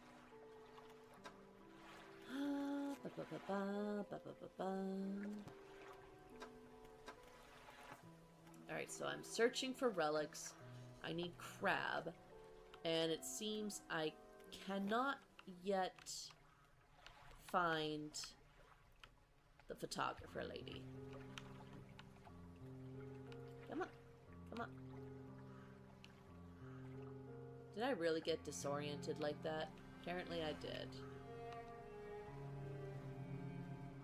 Alright, so I'm searching for relics. I need crab. And it seems I cannot yet find the photographer lady. Come on. Come on. Did I really get disoriented like that? Apparently I did.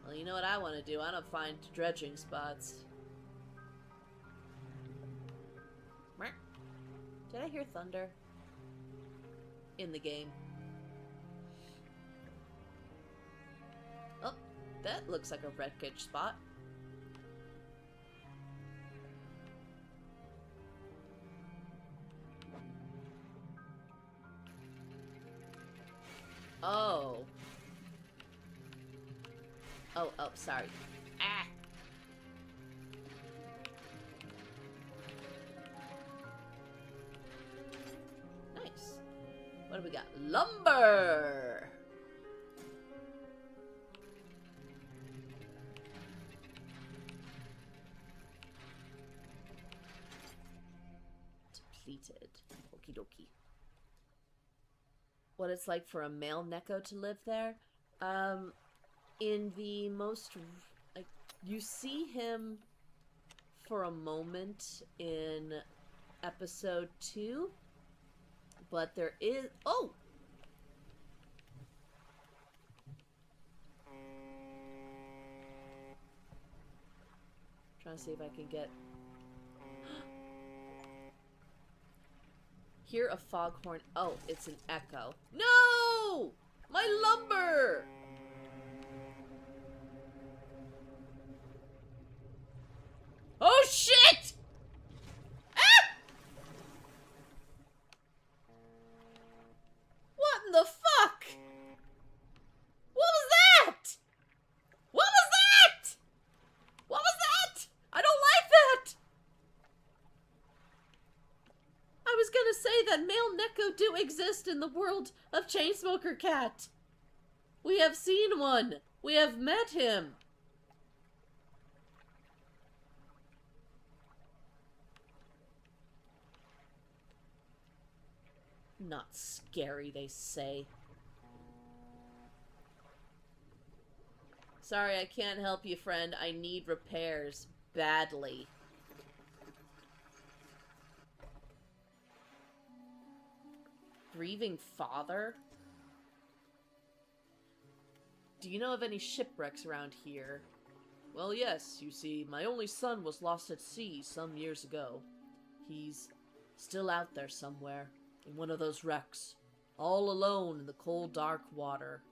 Well, you know what I want to do? I don't find dredging spots. Did I hear thunder? In the game. Oh, that looks like a wreckage spot. Oh. Oh, sorry. Ah! Nice. What do we got? Lumber! Depleted. Okie dokie. What it's like for a male Neko to live there? In the most, like, you see him for a moment in episode 2, but there is, oh! Trying to see if I can get, hear a foghorn, oh, it's an echo. No! My lumber! Oh shit! Ah! What in the fuck? What was that? What was that? What was that? I don't like that! I was gonna say that male Neko do exist in the world of Chainsmoker Cat. We have seen one. We have met him. Not scary, they say. Sorry, I can't help you, friend. I need repairs. Badly. Grieving father? Do you know of any shipwrecks around here? Well, yes. You see, my only son was lost at sea some years ago. He's still out there somewhere. In one of those wrecks, all alone in the cold, dark water.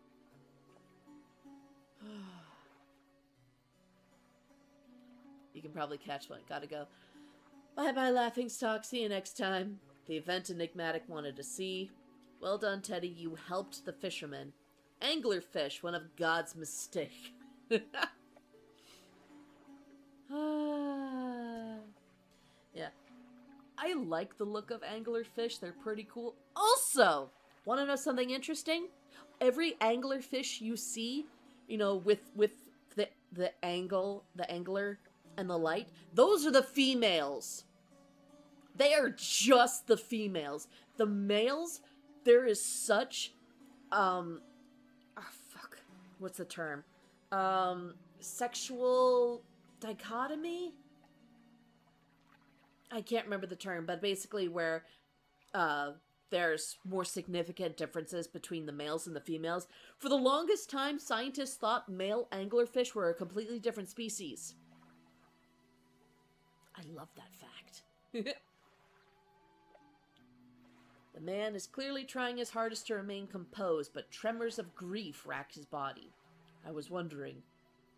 You can probably catch one. Gotta go. Bye-bye, laughingstock. See you next time. The event Enigmatic wanted to see. Well done, Teddy. You helped the fisherman. Anglerfish, one of God's mistake. Yeah. I like the look of anglerfish. They're pretty cool. Also, want to know something interesting? Every anglerfish you see, you know, with the angler and the light, those are the females. They are just the females. The males, there is such what's the term? Sexual dichotomy? I can't remember the term, but basically where there's more significant differences between the males and the females. For the longest time, scientists thought male anglerfish were a completely different species. I love that fact. The man is clearly trying his hardest to remain composed, but tremors of grief racked his body. I was wondering.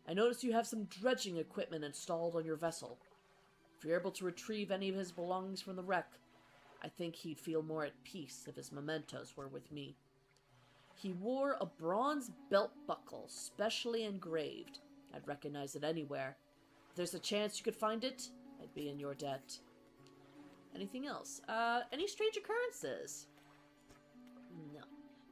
I noticed you have some dredging equipment installed on your vessel. If you're able to retrieve any of his belongings from the wreck, I think he'd feel more at peace if his mementos were with me. He wore a bronze belt buckle, specially engraved. I'd recognize it anywhere. If there's a chance you could find it, I'd be in your debt. Anything else? Any strange occurrences? No.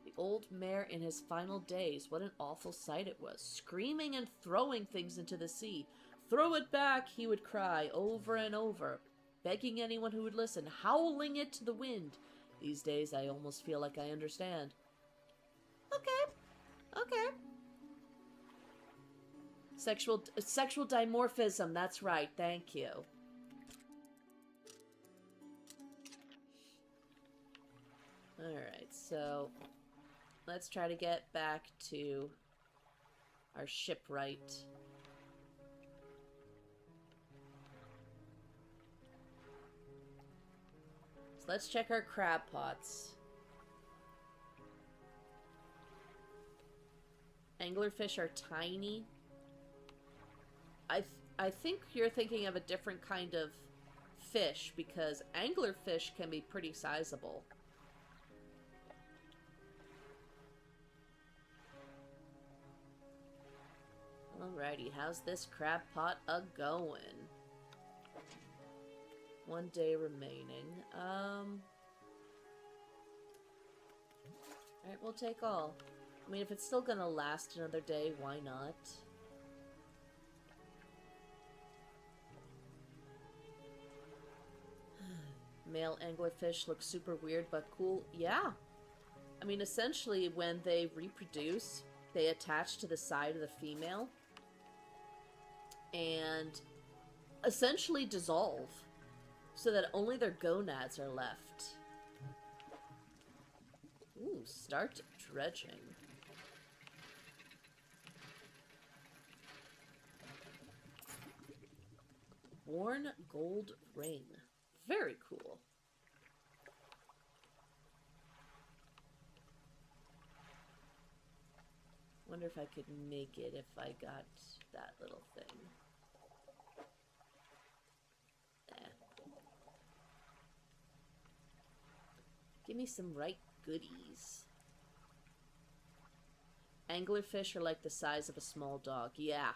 The old mare in his final days, what an awful sight it was. Screaming and throwing things into the sea. Throw it back, he would cry, over and over. Begging anyone who would listen, howling it to the wind. These days, I almost feel like I understand. Okay. Sexual dimorphism, that's right, thank you. Alright, so let's try to get back to our shipwright. So let's check our crab pots. Anglerfish are tiny. I think you're thinking of a different kind of fish, because anglerfish can be pretty sizable. Alrighty, how's this crab pot a-going? 1 day remaining. Alright, we'll take all. I mean, if it's still gonna last another day, why not? Male anglerfish look super weird but cool. Yeah. I mean, essentially, when they reproduce, they attach to the side of the female and essentially dissolve so that only their gonads are left. Ooh, start dredging. Worn gold ring. Very cool. Wonder if I could make it if I got that little thing. Give me some right goodies. Anglerfish are like the size of a small dog. Yeah.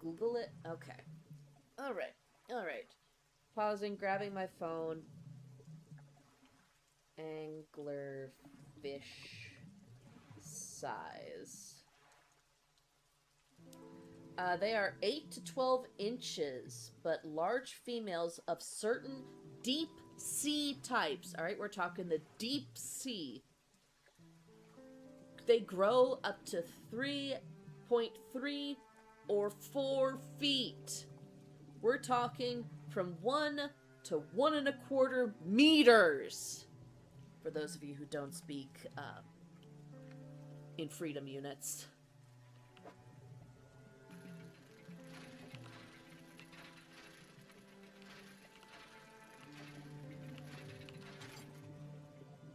Google it? Okay. Alright. Alright. Pausing, grabbing my phone. Anglerfish size. They are 8 to 12 inches, but large females of certain deep sea types. Alright, we're talking the deep sea. They grow up to 3.3 or 4 feet. We're talking from 1 to 1.25 meters. For those of you who don't speak in freedom units.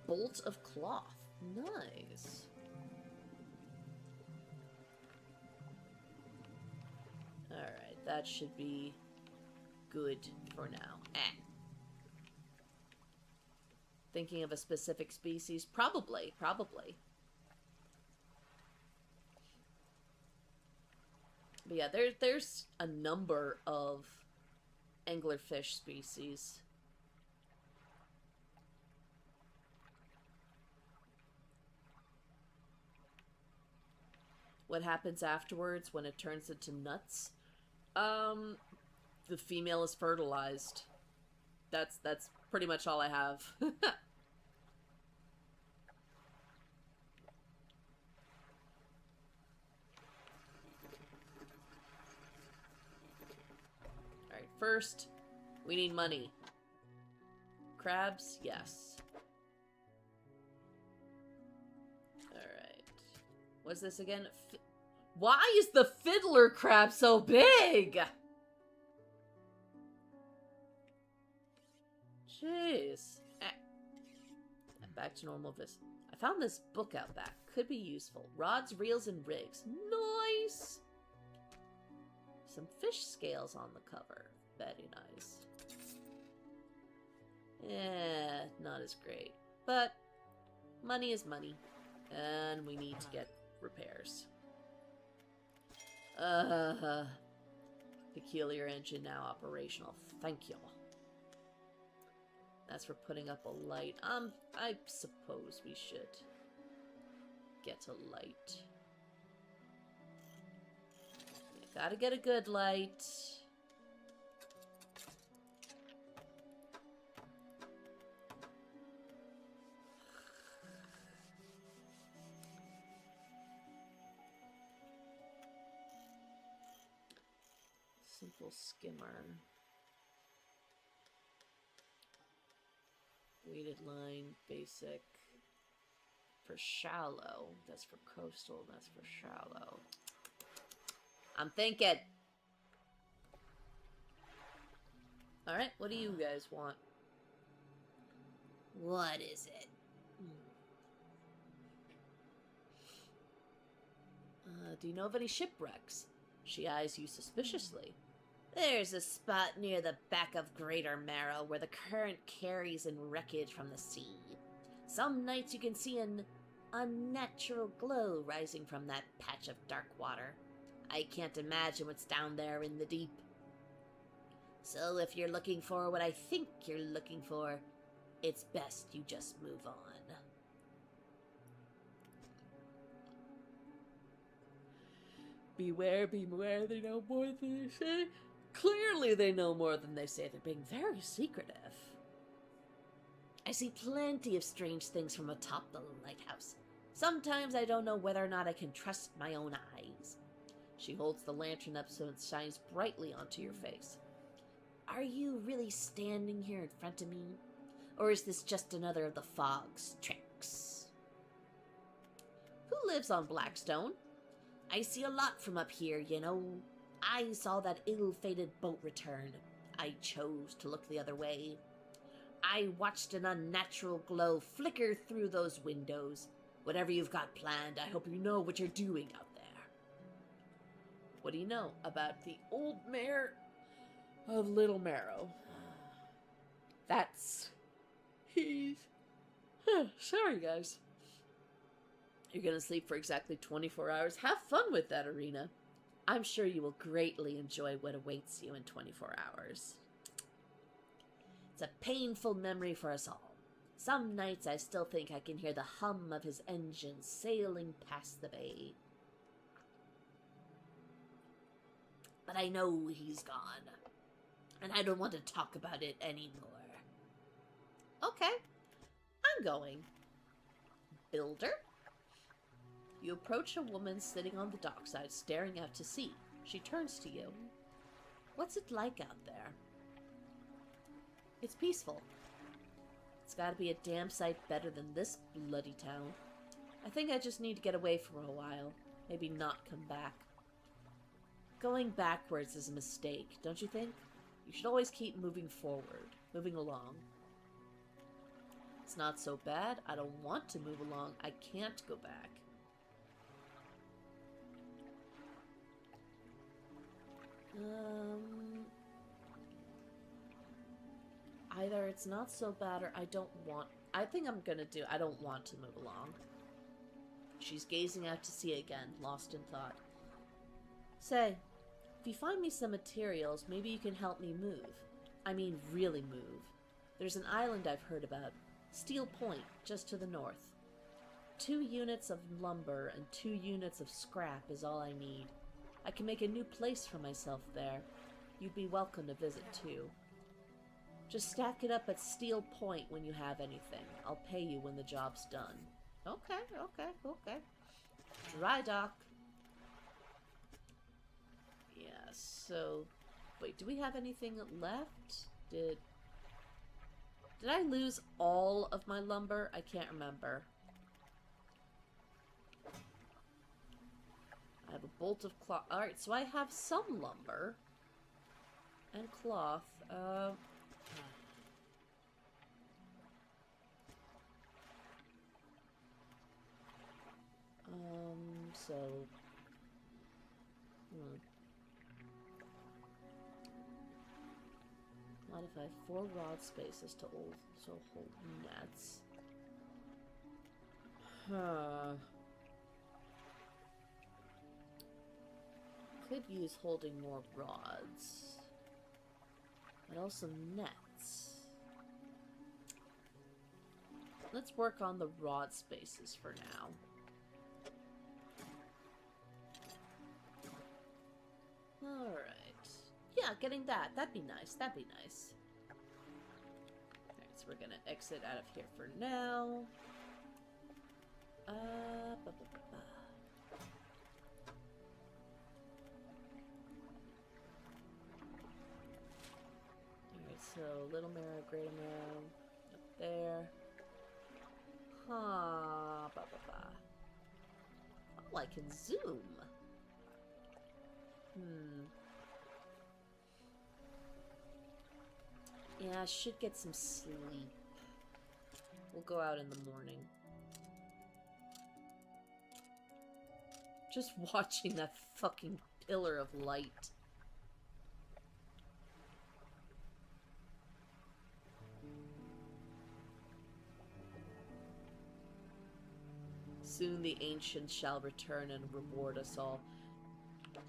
Bolt of cloth. Nice. that should be good for now. Thinking of a specific species? Probably. But yeah, there's a number of anglerfish species. What happens afterwards when it turns into nuts? The female is fertilized. That's pretty much all I have. Alright, first, we need money. Crabs? Yes. Alright. What's this again? Why is the fiddler crab so big? Jeez. Back to normal vis. I found this book out back. Could be useful. Rods, reels, and rigs. Nice! Some fish scales on the cover. Very nice. Yeah, not as great. But money is money. And we need to get repairs. Peculiar engine now operational. Thank you. That's for putting up a light. I suppose we should get a light. You gotta get a good light. Simple skimmer. Weighted line, basic. For shallow. That's for coastal, that's for shallow. I'm thinking. Alright, what do you guys want? What is it? Do you know of any shipwrecks? She eyes you suspiciously. There's a spot near the back of Greater Marrow where the current carries in wreckage from the sea. Some nights you can see an unnatural glow rising from that patch of dark water. I can't imagine what's down there in the deep. So if you're looking for what I think you're looking for, it's best you just move on. Beware, beware, they know more than they say. Clearly they know more than they say. They're being very secretive. I see plenty of strange things from atop the lighthouse. Sometimes I don't know whether or not I can trust my own eyes. She holds the lantern up so it shines brightly onto your face. Are you really standing here in front of me? Or is this just another of the fog's tricks? Who lives on Blackstone? I see a lot from up here, you know. I saw that ill-fated boat return. I chose to look the other way. I watched an unnatural glow flicker through those windows. Whatever you've got planned, I hope you know what you're doing out there. What do you know about the old mayor of Little Marrow? He's... Sorry, guys. You're gonna sleep for exactly 24 hours. Have fun with that, Arena. I'm sure you will greatly enjoy what awaits you in 24 hours. It's a painful memory for us all. Some nights I still think I can hear the hum of his engine sailing past the bay. But I know he's gone, and I don't want to talk about it anymore. Okay, I'm going. Builder? You approach a woman sitting on the dockside, staring out to sea. She turns to you. What's it like out there? It's peaceful. It's gotta be a damn sight better than this bloody town. I think I just need to get away for a while. Maybe not come back. Going backwards is a mistake, don't you think? You should always keep moving forward, moving along. It's not so bad. I don't want to move along. I can't go back. Either it's not so bad or I don't want... I think I'm gonna do... I don't want to move along. She's gazing out to sea again, lost in thought. Say, if you find me some materials, maybe you can help me move. I mean, really move. There's an island I've heard about. Steel Point, just to the north. 2 units of lumber and 2 units of scrap is all I need. I can make a new place for myself there. You'd be welcome to visit, too. Just stack it up at Steel Point when you have anything. I'll pay you when the job's done. Okay, okay, okay. Dry dock. Yeah, so... Wait, do we have anything left? Did I lose all of my lumber? I can't remember. I have a bolt of cloth. Alright, so I have some lumber. And cloth. So... Modify 4 rod spaces to also hold nets. Huh. Could use holding more rods. But also nets. Let's work on the rod spaces for now. Alright. Yeah, getting that. That'd be nice. That'd be nice. Alright, so we're gonna exit out of here for now. Alright, so Little Marrow, Greater Marrow, up there. Huh. Oh, I can zoom. Yeah, I should get some sleep. We'll go out in the morning. Just watching that fucking pillar of light. Soon the ancients shall return and reward us all.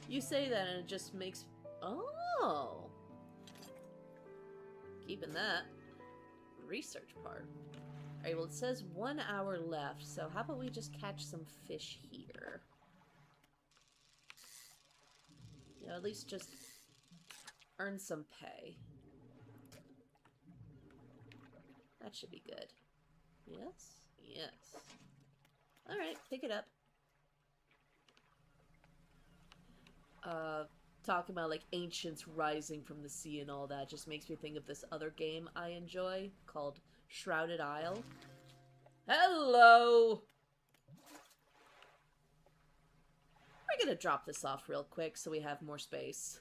You say that and it just makes... Oh! Keeping that. Research part. Alright, well it says 1 hour left, so how about we just catch some fish here? You know, at least just earn some pay. That should be good. Yes? Yes. Alright, pick it up. Talking about, like, ancients rising from the sea and all that just makes me think of this other game I enjoy called Shrouded Isle. Hello! We're gonna drop this off real quick so we have more space.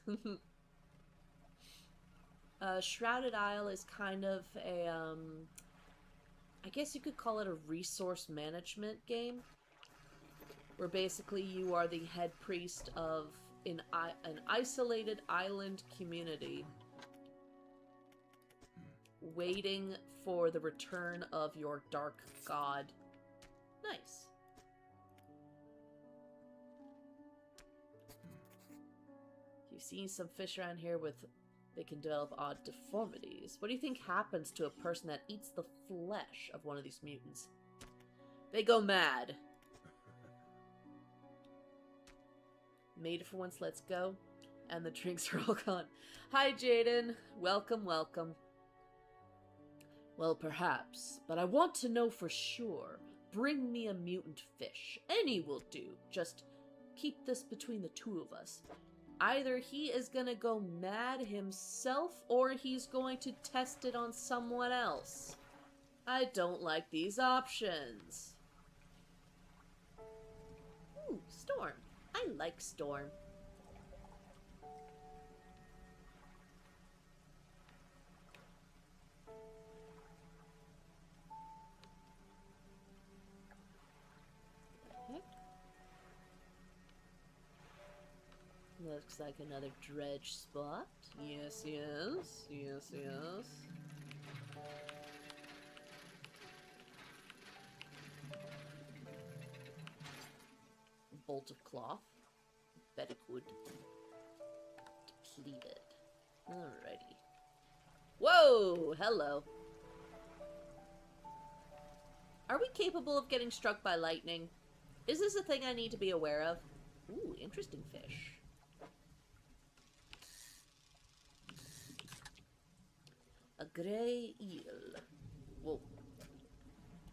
Shrouded Isle is kind of a, I guess you could call it a resource management game. Where basically you are the head priest of an isolated island community waiting for the return of your dark god. Nice. You've seen some fish around here with... They can develop odd deformities. What do you think happens to a person that eats the flesh of one of these mutants? They go mad. Made it for once, let's go. And the drinks are all gone. Hi, Jaden. Welcome, welcome. Well, perhaps, but I want to know for sure. Bring me a mutant fish. Any will do. Just keep this between the two of us. Either he is gonna go mad himself, or he's going to test it on someone else. I don't like these options. Ooh, Storm. I like Storm. Looks like another dredge spot. Yes, yes. Yes, yes. Bolt of cloth. Bet it would. Depleted. Alrighty. Whoa! Hello. Are we capable of getting struck by lightning? Is this a thing I need to be aware of? Ooh, interesting fish. A grey eel. Whoa.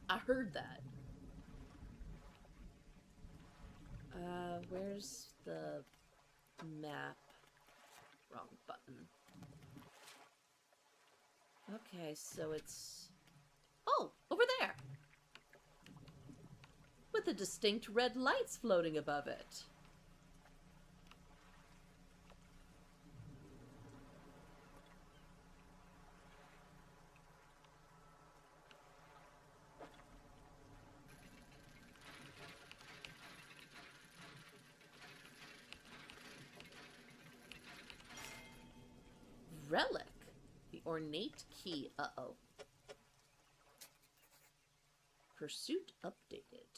I heard that. Where's the map? Wrong button. Okay, so it's... Oh, over there! With the distinct red lights floating above it. Relic. The ornate key. Uh-oh. Pursuit updated.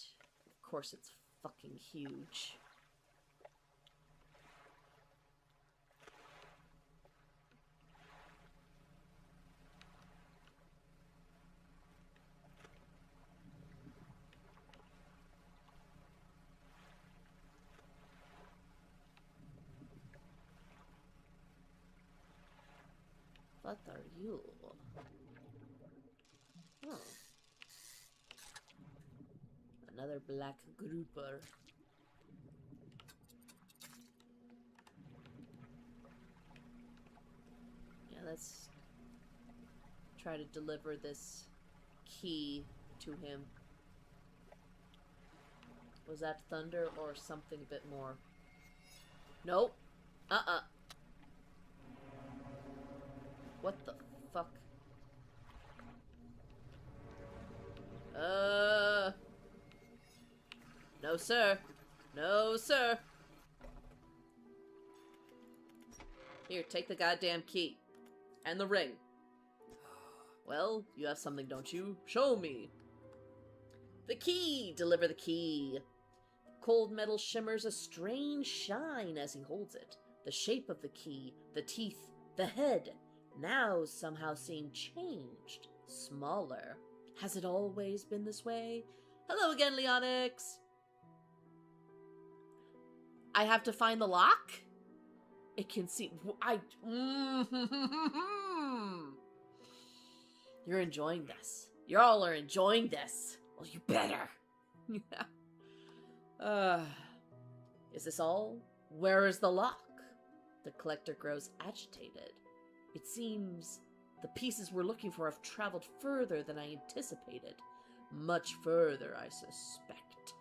Of course it's fucking huge. What are you? Oh. Another black grouper. Yeah, let's try to deliver this key to him. Was that thunder or something a bit more? Nope. Uh-uh. What the fuck? No, sir. No, sir. Here, take the goddamn key. And the ring. Well, you have something, don't you? Show me. The key! Deliver the key. Cold metal shimmers a strange shine as he holds it. The shape of the key, the teeth, the head, now somehow seem changed. Smaller. Has it always been this way? Hello again, Leonix! I have to find the lock? It can see... You're enjoying this. Y'all are enjoying this. Well, you better. Is this all? Where is the lock? The collector grows agitated. It seems the pieces we're looking for have traveled further than I anticipated. Much further, I suspect.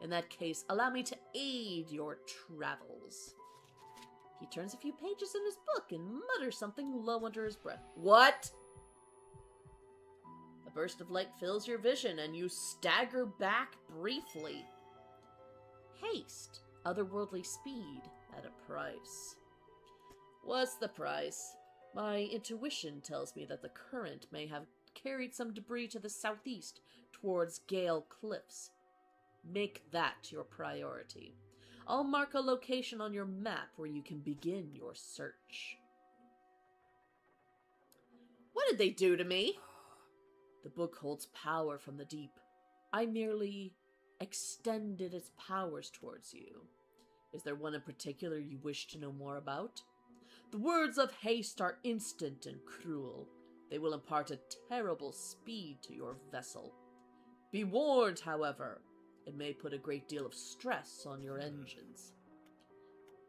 In that case, allow me to aid your travels. He turns a few pages in his book and mutters something low under his breath. What? A burst of light fills your vision and you stagger back briefly. Haste, otherworldly speed, at a price. What's the price? My intuition tells me that the current may have carried some debris to the southeast towards Gale Cliffs. Make that your priority. I'll mark a location on your map where you can begin your search. What did they do to me? The book holds power from the deep. I merely extended its powers towards you. Is there one in particular you wish to know more about? The words of haste are instant and cruel. They will impart a terrible speed to your vessel. Be warned, however, it may put a great deal of stress on your engines.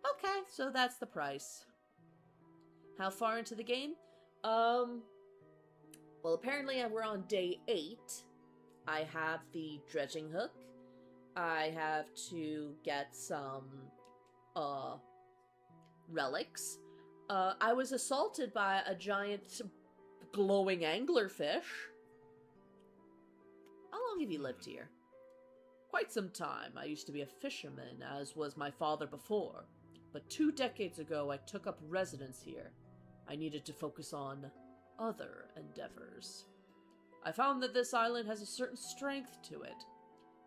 Okay, so that's the price. How far into the game? Well, apparently we're on day 8. I have the dredging hook. I have to get some, relics. I was assaulted by a giant glowing anglerfish. How long have you lived here? Quite some time. I used to be a fisherman, as was my father before. But 2 decades ago, I took up residence here. I needed to focus on other endeavors. I found that this island has a certain strength to it.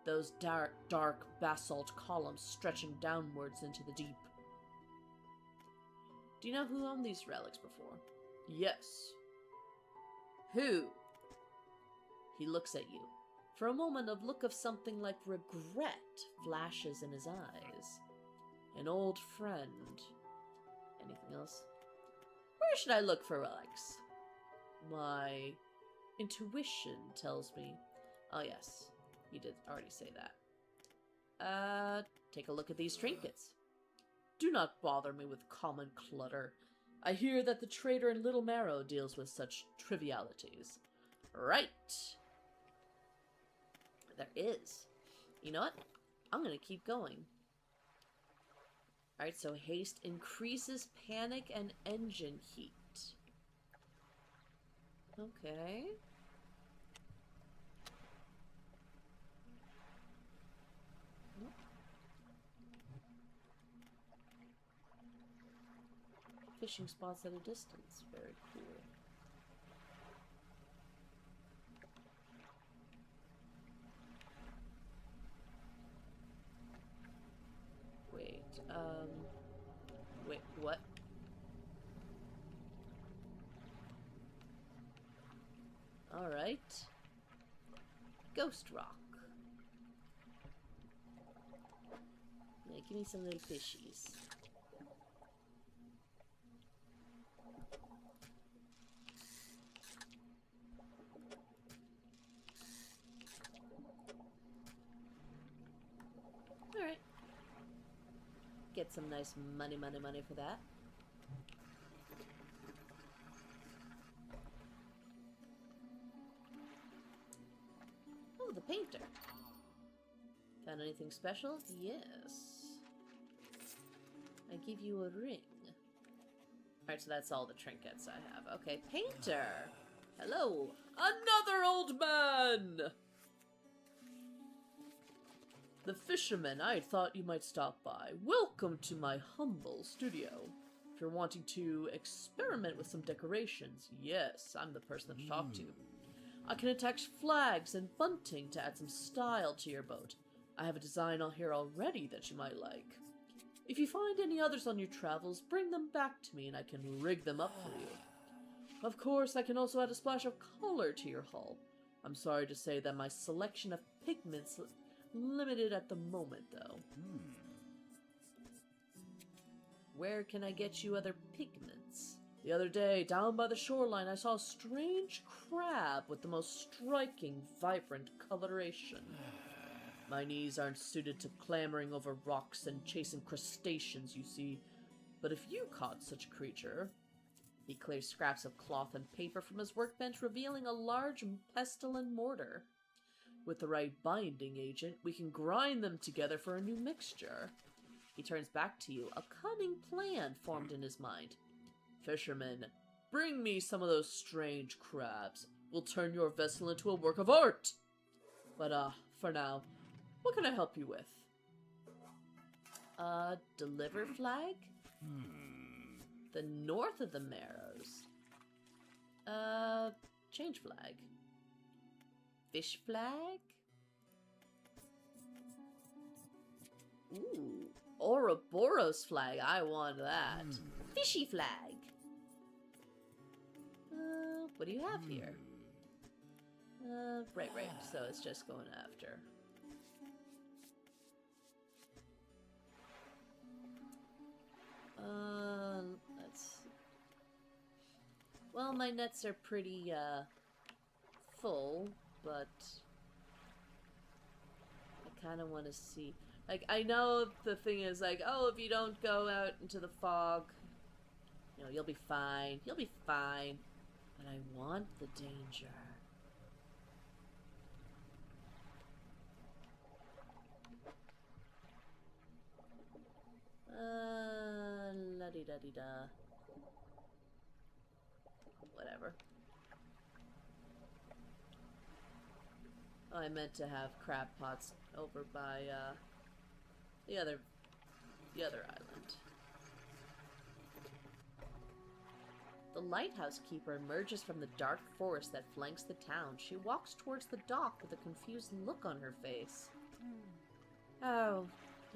Those dark basalt columns stretching downwards into the deep. Do you know who owned these relics before? Yes. Who? He looks at you. For a moment, a look of something like regret flashes in his eyes. An old friend. Anything else? Where should I look for relics? My intuition tells me... Oh yes, you did already say that. Take a look at these trinkets. Do not bother me with common clutter. I hear that the trader in Little Marrow deals with such trivialities. Right. There is. You know what? I'm gonna keep going. Alright, so haste increases panic and engine heat. Okay. Fishing spots at a distance. Very cool. Wait, what? Alright. Ghost rock. Yeah, give me some little fishies. Alright. Get some nice money for that. Oh, the painter. Found anything special? Yes. I give you a ring. Alright, so that's all the trinkets I have. Okay, painter! Hello! Another old man! The fisherman, I thought you might stop by. Welcome to my humble studio. If you're wanting to experiment with some decorations, yes, I'm the person to talk to. I can attach flags and bunting to add some style to your boat. I have a design on here already that you might like. If you find any others on your travels, bring them back to me and I can rig them up for you. Of course, I can also add a splash of color to your hull. I'm sorry to say that my selection of pigments limited at the moment, though. Where can I get you other pigments? The other day, down by the shoreline, I saw a strange crab with the most striking, vibrant coloration. My knees aren't suited to clambering over rocks and chasing crustaceans, you see. But if you caught such a creature... He clears scraps of cloth and paper from his workbench, revealing a large pestle and mortar. With the right binding agent, we can grind them together for a new mixture. He turns back to you, a cunning plan formed in his mind. Fisherman, bring me some of those strange crabs. We'll turn your vessel into a work of art. But, for now, what can I help you with? Deliver flag? The north of the Marrows. Change flag. Fish flag? Ooh, Ouroboros flag. I want that. Fishy flag. What do you have here? Right. So it's just going after. Let's... Well, my nets are pretty, full, but I kind of want to see... Like, I know the thing is, like, oh, if you don't go out into the fog, you know, you'll be fine. You'll be fine. But I want the danger. La-di-da-di-da. Whatever. Oh, I meant to have crab pots over by, the other island. The lighthouse keeper emerges from the dark forest that flanks the town. She walks towards the dock with a confused look on her face. Oh,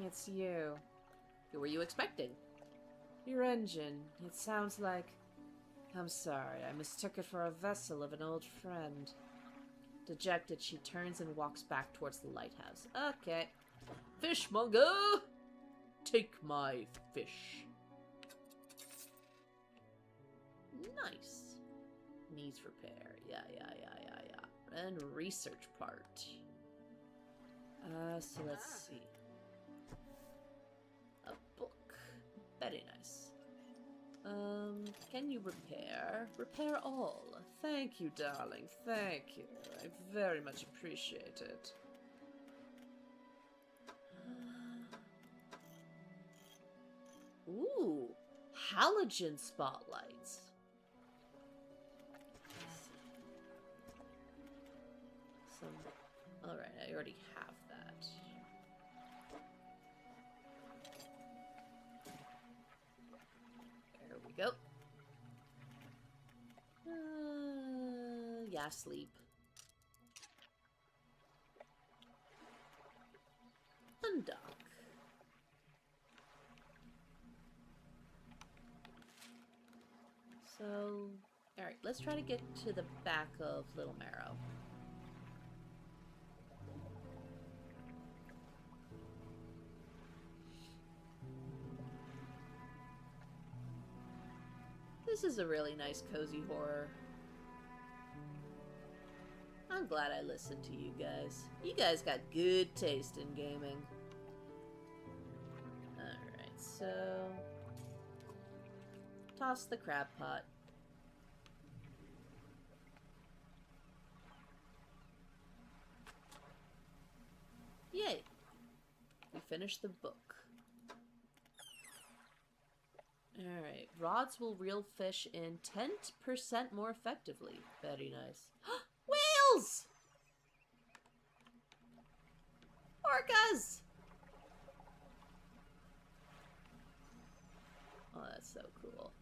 it's you. Who were you expecting? Your engine. It sounds like... I'm sorry, I mistook it for a vessel of an old friend. Dejected, she turns and walks back towards the lighthouse. Okay. Fishmonger! Take my fish. Nice. Needs repair. Yeah. And research part. So let's see. A book. Very nice. Can you repair? Repair all. Thank you, darling. Thank you. I very much appreciate it. Ooh. Halogen spotlights. Alright, I already have that. There we go. Yeah, sleep. Undock. So, alright, let's try to get to the back of Little Marrow. This is a really nice, cozy horror. I'm glad I listened to you guys. You guys got good taste in gaming. Alright, so... toss the crab pot. Yay! We finished the book. Alright, rods will reel fish in 10% more effectively. Very nice. Whales! Orcas! Oh, that's so cool.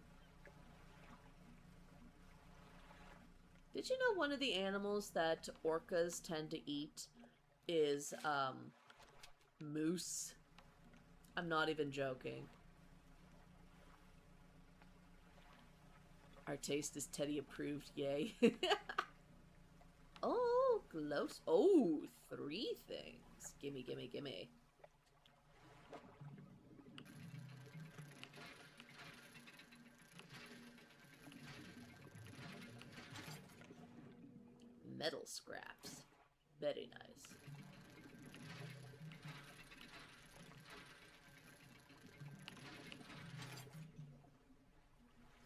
Did you know one of the animals that orcas tend to eat is, moose? I'm not even joking. Our taste is Teddy approved, yay. Oh, close. Oh, 3 things. Gimme. Metal scraps. Very nice.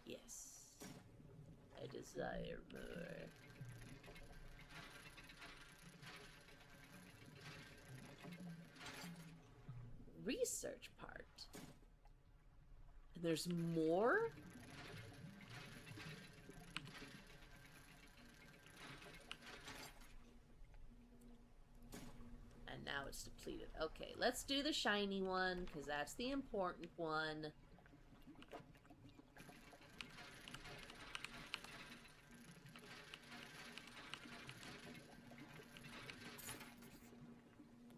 Yes. I desire more. Research part. And there's more? And now it's depleted. Okay, let's do the shiny one, because that's the important one.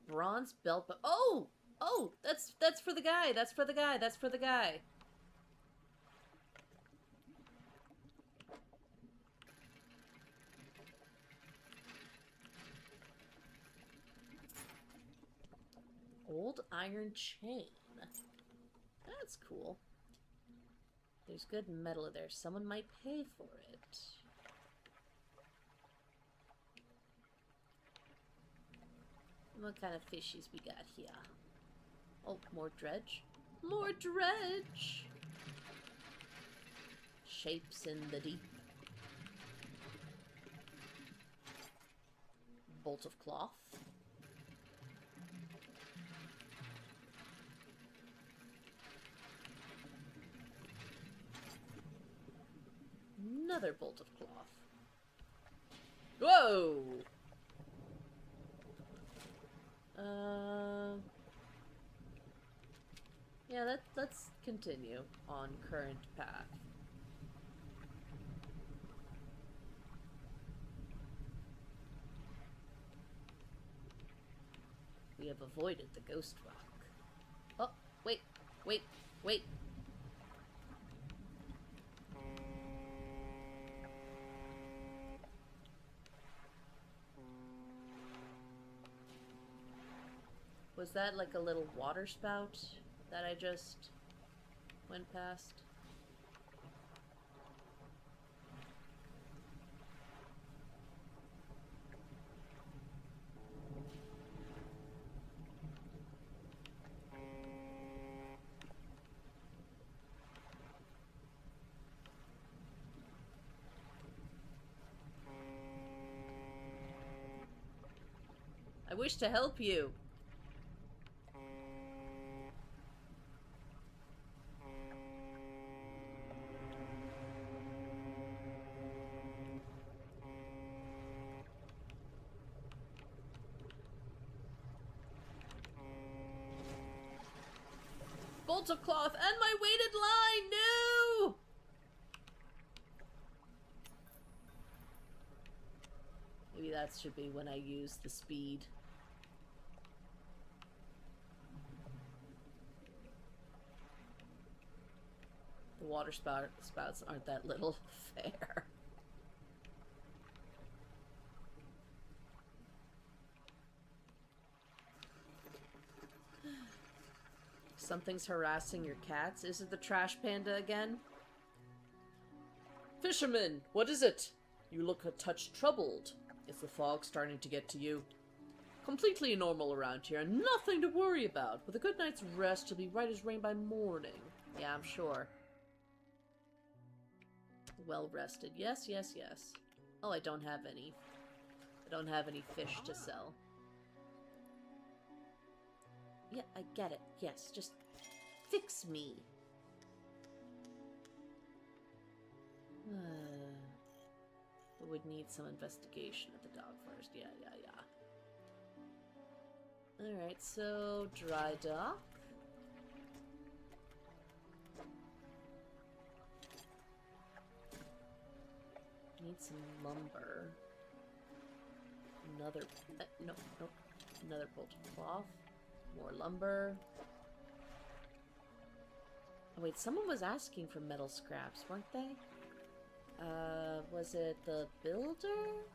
Bronze belt, but oh, that's for the guy. That's for the guy. Old iron chain. That's cool. There's good metal there. Someone might pay for it. What kind of fishies we got here? Oh, more dredge. More dredge! Shapes in the deep. Bolt of cloth. Another bolt of cloth. Whoa! Yeah, let's continue on current path. We have avoided the ghost rock. Oh, wait, wait, wait. Was that like a little water spout that I just went past? I wish to help you. Bolts of cloth and my weighted line! No! Maybe that should be when I use the speed. The water spouts aren't that little. Fair. Something's harassing your cats. Is it the trash panda again? Fisherman, what is it? You look a touch troubled. Is the fog starting to get to you? Completely normal around here, and nothing to worry about. With a good night's rest, you'll be right as rain by morning. Yeah, I'm sure. Well rested. Yes, yes, yes. Oh, I don't have any. I don't have any fish to sell. Yeah, I get it. Yes, just fix me. But would need some investigation at the dock first. Yeah, yeah, yeah. Alright, so dry dock. Need some lumber. Another... no. Another bolt of cloth. More lumber. Oh wait, someone was asking for metal scraps, weren't they? Was it the builder?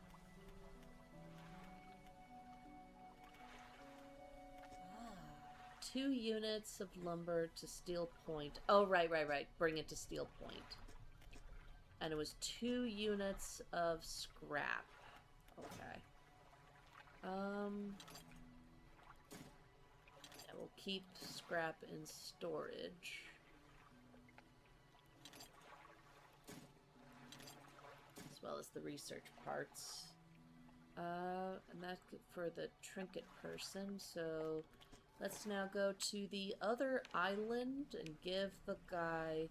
Ah, 2 units of lumber to Steel Point. Oh, right. Bring it to Steel Point. And it was 2 units of scrap. Okay. Yeah, we'll keep scrap in storage. As well as the research parts. And that's for the trinket person, so let's now go to the other island and give the guy...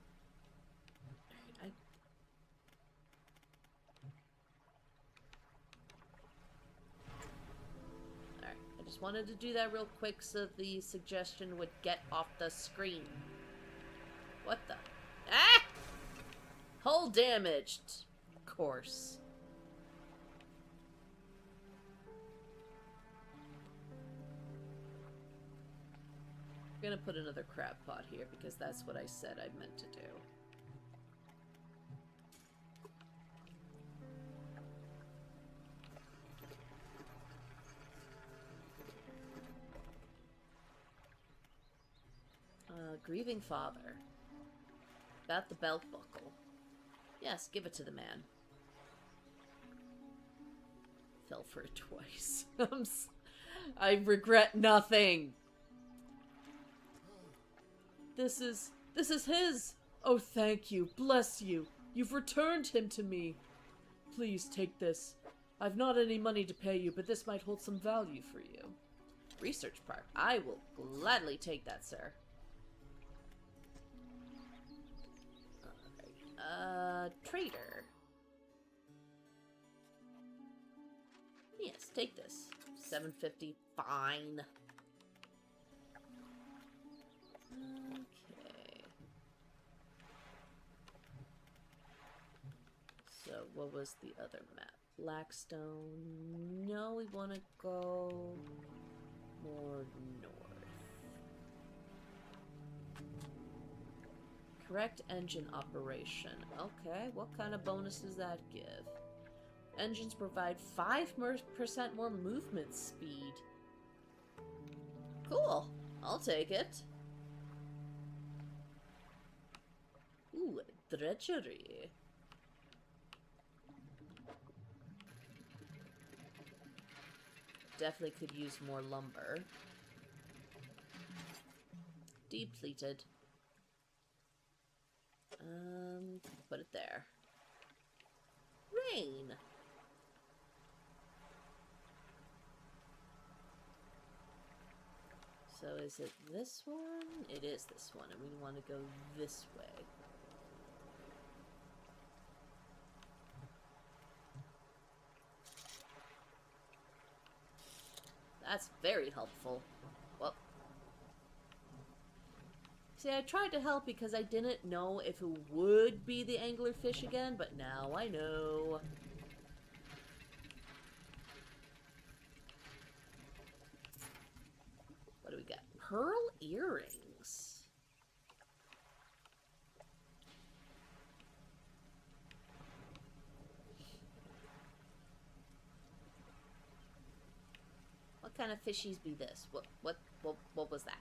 Alright, I just wanted to do that real quick so the suggestion would get off the screen. What the... Ah! Hull damaged. Of course. I'm gonna put another crab pot here because that's what I said I meant to do. Grieving father. About the belt buckle. Yes, give it to the man. Fell for it twice. I regret nothing. This is his. Oh, thank you. Bless you. You've returned him to me. Please take this. I've not any money to pay you, but this might hold some value for you. Research part. I will gladly take that, sir. Trader. Yes, take this. $7.50. Fine. Okay. So, what was the other map? Blackstone. No, we want to go more north. Correct engine operation. Okay, what kind of bonus does that give? Engines provide 5% more movement speed. Cool. I'll take it. Ooh, dredgery. Definitely could use more lumber. Depleted. Put it there. Rain. So is it this one? It is this one, and we want to go this way. That's very helpful. Well, see, I tried to help because I didn't know if it would be the anglerfish again, but now I know. What do we got? Pearl earrings. What kind of fishies be this? What was that?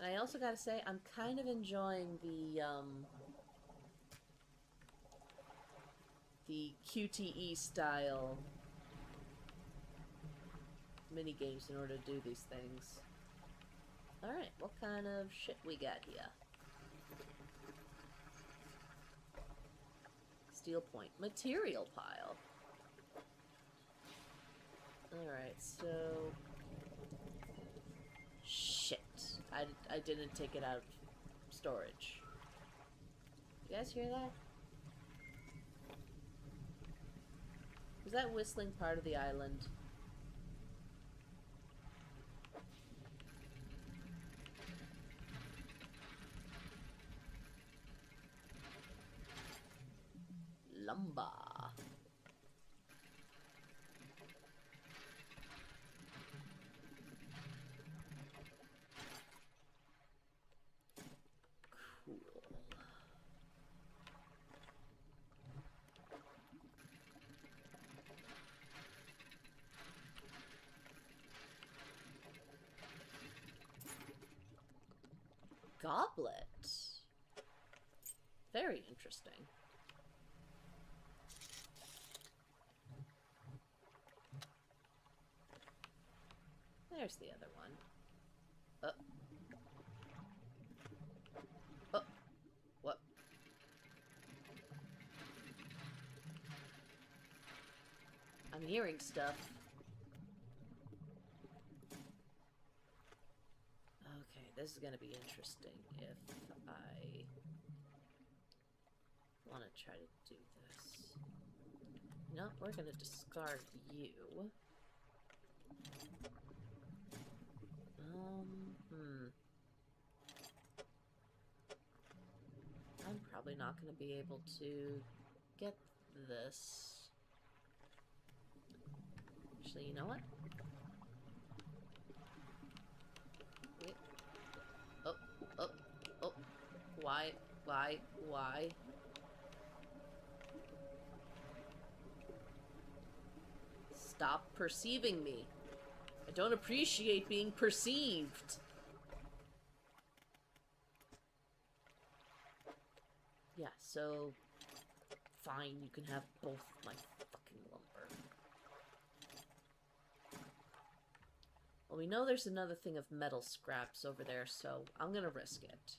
And I also gotta say, I'm kind of enjoying the QTE style mini games in order to do these things. Alright, what kind of shit we got here? Steel point. Material pile. Alright, so... Shit. I didn't take it out of storage. You guys hear that? Was that whistling part of the island? Lumber. Cool. Goblet. Very interesting. There's the other one. Oh. What? I'm hearing stuff. Okay, this is gonna be interesting if I want to try to do this. No, we're gonna discard you. I'm probably not going to be able to get this. Actually, you know what? Wait. Oh. Why? Stop perceiving me. I don't appreciate being perceived. Yeah, so... Fine, you can have both of my fucking lumber. Well, we know there's another thing of metal scraps over there, so I'm gonna risk it.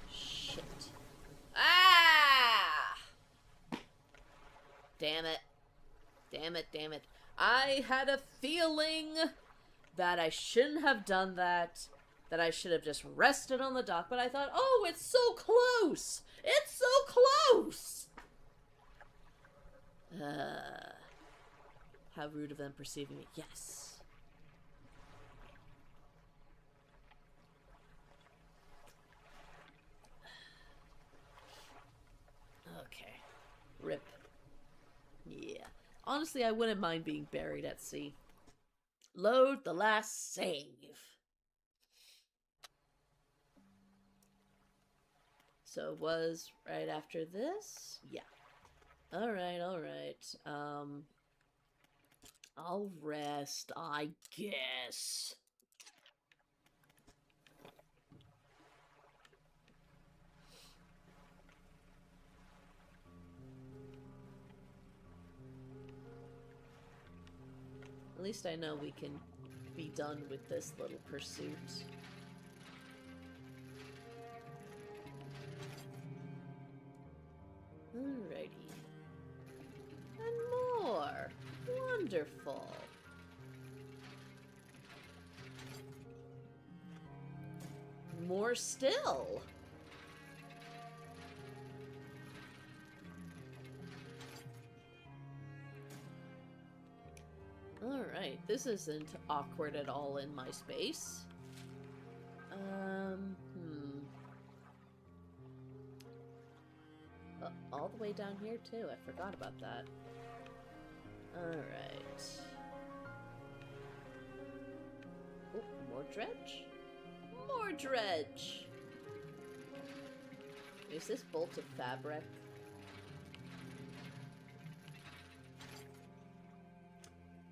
Shit. Ah! damn it. I had a feeling that I shouldn't have done that. That I should have just rested on the dock, but I thought, oh, it's so close! It's so close! How rude of them perceiving me. Yes. Okay. Rip. Yeah. Honestly, I wouldn't mind being buried at sea. Load the last save. So it was right after this? Yeah. Alright, alright. I'll rest, I guess. At least I know we can be done with this little pursuit. Alrighty. And more! Wonderful! More still! Alright, this isn't awkward at all in my space. All the way down here too, I forgot about that. Alright. Oh, more dredge? More dredge! Is this bolt of fabric?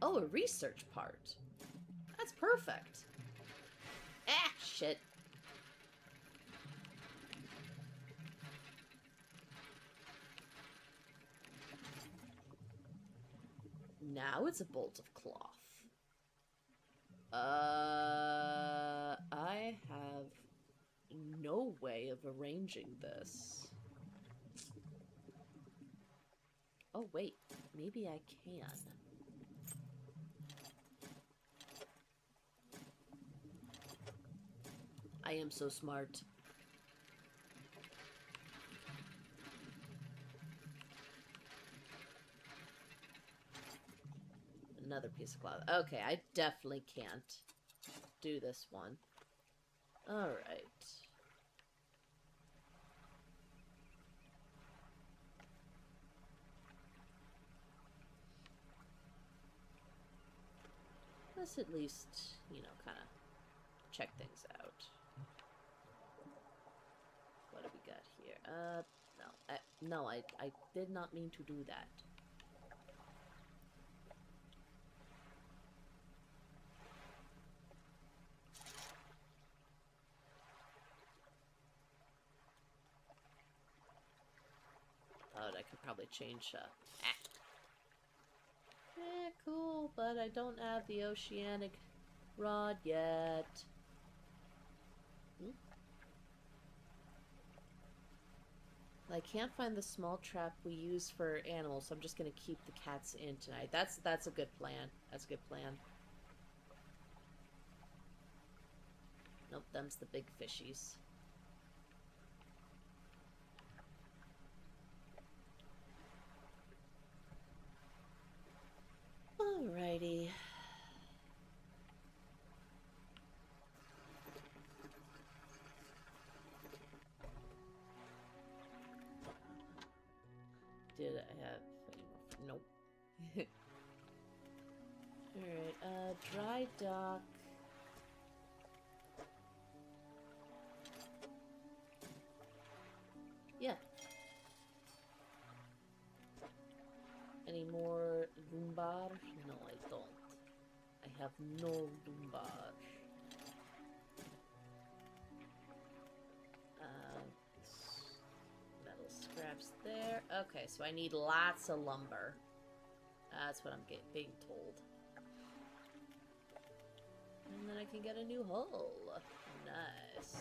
Oh, a research part. That's perfect. Ah, shit. Now it's a bolt of cloth. I have no way of arranging this. Oh, wait. Maybe I can. I am so smart. Another piece of cloth. Okay, I definitely can't do this one. Alright. Let's at least, you know, kind of check things out. What do we got here? No, I did not mean to do that. Oh, I could probably change, cool, but I don't have the oceanic rod yet. I can't find the small trap we use for animals, so I'm just gonna keep the cats in tonight. That's a good plan. That's a good plan. Nope, them's the big fishies. Alrighty. Did I have any more? Nope. Alright, dry dock. Yeah. Any more lumbar? No, I don't. I have no lumbar. Metal scraps there. Okay, so I need lots of lumber. That's what I'm being told. And then I can get a new hull. Nice.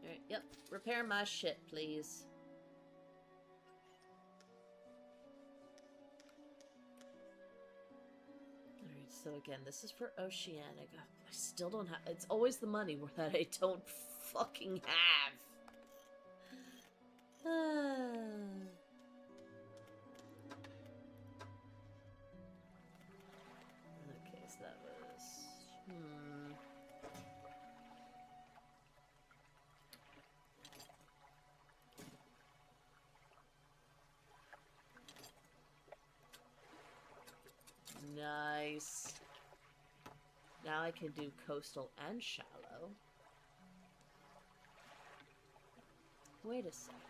Alright, yep. Repair my shit, please. So again, this is for Oceanic. I still don't have... It's always the money that I don't fucking have. Okay, so that was... Nice. Now I can do coastal and shallow. Wait a second.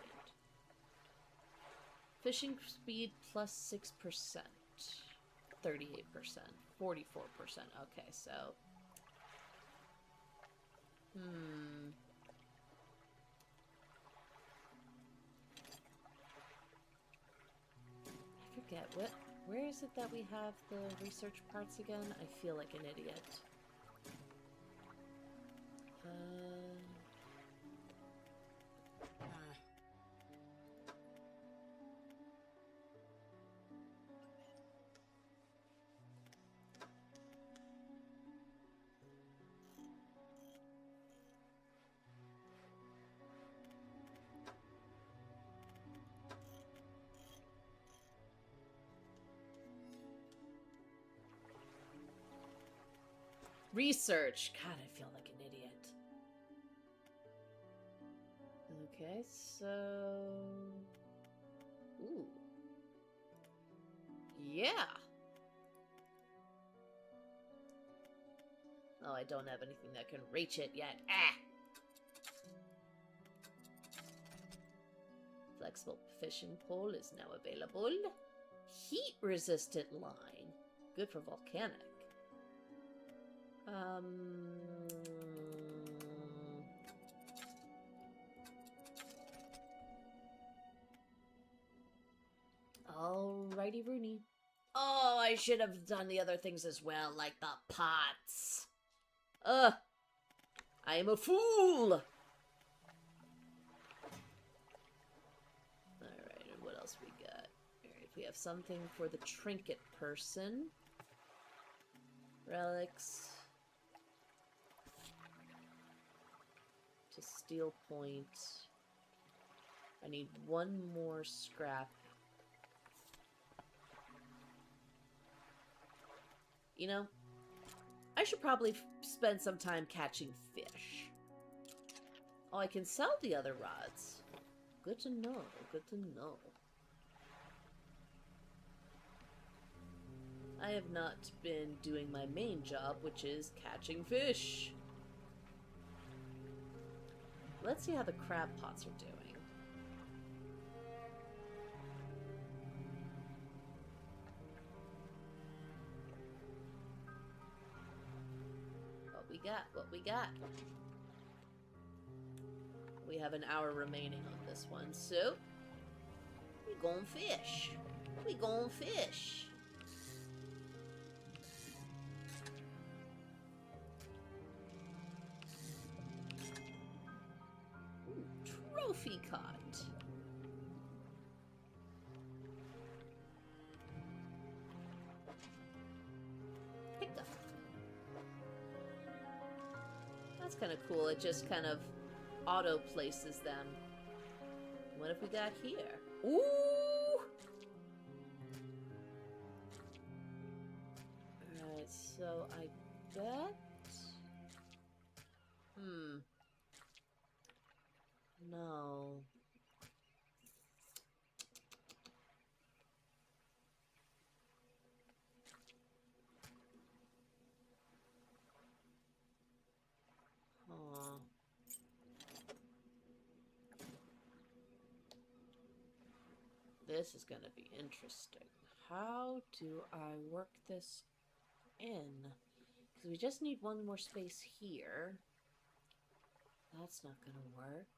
Fishing speed plus 6%. 38%. 44%. Okay, so... I forget, where is it that we have the research parts again? I feel like an idiot. Research. God, I feel like an idiot. Okay, so... Ooh. Yeah! Oh, I don't have anything that can reach it yet. Ah! Flexible fishing pole is now available. Heat-resistant line. Good for volcanic. Alrighty, Rooney. Oh, I should have done the other things as well, like the pots. I am a fool! Alright, and what else we got? Alright, we have something for the trinket person. Relics. To steel point. I need one more scrap. You know, I should probably spend some time catching fish. Oh, I can sell the other rods. Good to know, good to know. I have not been doing my main job, which is catching fish. Let's see how the crab pots are doing. What we got? We have an hour remaining on this one, so we gon' fish. We gon' fish. Ooh, trophy caught. That's kind of cool. It just kind of auto places them. What have we got here? Ooh! Alright, so I bet... No. This is going to be interesting. How do I work this in? Because we just need one more space here. That's not going to work.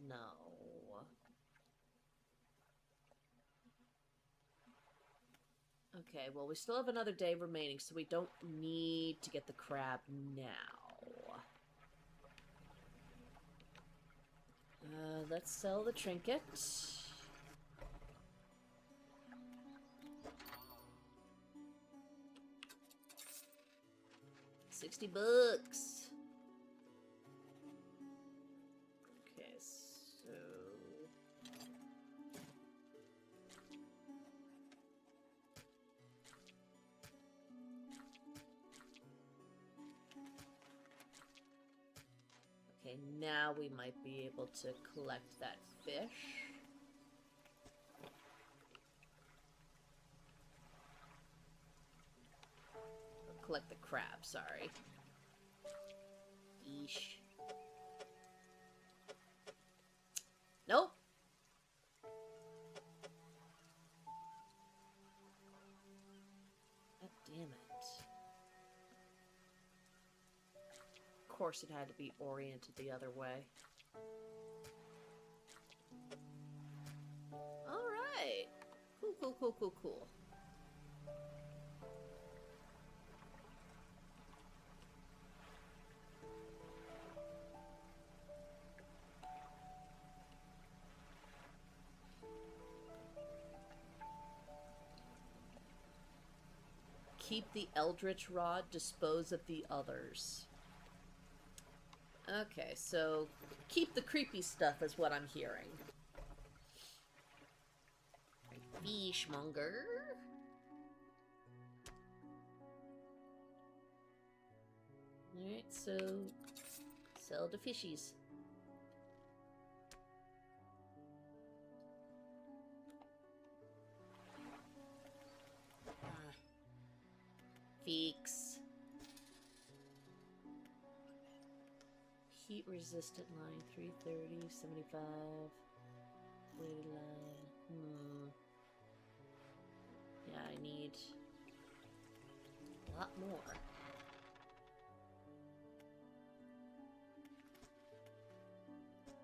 No. Okay, well, we still have another day remaining, so we don't need to get the crab now. let's sell the trinket. $60. Okay, so okay, now we might be able to collect that fish. Collect the crab, sorry. Yeesh. Nope. God damn it. Of course it had to be oriented the other way. Alright. Cool, cool, cool, cool, cool. Keep the Eldritch Rod, dispose of the others. Okay, so keep the creepy stuff is what I'm hearing. Fishmonger. Alright, so sell the fishies. Feeks. Heat resistant line 330, 75. Weighted line. Yeah, I need a lot more.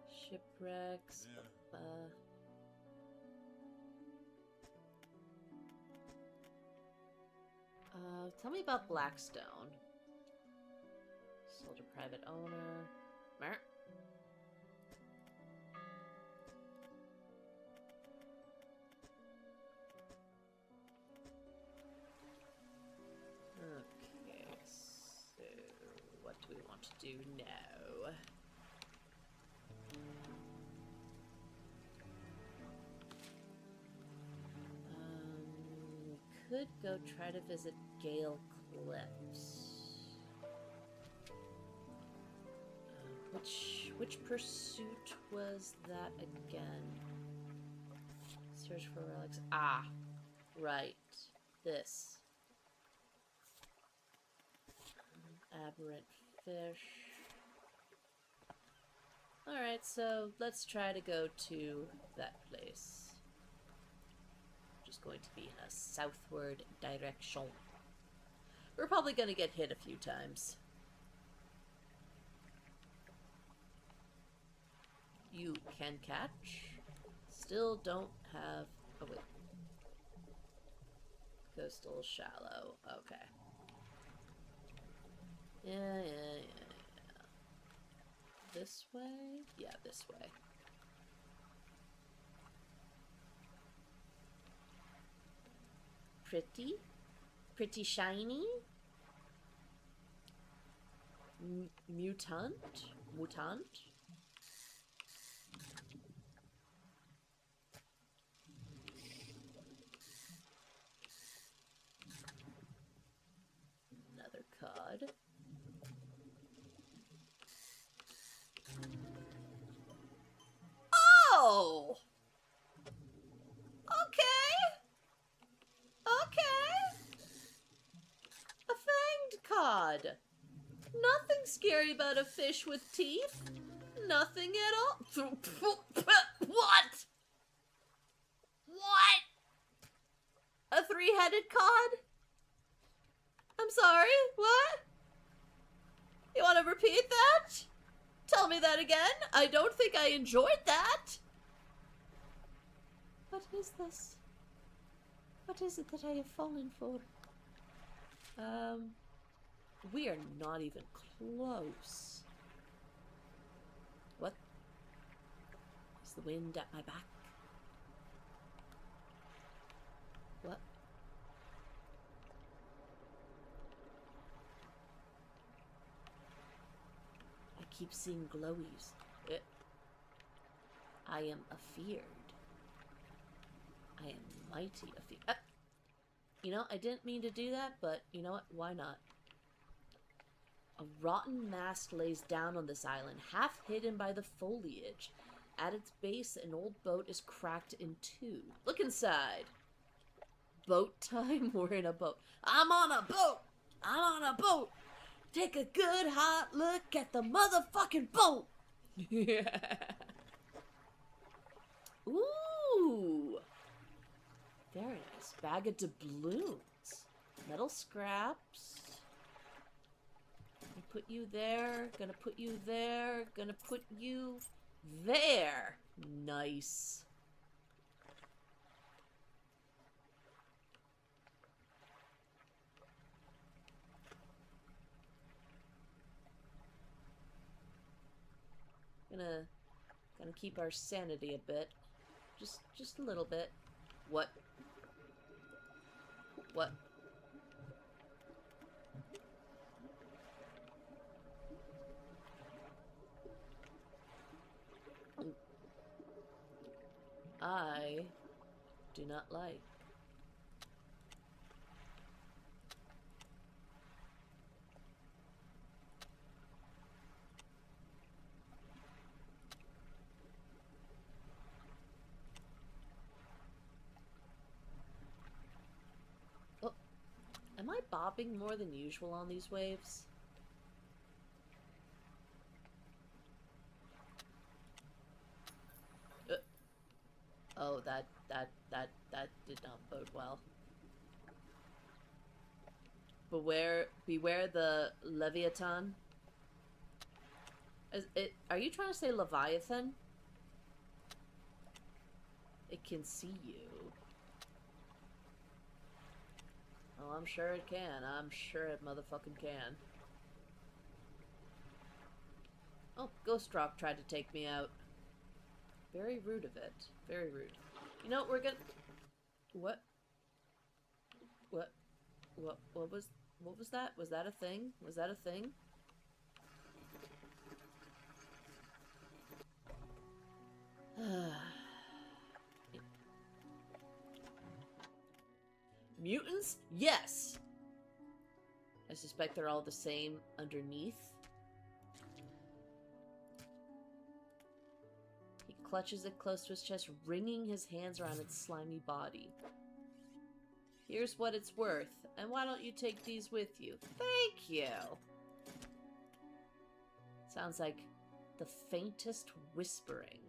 Shipwrecks. Tell me about Blackstone. Sold to private owner. Mer. Okay, so what do we want to do now? Could go try to visit Gale Cliffs. Which pursuit was that again? Search for relics. Ah, right. This. Aberrant fish. Alright, so let's try to go to that place. Going to be in a southward direction. We're probably going to get hit a few times. You can catch. Still don't have... Oh, wait. Coastal shallow. Okay. Yeah. This way? Yeah, this way. Pretty shiny. Mutant. Another cod. Oh! A fanged cod. Nothing scary about a fish with teeth. Nothing at all. What? What? A three-headed cod? I'm sorry, what? You want to repeat that? Tell me that again. I don't think I enjoyed that. What is this? What is it that I have fallen for? We are not even close. What? the wind at my back. What? I keep seeing glowies. I am afeared. I am mighty afeared. You know, I didn't mean to do that, but you know what? Why not? A rotten mast lays down on this island, half hidden by the foliage. At its base, an old boat is cracked in two. Look inside. Boat time? We're in a boat. I'm on a boat! I'm on a boat! Take a good hot look at the motherfucking boat! Ooh! Very nice. Bag of doubloons. Metal scraps. Gonna put you there. Gonna put you there. Gonna put you there. Nice. Gonna keep our sanity a bit. Just a little bit. What? What? I do not like. Oh, am I bobbing more than usual on these waves? Oh, that did not bode well. Beware the Leviathan. Are you trying to say Leviathan? It can see you. Oh, I'm sure it can. I'm sure it motherfucking can. Oh, Ghost Rock tried to take me out. Very rude of it. Very rude. You know, we're gonna... What? What was that? Was that a thing? Was that a thing? Mutants? Yes! I suspect they're all the same underneath. He clutches it close to his chest, wringing his hands around its slimy body. Here's what it's worth, and why don't you take these with you? Thank you! Sounds like the faintest whispering.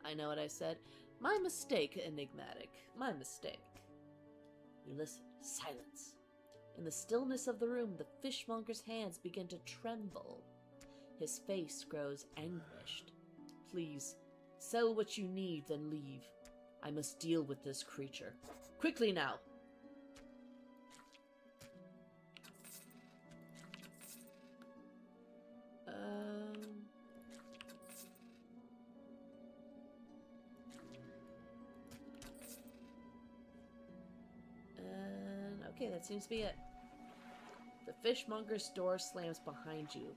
I know what I said. My mistake, enigmatic. My mistake. You listen. Silence. In the stillness of the room, the fishmonger's hands begin to tremble. His face grows anguished. Please, sell what you need, then leave. I must deal with this creature. Quickly now! Okay, that seems to be it. The fishmonger's door slams behind you.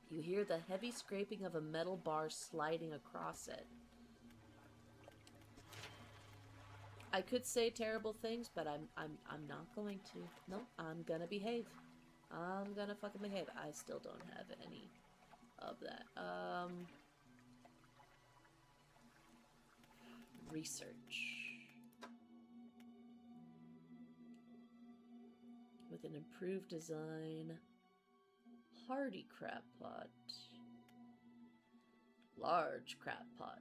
You hear the heavy scraping of a metal bar sliding across it. I could say terrible things, but I'm not going to. No, I'm gonna behave. I'm gonna fucking behave. I still don't have any of that. Research. With an improved design. Hardy crab pot. Large crab pot.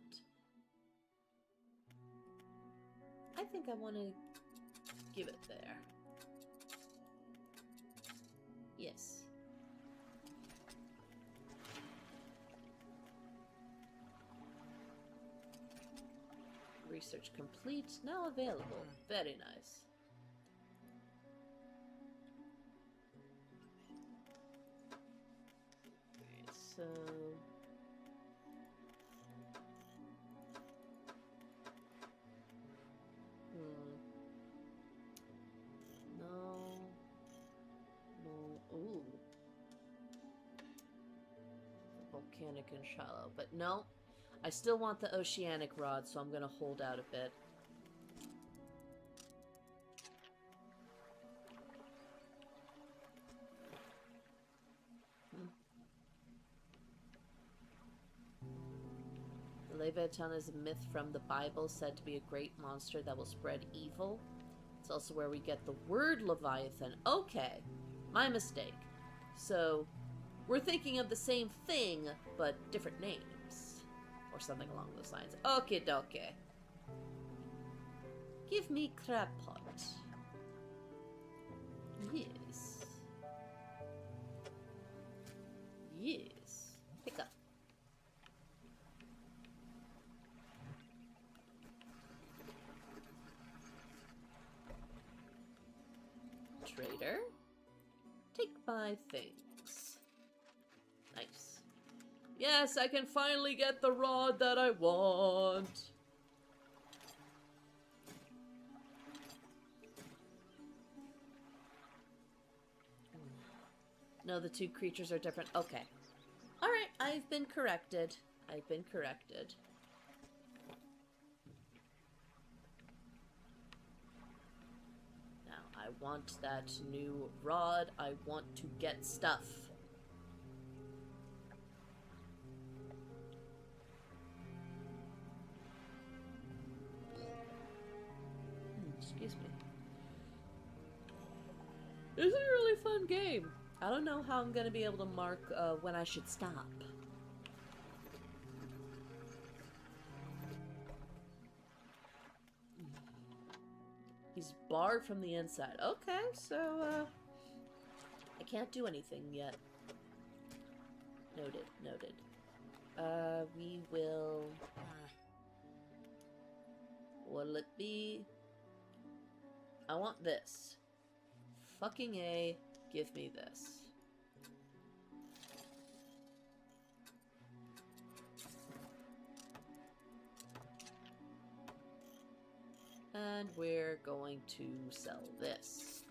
I think I want to give it there. Yes. Research complete. Now available. Very nice. So volcanic and shallow. But no, I still want the oceanic rod, so I'm gonna hold out a bit. The Leviathan is a myth from the Bible, said to be a great monster that will spread evil. It's also where we get the word Leviathan. Okay, my mistake. So, we're thinking of the same thing, but different names. Or something along those lines. Okie dokie. Give me crab pot. Yes. Yes. Pick up. Trader. Take my things. Nice. Yes, I can finally get the rod that I want. No, the two creatures are different. Okay. Alright, I've been corrected. I've been corrected. Now, I want that new rod. I want to get stuff. Excuse me. This is a really fun game. I don't know how I'm gonna be able to mark when I should stop. He's barred from the inside. Okay, so I can't do anything yet. Noted, noted. We will... what'll it be? I want this. Fucking A, give me this. And we're going to sell this.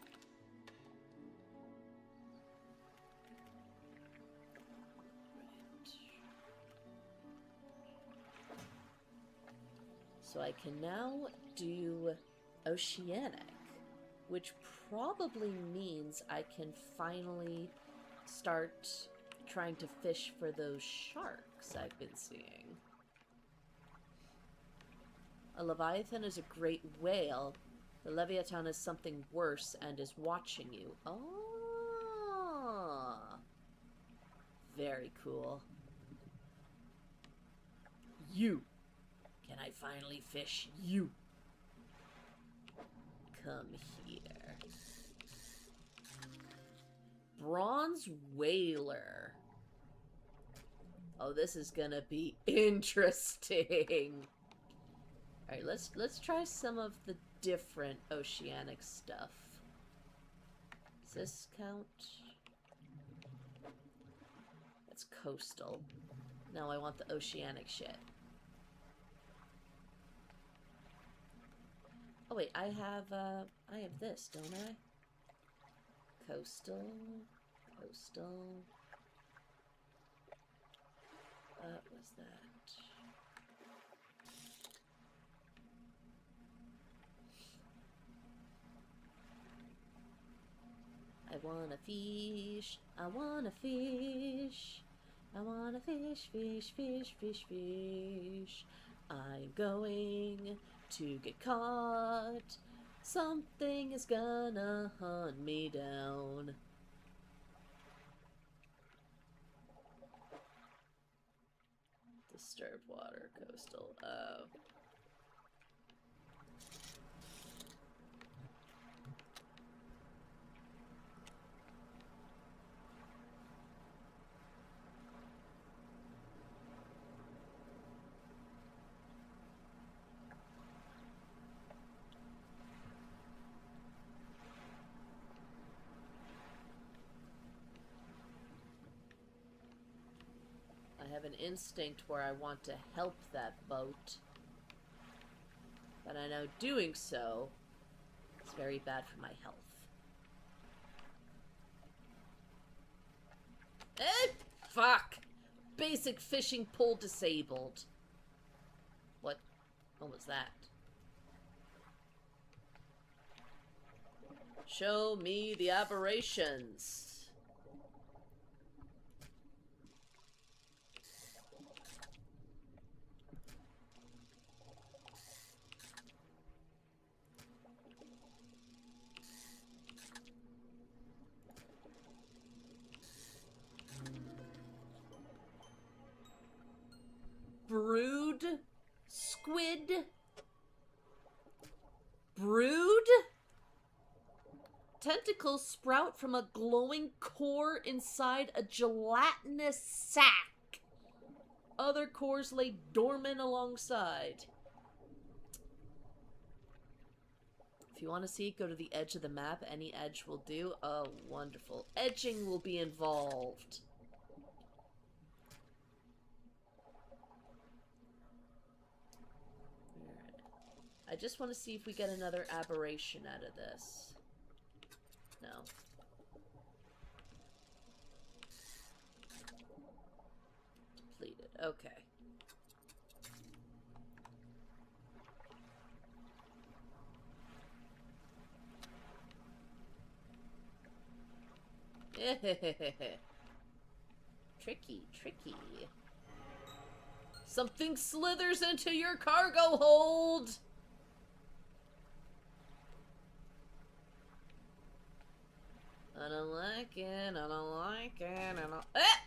Right. So I can now do Oceanic, which probably means I can finally start trying to fish for those sharks I've been seeing. A Leviathan is a great whale. The Leviathan is something worse and is watching you. Oh, very cool. You. Can I finally fish you? Come here. Bronze whaler. Oh, this is gonna be interesting. Alright, let's try some of the different oceanic stuff. Does this count? That's coastal. No, I want the oceanic shit. Oh wait, I have this, don't I? Coastal. Coastal. What was that? I wanna fish, I wanna fish, I wanna fish, fish, fish, fish, fish. I'm going to get caught. Something is gonna hunt me down. Disturbed water, coastal. Oh. I have an instinct where I want to help that boat. But I know doing so is very bad for my health. Eh, fuck! basic fishing pole disabled. What was that? Show me the aberrations. Brood? Squid? Brood? Tentacles sprout from a glowing core inside a gelatinous sac. Other cores lay dormant alongside. If you want to see, go to the edge of the map. Any edge will do. Oh, wonderful. Edging will be involved. I just want to see if we get another aberration out of this. No. Depleted. Okay. Tricky, tricky. Something slithers into your cargo hold! I don't like it, I don't like it, I don't... Ah!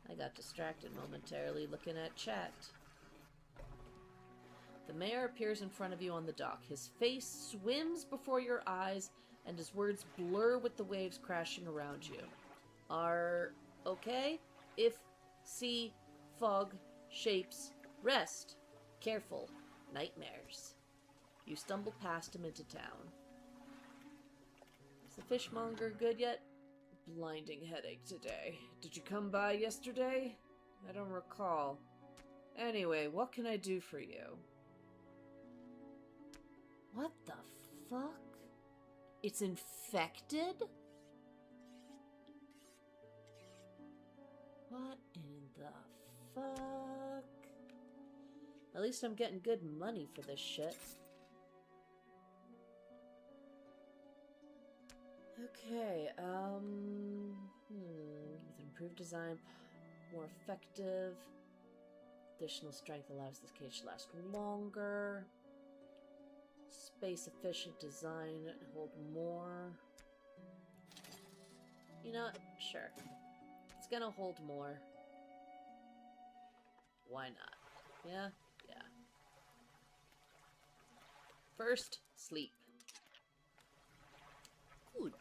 I got distracted momentarily looking at chat. The mayor appears in front of you on the dock. His face swims before your eyes, and his words blur with the waves crashing around you. Are okay? If, see, fog, shapes, rest. Careful, nightmares. You stumble past him into town. Is the fishmonger good yet? Blinding headache today. Did you come by yesterday? I don't recall. Anyway, what can I do for you? What the fuck? It's infected? What in the fuck? At least I'm getting good money for this shit. Okay, with improved design, more effective. Additional strength allows this cage to last longer. Space efficient design, hold more. You know what? Sure. It's gonna hold more. Why not? Yeah? Yeah. First, sleep. Good.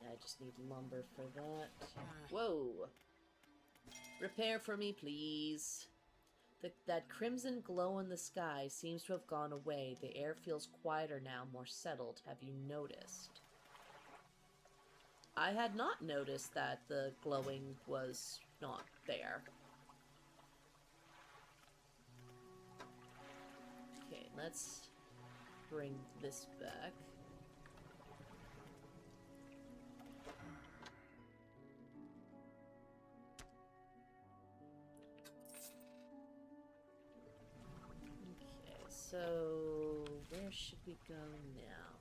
I just need lumber for that. Whoa! Repair for me, please. That crimson glow in the sky seems to have gone away. The air feels quieter now, more settled. Have you noticed? I had not noticed that the glowing was not there. Okay, let's bring this back. So, where should we go now?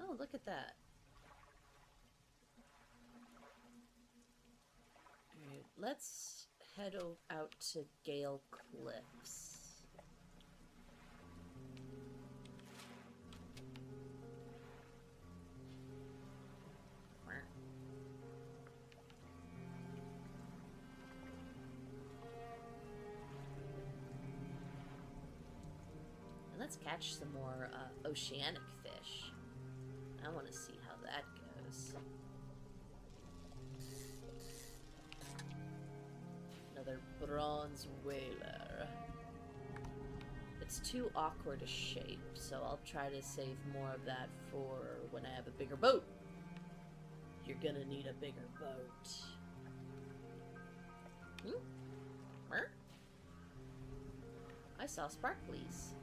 Oh, look at that. Alright, let's head out to Gale Cliffs. Let's catch some more oceanic fish. I want to see how that goes. Another bronze whaler. It's too awkward a shape, so I'll try to save more of that for when I have a bigger boat. You're gonna need a bigger boat. I saw sparklies.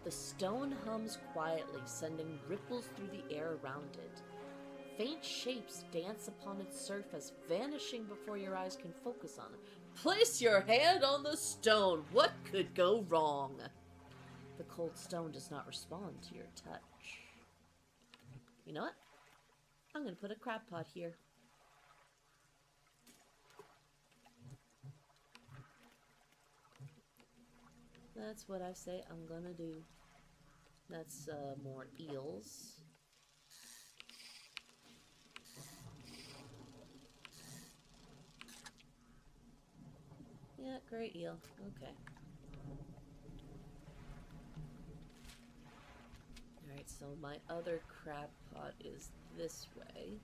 The stone hums quietly, sending ripples through the air around it. Faint shapes dance upon its surface, vanishing before your eyes can focus on it. Place your hand on the stone. What could go wrong? The cold stone does not respond to your touch. You know what? I'm going to put a crab pot here. That's what I say I'm gonna do. That's more eels. Yeah, great eel. Okay. Alright, so my other crab pot is this way.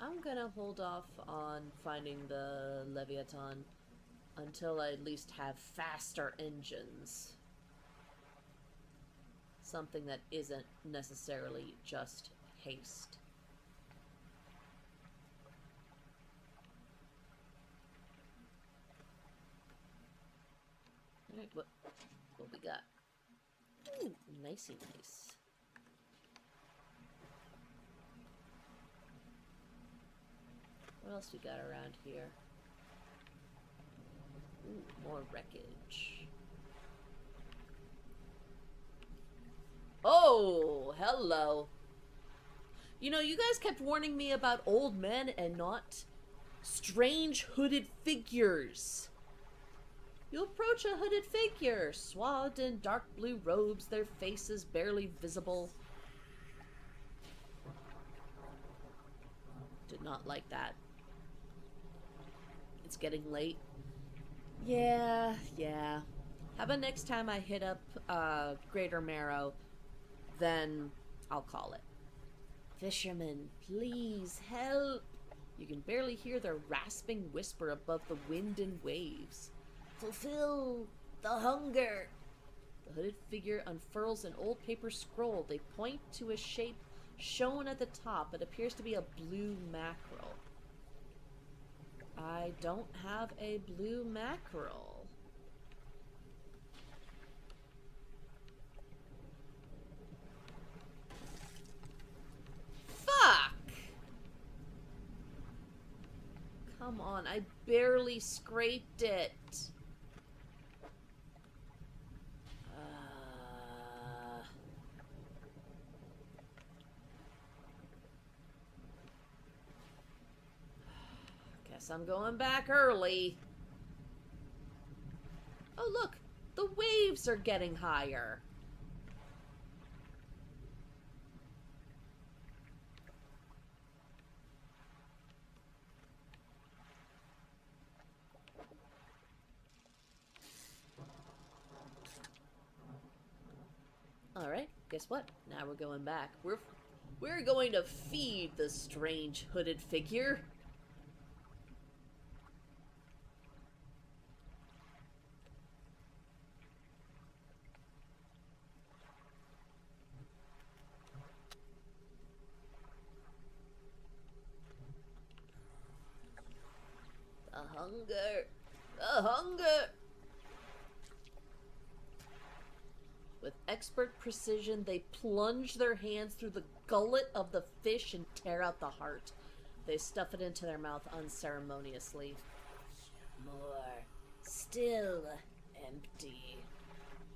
I'm gonna hold off on finding the Leviathan until I at least have faster engines. Something that isn't necessarily just haste. Alright, what we got? Ooh, nicey nice. What else we got around here? Ooh, more wreckage. Oh, hello. You know, you guys kept warning me about old men and not strange hooded figures. You approach a hooded figure, swathed in dark blue robes, their faces barely visible. Did not like that. It's getting late. Yeah. How about next time I hit up Greater Marrow, then I'll call it. Fishermen, please help. You can barely hear their rasping whisper above the wind and waves. Fulfill the hunger. The hooded figure unfurls an old paper scroll. They point to a shape shown at the top. It appears to be a blue mackerel. I don't have a blue mackerel. Fuck! Come on, I barely scraped it. Guess I'm going back early. Oh, look! The waves are getting higher. Alright, guess what? Now we're going back. We're going to feed the strange hooded figure. The hunger! The hunger! With expert precision, they plunge their hands through the gullet of the fish and tear out the heart. They stuff it into their mouth unceremoniously. More. Still empty.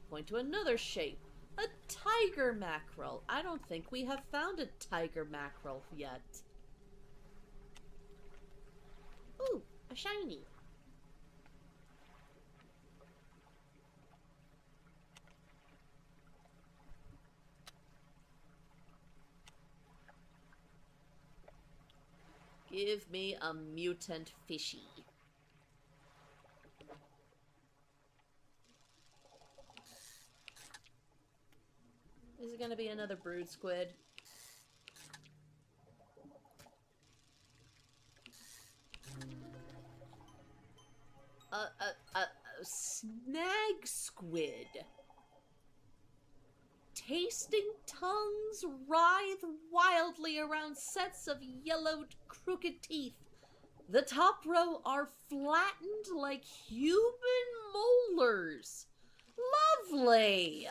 Point to another shape. A tiger mackerel. I don't think we have found a tiger mackerel yet. Ooh, a shiny. Give me a mutant fishy. Is it gonna be another brood squid? A snag squid. tasting tongues writhe wildly around sets of yellowed, crooked teeth. The top row are flattened like human molars. Lovely!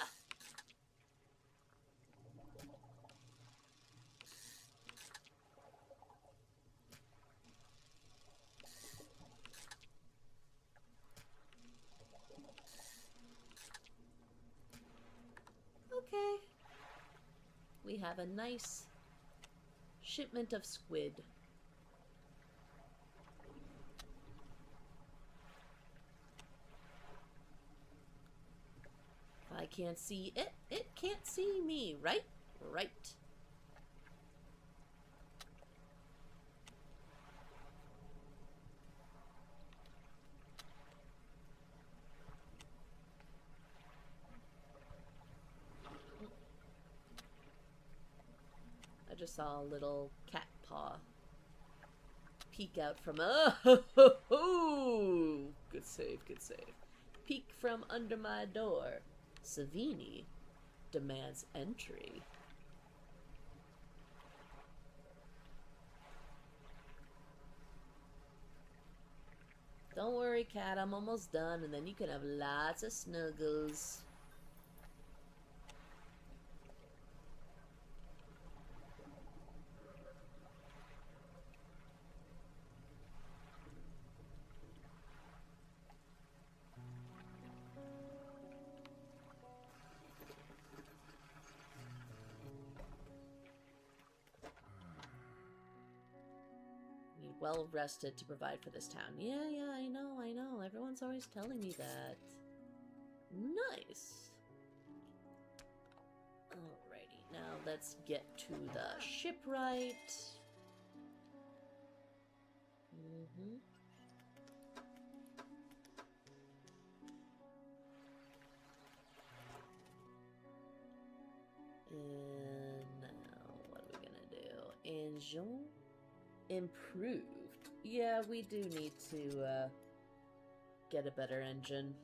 Okay. We have a nice shipment of squid. I can't see it. It can't see me, right? Right. I just saw a little cat paw peek out from good save, good save. Peek from under my door. Savini demands entry. Don't worry, cat, I'm almost done, and then you can have lots of snuggles. Well rested to provide for this town. Yeah, I know. Everyone's always telling me that. Nice. Alrighty, now let's get to the shipwright. And now, what are we gonna do? Engine? Improved. Yeah, we do need to get a better engine.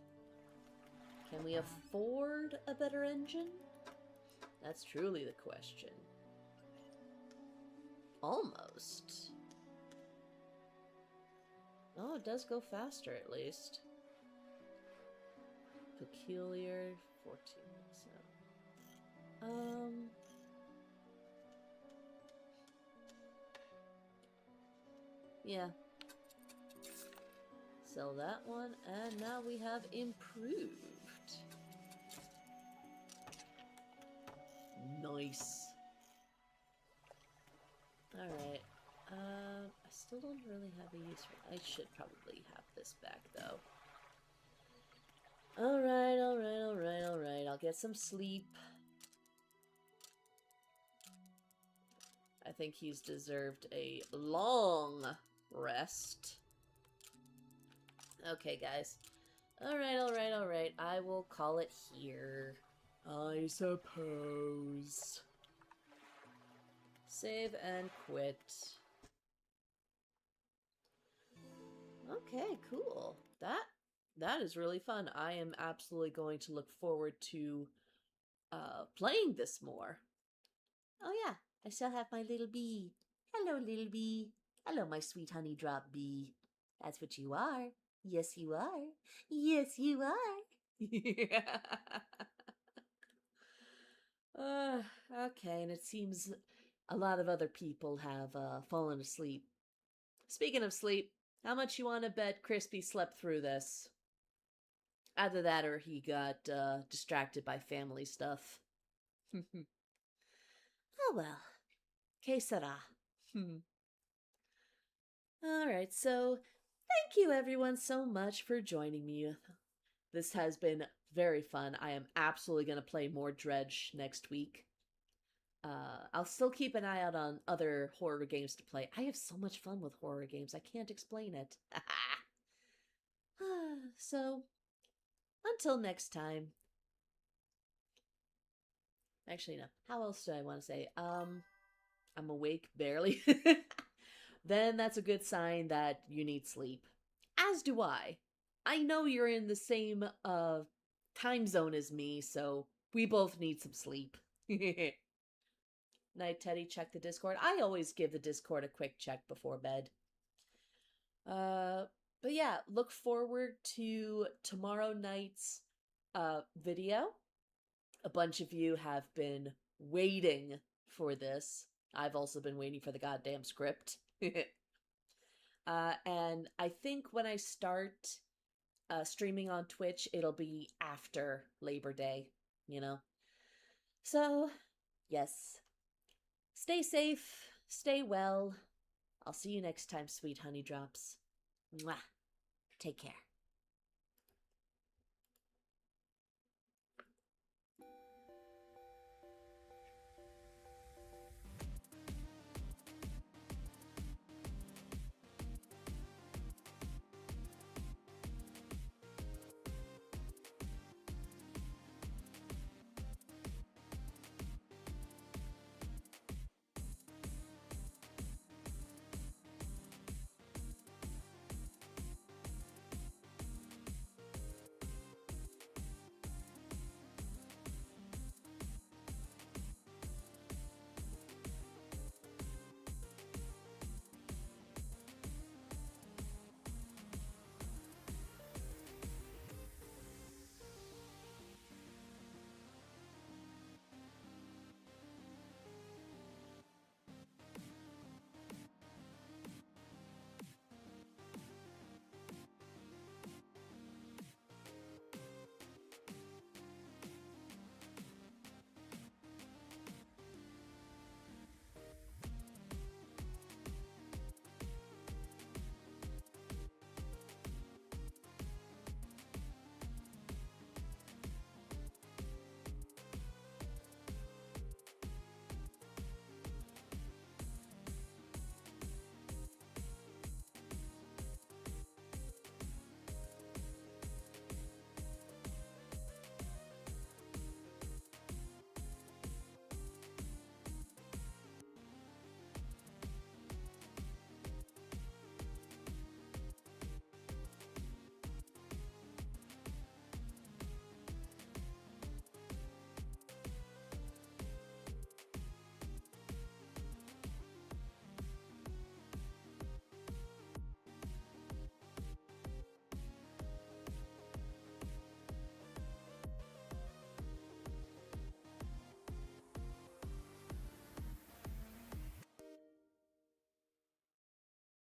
Can we afford a better engine? That's truly the question. Almost. Oh, it does go faster at least. Peculiar 14%. Yeah. Sell that one, and now we have improved. Nice. Alright. I still don't really have a use for it. I should probably have this back, though. Alright. I'll get some sleep. I think he's deserved a long rest. Okay, guys. Alright. I will call it here. I suppose. Save and quit. Okay, cool. That is really fun. I am absolutely going to look forward to playing this more. Oh yeah, I still have my little bee. Hello, little bee. Hello, my sweet honey drop bee. That's what you are. Yes, you are. Yes, you are. Okay, and it seems a lot of other people have fallen asleep. Speaking of sleep, how much you want to bet Crispy slept through this? Either that or he got distracted by family stuff. Oh well. Que sera. Alright, so thank you everyone so much for joining me. This has been very fun. I am absolutely going to play more Dredge next week. I'll still keep an eye out on other horror games to play. I have so much fun with horror games. I can't explain it. So, until next time. Actually, no. How else do I want to say? I'm awake barely. Then that's a good sign that you need sleep. As do I. I know you're in the same time zone as me, so we both need some sleep. Night, Teddy. Check the Discord. I always give the Discord a quick check before bed. But yeah, look forward to tomorrow night's video. A bunch of you have been waiting for this. I've also been waiting for the goddamn script. And I think when I start streaming on Twitch, it'll be after Labor Day, you know? So, yes. Stay safe, stay well. I'll see you next time, sweet honey drops. Mwah. Take care.